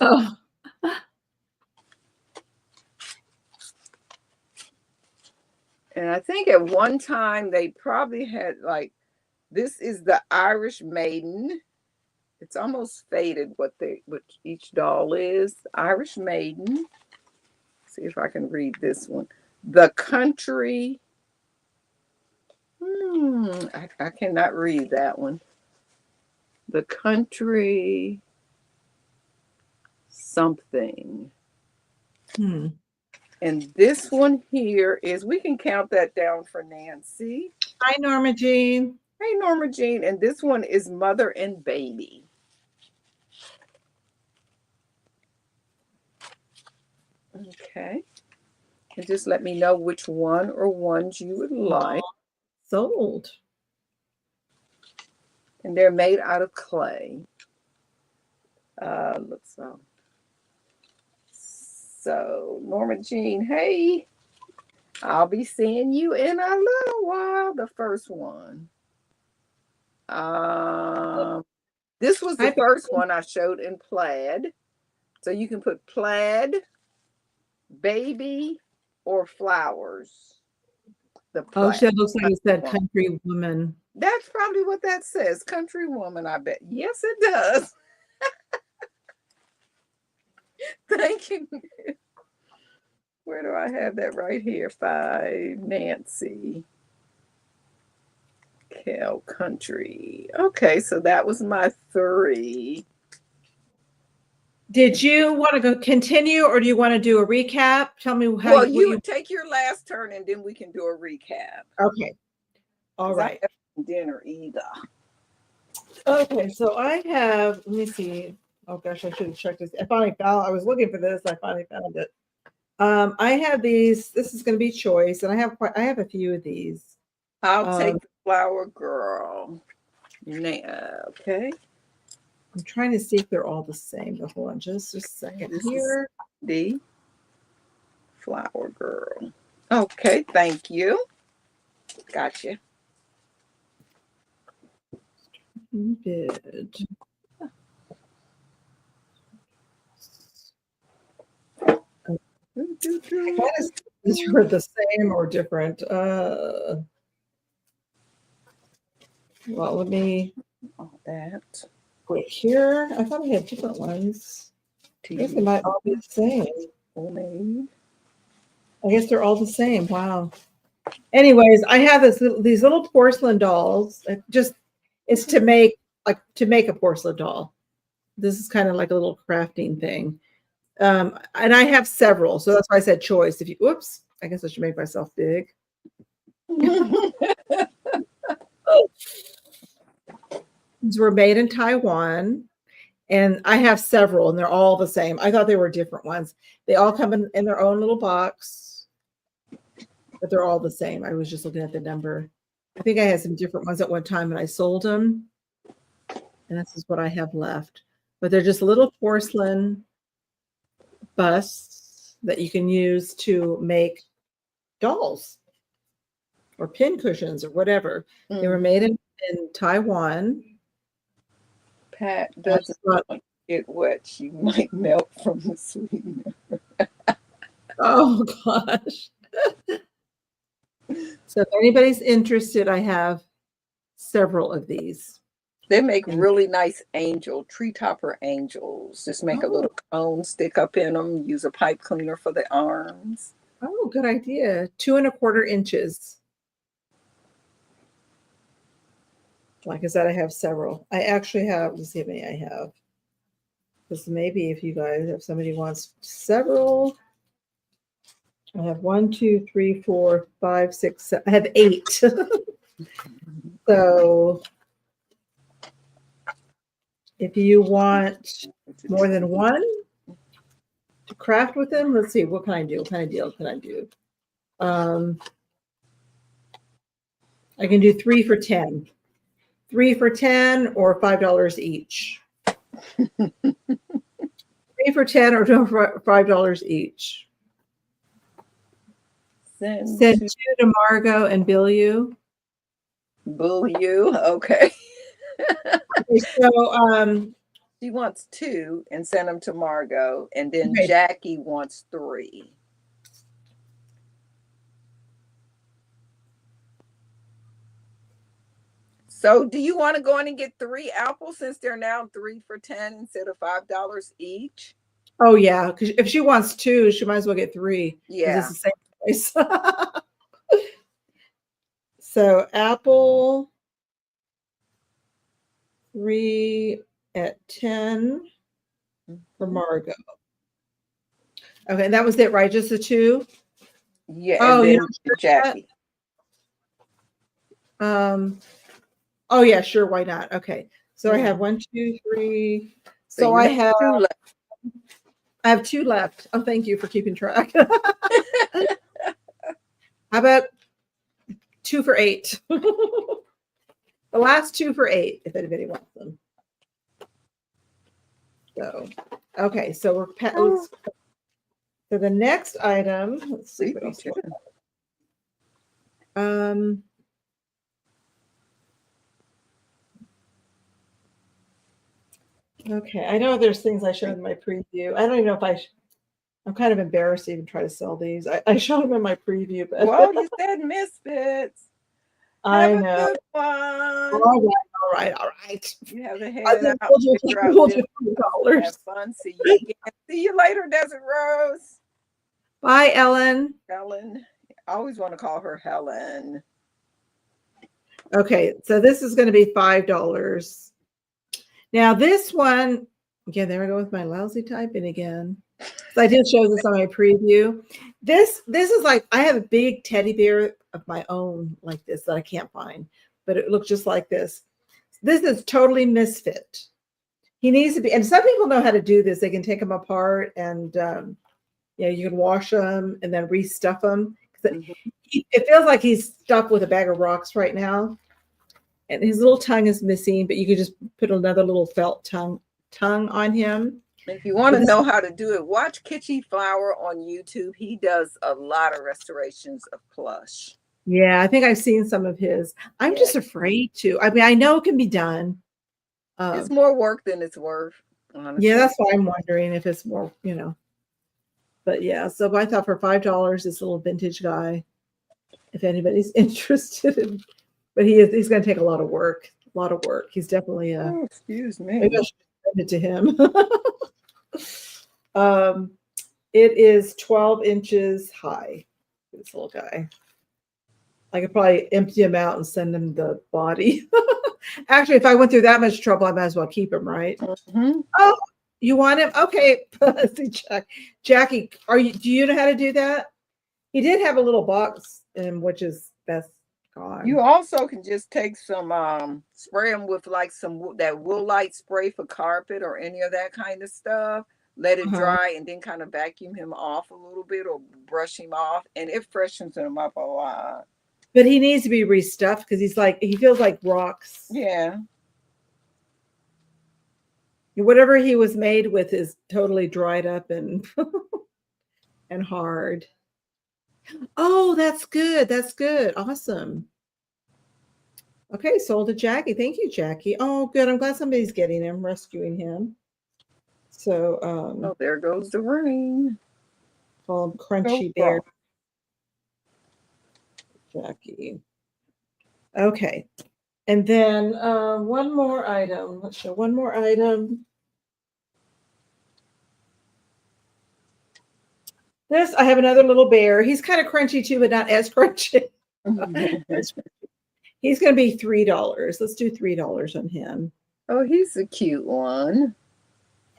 Oh. And I think at one time they probably had this is the Irish Maiden. It's almost faded what each doll is. Irish Maiden. See if I can read this one. The Country. I cannot read that one. The Country something. And this one here is, we can count that down for Nancy. Hi, Norma Jean. Hey, Norma Jean. And this one is Mother and Baby. Okay. And just let me know which one or ones you would like. Sold. And they're made out of clay. Looks so. So, Norma Jean, hey, I'll be seeing you in a little while. The first one. This was the first one I showed in plaid. So you can put plaid, baby, or flowers. The Oh, plaid. she looks like it said country woman. That's probably what that says. Country woman, I bet. Yes, it does. Thank you. Where do I have that right here? 5, Nancy. Cal Country. Okay, so that was my 3. Did you want to go continue or do you want to do a recap? Tell me how Well, what you take your last turn and then we can do a recap. Okay. All right. I haven't dinner either. Okay, so I have, let me see. Oh gosh, I should have checked this. I was looking for this. I finally found it. I have these. This is going to be choice, and I have a few of these. I'll take the Flower Girl. Okay. I'm trying to see if they're all the same. Hold on just a second here. The Flower Girl. Okay, thank you. Gotcha. Bid. These are the same or different. Well, let me that. Wait here. I thought I had different ones. I guess they might all be the same. Homemade. I guess they're all the same. Wow. Anyways, I have these little porcelain dolls. It's to make a porcelain doll. This is kind of like a little crafting thing. And I have several, so that's why I said choice. Whoops, I guess I should make myself big. These were made in Taiwan, and I have several, and they're all the same. I thought they were different ones. They all come in their own little box, but they're all the same. I was just looking at the number. I think I had some different ones at one time, and I sold them, and this is what I have left. But they're just little porcelain busts that you can use to make dolls or pin cushions or whatever. They were made in Taiwan. Pat doesn't want to get wet. She might melt from the sweetener. Oh gosh. So if anybody's interested, I have several of these. They make really nice tree topper angels. Just make a little cone, stick up in them, use a pipe cleaner for the arms. Oh, good idea. 2 1/4 inches. Like I said, I have several. I actually have, let's see how many I have. Because maybe if somebody wants several. I have 1, 2, 3, 4, 5, 6, 7. I have 8. So if you want more than one to craft with them, let's see, what can I do? What kind of deal can I do? I can do 3 for 10. 3 for 10 or $5 each. 3 for 10 or $5 each. Send 2 to Margot and bill you. Bill you, okay. Okay, so she wants 2 and send them to Margot, and then Jackie wants 3. So do you want to go in and get 3 apples since they're now 3 for 10 instead of $5 each? Oh yeah, because if she wants 2, she might as well get 3. Yeah, it's the same price. So apple 3 at 10 for Margot. Okay, and that was it, right? Just the 2? Yeah. Oh, and then Jackie. Oh yeah, sure. Why not? Okay. So I Yeah. have 1, 2, 3. So So you I have have 2 left. I have 2 left. Oh, thank you for keeping track. How about 2 for 8? The last 2 for 8, if anybody wants them. So, okay. So so the next item. Let's see what he's doing. Okay. I know there's things I showed in my preview. I don't even know if I'm kind of embarrassed to even try to sell these. I showed them in my preview, but Well, you said Misfits. I Have a know. good one. All right. You have to I head think out, we'll do figure out this. $40. Have fun. See you again. See you later, Desert Rose. Bye, Ellen. Helen. I always want to call her Helen. Okay, so this is going to be $5. Now this one, again, there I go with my lousy typing again. So I did show this on my preview. This is like, I have a big teddy bear of my own like this that I can't find, but it looks just like this. This is totally Misfit. He needs to be, and some people know how to do this. They can take them apart and you can wash them and then restuff them. It feels like he's stuffed with a bag of rocks right now. And his little tongue is missing, but you could just put another little felt tongue on him. If you want to know how to do it, watch Kitschy Flower on YouTube. He does a lot of restorations of plush. Yeah, I think I've seen some of his. I'm just afraid to. I mean, I know it can be done. It's more work than it's worth, honestly. Yeah, that's why I'm wondering if it's more, But yeah, so I thought for $5, this little vintage guy, if anybody's interested but he's going to take a lot of work. He's definitely excuse me. Maybe I should send it to him. It is 12 inches high. This little guy. I could probably empty him out and send him the body. Actually, if I went through that much trouble, I might as well keep him, right? Mm-hmm. Oh, you want him? Okay. Jackie, do you know how to do that? He did have a little box, which that's gone. You also can just take some spray them with like that wool light spray for carpet or any of that kind of stuff. Let it dry and then kind of vacuum him off a little bit or brush him off, and it freshens him up a lot. But he needs to be restuffed because he feels like rocks. Yeah. Whatever he was made with is totally dried up and and hard. Oh, that's good. That's good. Awesome. Okay, sold to Jackie. Thank you, Jackie. Oh, good. I'm glad somebody's getting him, rescuing him. So, oh, there goes the ring. Call him Crunchy Bear. Jackie. Okay. And then one more item. Let's show one more item. I have another little bear. He's kind of crunchy too, but not as crunchy. He's going to be $3. Let's do $3 on him. Oh, he's a cute one.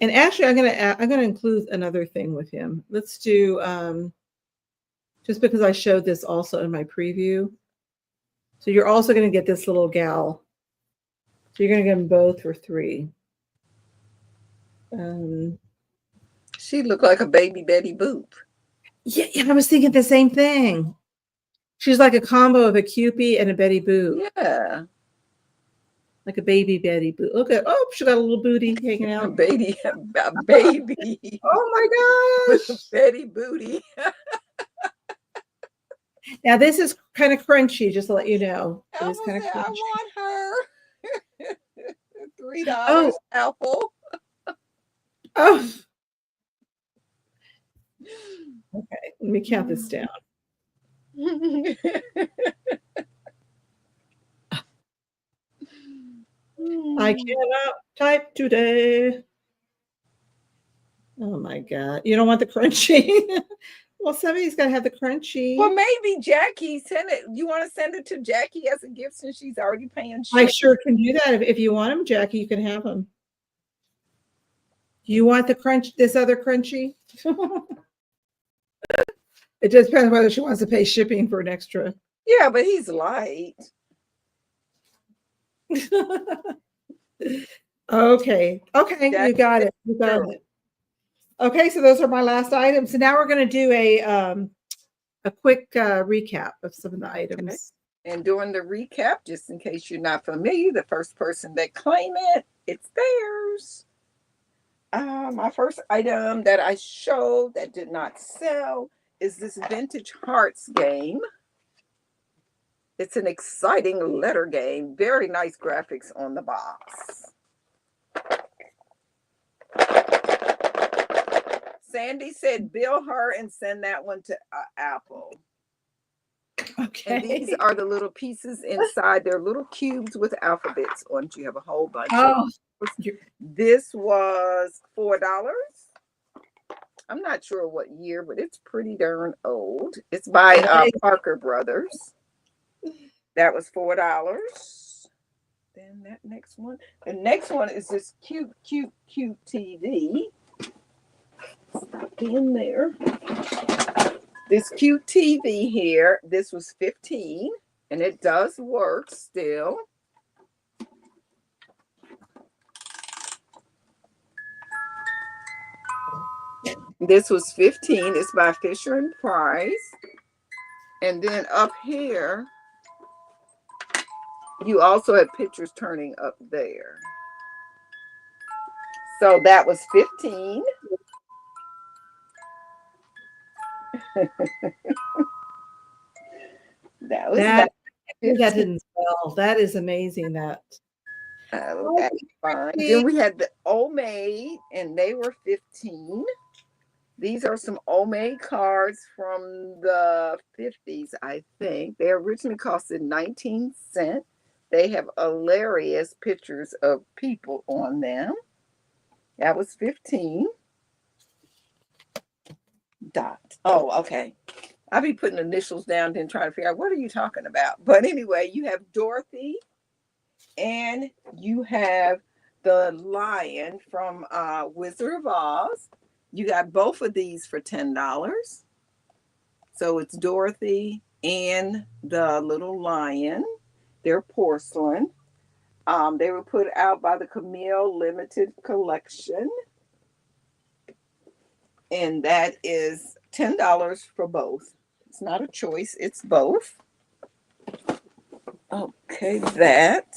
And actually, I'm going to include another thing with him. Let's do just because I showed this also in my preview. So you're also going to get this little gal. So you're going to get them both for $3. She looked like a baby Betty Boop. Yeah, I was thinking the same thing. She's like a combo of a Cupid and a Betty Boop. Yeah. Like a baby Betty Boop. Look at, she got a little booty hanging out. A baby. Oh my gosh. Betty booty. Now this is kind of crunchy, just to let you know. It is kind of crunchy. I want her. $3 apple. Oh. Okay, let me count this down. I cannot type today. Oh my God. You don't want the crunchy? Well, somebody's got to have the crunchy. Well, maybe Jackie send it. You want to send it to Jackie as a gift since she's already paying shit? I sure can do that. If you want them, Jackie, you can have them. You want this other crunchy? It just depends whether she wants to pay shipping for an extra. Yeah, but he's light. Okay. Okay. That's You got it. You got true. it. Okay. So those are my last items. So now we're going to do a quick recap of some of the Okay. items. And during the recap, just in case you're not familiar, the first person that claim it, it's theirs. My first item that I showed that did not sell is this vintage hearts game. It's an exciting letter game. Very nice graphics on the box. Sandy said bill her and send that one to Apple. And these Okay. are the little pieces inside. They're little cubes with alphabets on it. You have a whole bunch Oh, of. This was $4. I'm not sure what year, but it's pretty darn old. It's by Parker Brothers. That was $4. Then that next one. The next one is this cute TV. In there. This cute TV here. This was 15, and it does work still. This was 15. It's by Fisher and Price. And then up here, you also have pictures turning up there. So that was 15. That was that that. didn't sell. That is amazing. That's Fine. Then we had the Old-Maid, and they were 15. These are some Old-Maid cards from the 50s, I think. They originally costed 19 cents. They have hilarious pictures of people on them. That was 15. Dot. Oh, okay. I'll be putting initials down and trying to figure out what are you talking about. But anyway, you have Dorothy and you have the lion from Wizard of Oz. You got both of these for $10. So it's Dorothy and the little lion. They're porcelain. They were put out by the Camille Limited Collection. And that is $10 for both. It's not a choice, it's both. Okay, that.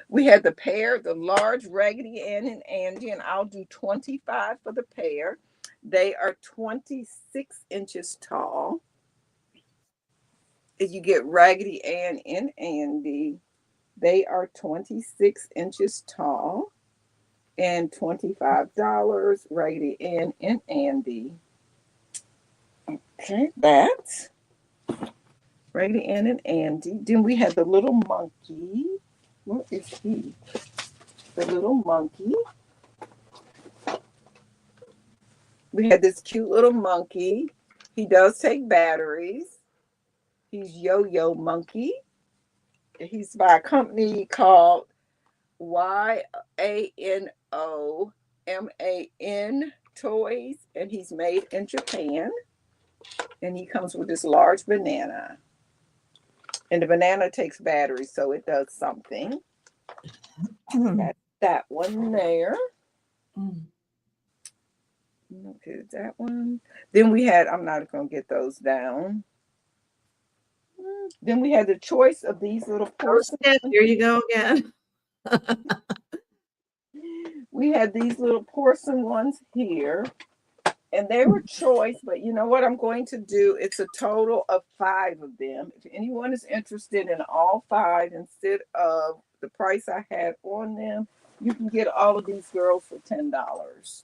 We had the pair, the large Raggedy Ann and Andy, and I'll do 25 for the pair. They are 26 inches tall. If you get Raggedy Ann and Andy, they are 26 inches tall and $25, Raggedy Ann and Andy. Okay, that. Raggedy Ann and Andy. Then we had the little monkey. What is he? The little monkey. We had this cute little monkey. He does take batteries. He's Yo-Yo Monkey. He's by a company called YANOMAN Toys, and he's made in Japan. And he comes with this large banana. And the banana takes batteries, so it does something. Got that one there. Okay, that one. Then we had, I'm not going to get those down. Then we had the choice of these little porcelain. Here you go again. We had these little porcelain ones here. And they were choice, but you know what I'm going to do? It's a total of 5 of them. If anyone is interested in all 5 instead of the price I had on them, you can get all of these girls for $10.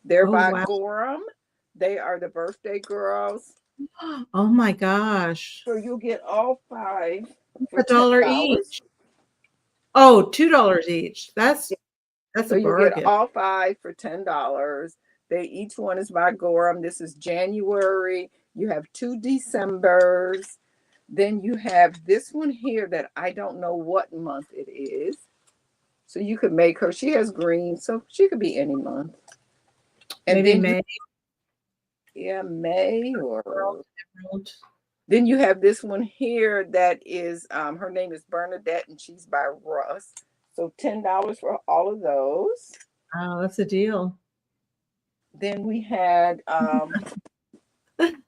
They're by Gorham. They are the birthday girls. Oh my gosh. So you'll get all 5 for $1 each. Oh, $2 each. That's so a you bargain. get all 5 for $10. Each one is by Gorham. This is January. You have 2 Decembers. Then you have this one here that I don't know what month it is. So you could make her. She has green, so she could be any month. And maybe then May. Yeah, May or Then you have this one here that is, her name is Bernadette and she's by Russ. So $10 for all of those. Oh, that's a deal. Then we had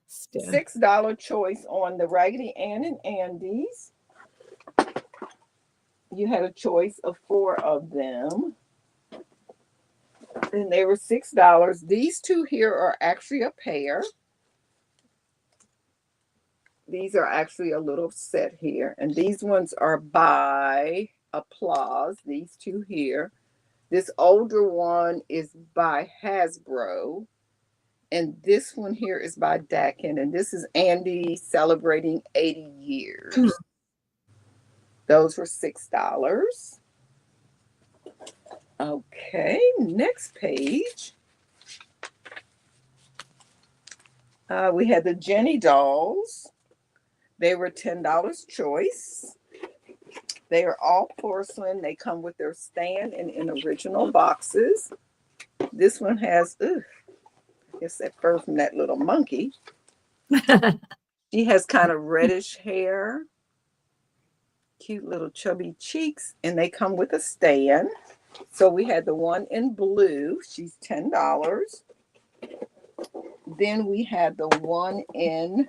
Stan. $6 choice on the Raggedy Ann and Andy's. You had a choice of 4 of them. And they were $6. These two here are actually a pair. These are actually a little set here. And these ones are by Applause. These two here. This older one is by Hasbro. And this one here is by Dakin. And this is Andy celebrating 80 years. Those were $6. Okay, next page. We had the Jenny dolls. They were $10 choice. They are all porcelain. They come with their stand and in original boxes. This one has, I guess that fur from that little monkey. She has kind of reddish hair, cute little chubby cheeks, and they come with a stand. So we had the one in blue. She's $10. Then we had the one in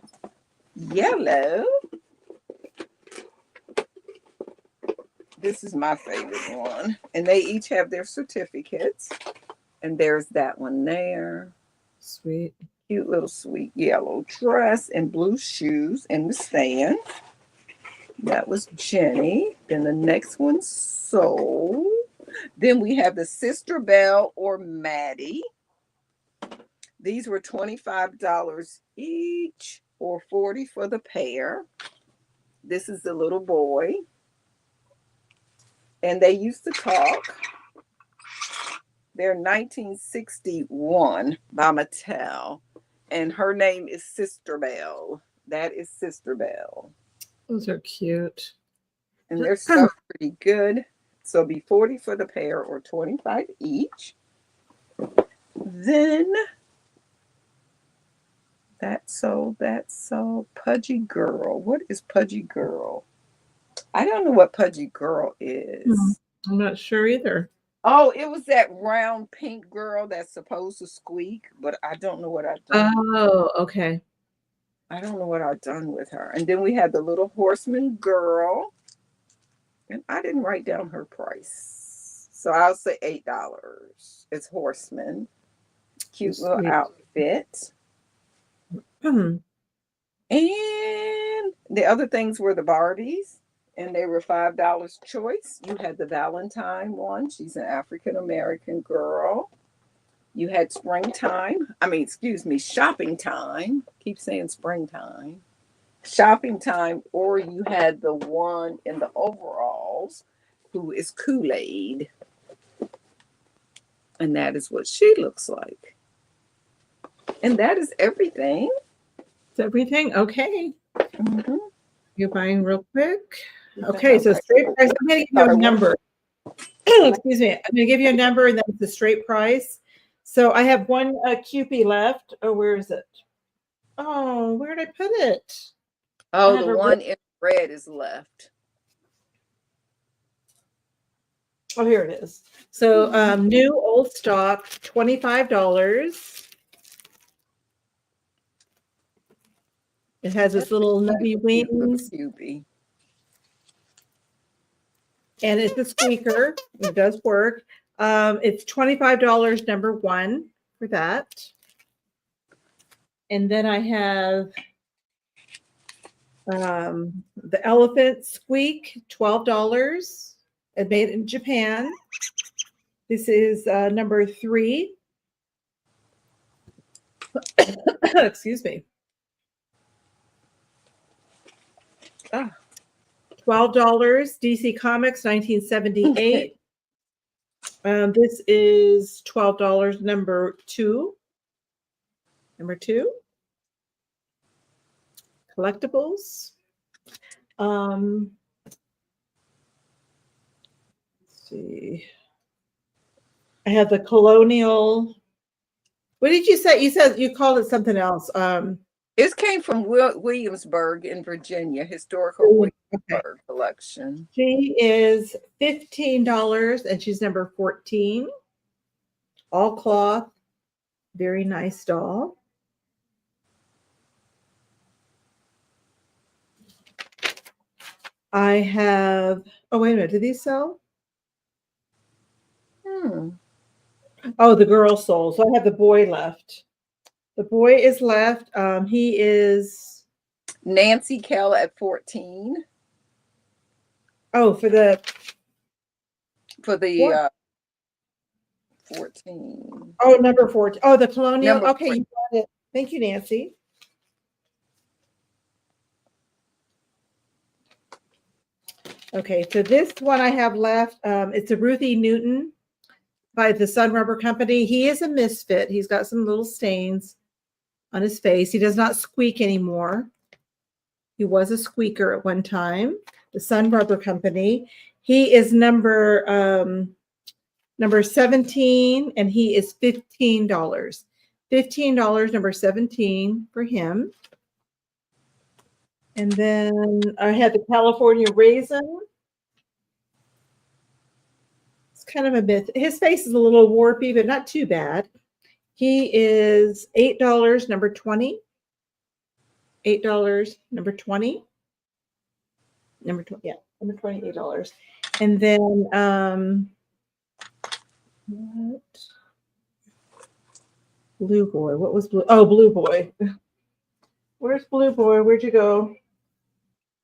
yellow. This is my favorite one. And they each have their certificates. And there's that one there. Sweet. Cute little sweet yellow dress and blue shoes in the stand. That was Jenny. Then the next one, Soul. Then we have the Sister Belle or Maddie. These were $25 each or $40 for the pair. This is the little boy. And they used to talk. They're 1961 by Mattel. And her name is Sister Belle. That is Sister Belle. Those are cute. And they're stuffed pretty good. So it'll be $40 for the pair or $25 each. Then that's so Pudgy Girl. What is Pudgy Girl? I don't know what Pudgy Girl is. I'm not sure either. Oh, it was that round pink girl that's supposed to squeak, but I don't know what I've done. Oh, okay. I don't know what I've done with her. And then we had the little horseman girl. And I didn't write down her price. So I'll say $8. It's horseman. Cute little outfit. And the other things were the Barbies. And they were $5 choice. You had the Valentine one. She's an African-American girl. You had shopping time. Keep saying springtime. Shopping time, or you had the one in the overalls who is Kool-Aid. And that is what she looks like. And that is everything. It's everything? Okay. Mm-hmm. You're buying real quick? Okay, so straight price. I'm going to give you a number. Excuse me. I'm going to give you a number and then it's the straight price. So I have one Cupid left. Oh, where is it? Oh, where did I put it? Oh, the one in red is left. Oh, here it is. So new old stock, $25. It has this little nubby wings. And it's a squeaker. It does work. It's $25 number one for that. And then I have the elephant squeak, $12. It's made in Japan. This is number 3. Excuse me. $12, DC Comics, 1978. This is $12, number 2. Number 2. Collectibles. Let's see. I have the colonial. What did you say? You said you called it something else. It came from Williamsburg in Virginia, historical Okay. Williamsburg collection. She is $15 and she's number 14. All cloth. Very nice doll. I have, oh, wait a minute. Did these sell? Oh, the girl sold. So I have the boy left. The boy is left. He is Nancy Kell at 14. Oh, for the 14. Oh, number 14. Oh, the colonial. Number Okay, you got it. Thank you, Nancy. Okay, so this one I have left. It's a Ruthie Newton by the Sun Rubber Company. He is a misfit. He's got some little stains on his face. He does not squeak anymore. He was a squeaker at one time. The Sun Rubber Company. He is number 17, and he is $15. $15, number 17 for him. And then I had the California Raisin. It's kind of a bit, his face is a little warpy, but not too bad. He is $8, number 20. $8, number 20. Number 20, yeah, number $28. And then what? Blue Boy. What was Blue? Oh, Blue Boy. Where's Blue Boy? Where'd you go?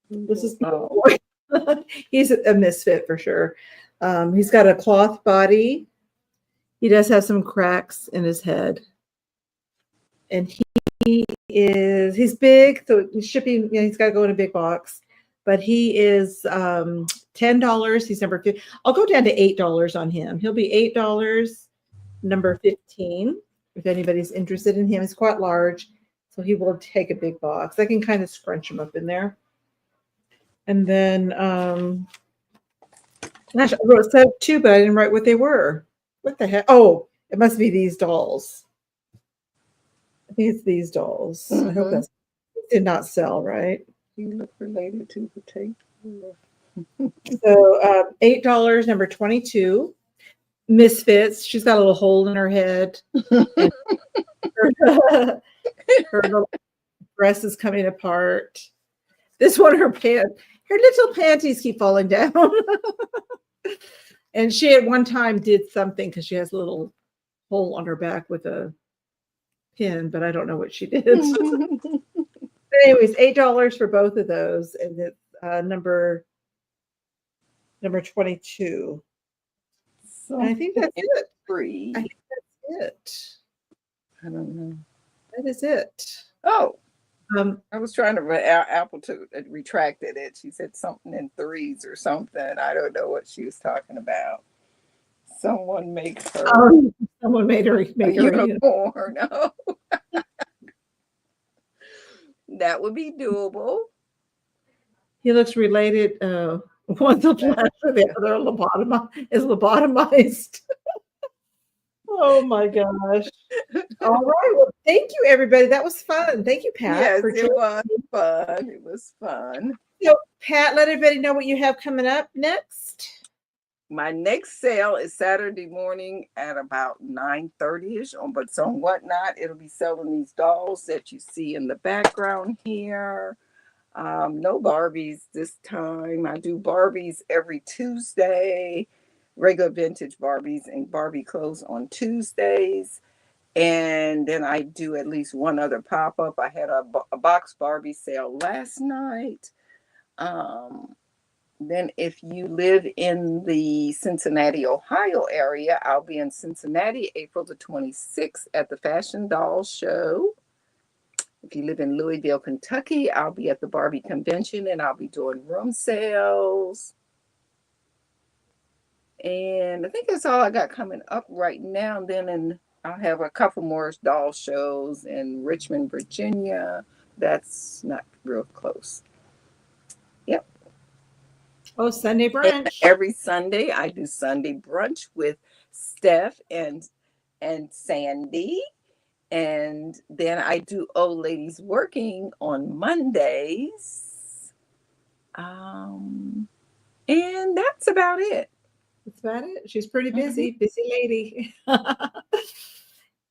This is Blue Boy. He's a misfit for sure. He's got a cloth body. He does have some cracks in his head. And he's big, so shipping, he's got to go in a big box. But he is $10. He's number 15. I'll go down to $8 on him. He'll be $8, number 15. If anybody's interested in him, he's quite large, so he will take a big box. I can kind of scrunch him up in there. And then, gosh, I wrote two, but I didn't write what they were. What the heck? Oh, it must be these dolls. I think it's these dolls. I hope that did not sell, right? You look related to the tape. So $8, number 22. Misfits. She's got a little hole in her head. her little dress is coming apart. This one, her little panties keep falling down. And she at one time did something because she has a little hole on her back with a pin, but I don't know what she did. Anyways, $8 for both of those, and it's number 22. So I think that's it. Free. I think that's it. I don't know. That is it. Oh, I was trying to Apple to retracted it. She said something in threes or something. I don't know what she was talking about. Someone make her. Oh, someone made her make a unicorn. No. That would be doable. He looks related. One's a flash, the other is lobotomized. Oh my gosh. All right. Well, thank you, everybody. That was fun. Thank you, Pat. Yes, it was fun. It was fun. So, Pat, let everybody know what you have coming up next. My next sale is Saturday morning at about 9:30ish but it's on Whatnot. It'll be selling these dolls that you see in the background here. No Barbies this time. I do Barbies every Tuesday, regular vintage Barbies and Barbie clothes on Tuesdays. And then I do at least one other pop-up. I had a box Barbie sale last night. Then if you live in the Cincinnati, Ohio area, I'll be in Cincinnati April the 26th at the Fashion Doll Show. If you live in Louisville, Kentucky, I'll be at the Barbie Convention and I'll be doing room sales. And I think that's all I got coming up right now. And then I'll have a couple more doll shows in Richmond, Virginia. That's not real close. Yep. Oh, Sunday brunch. And every Sunday I do Sunday brunch with Steph and Sandy. And then I do Old Ladies Working on Mondays. And that's about it. That's about it. She's pretty Mhm. busy lady.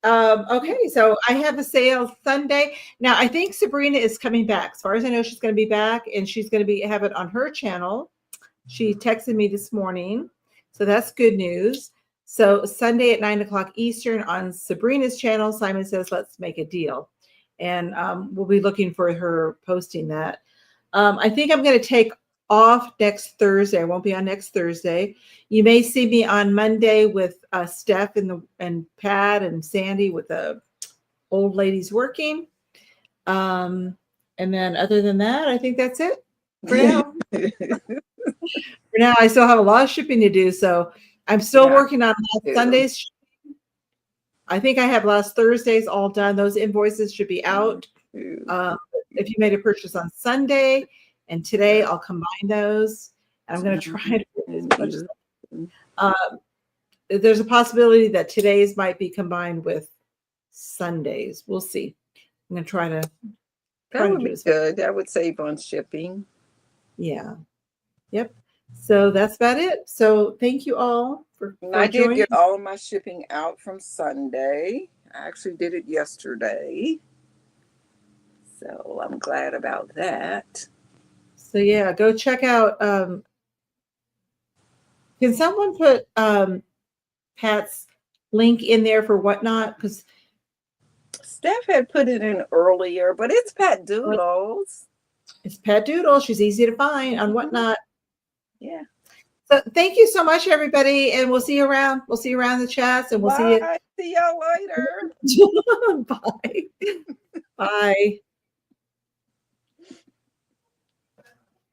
Okay, so I have a sale Sunday. Now I think Sabrina is coming back. As far as I know, she's going to be back, and she's going to have it on her channel. She texted me this morning, so that's good news. So Sunday at 9 o'clock Eastern on Sabrina's channel, Simon Says Let's Make a Deal, and we'll be looking for her posting that. I think I'm going to take off next Thursday. I won't be on next Thursday. You may see me on Monday with Steph and Pat and Sandy with the Old Ladies Working. And then other than that, I think that's it for now. For now, I still have a lot of shipping to do, so I'm still Yeah, working on last Sundays. I think I have last Thursdays all done. Those invoices should be out. If you made a purchase on Sunday and today, I'll combine those. And I'm going to try to get as much as there's a possibility that today's might be combined with Sundays. We'll see. I'm going to try to that would do be this. good. That would save on shipping. Yeah. Yep. So that's about it. So thank you all for I did joining. get all of my shipping out from Sunday. I actually did it yesterday. So I'm glad about that. So yeah, go check out. Can someone put Pat's link in there for Whatnot? Because Steph had put it in earlier, but it's Patdoodles. it's Patdoodles. She's easy to find on Whatnot. Yeah. So thank you so much, everybody, and we'll see you around. We'll see you around the chats, and we'll see you. See y'all later. Bye. Bye.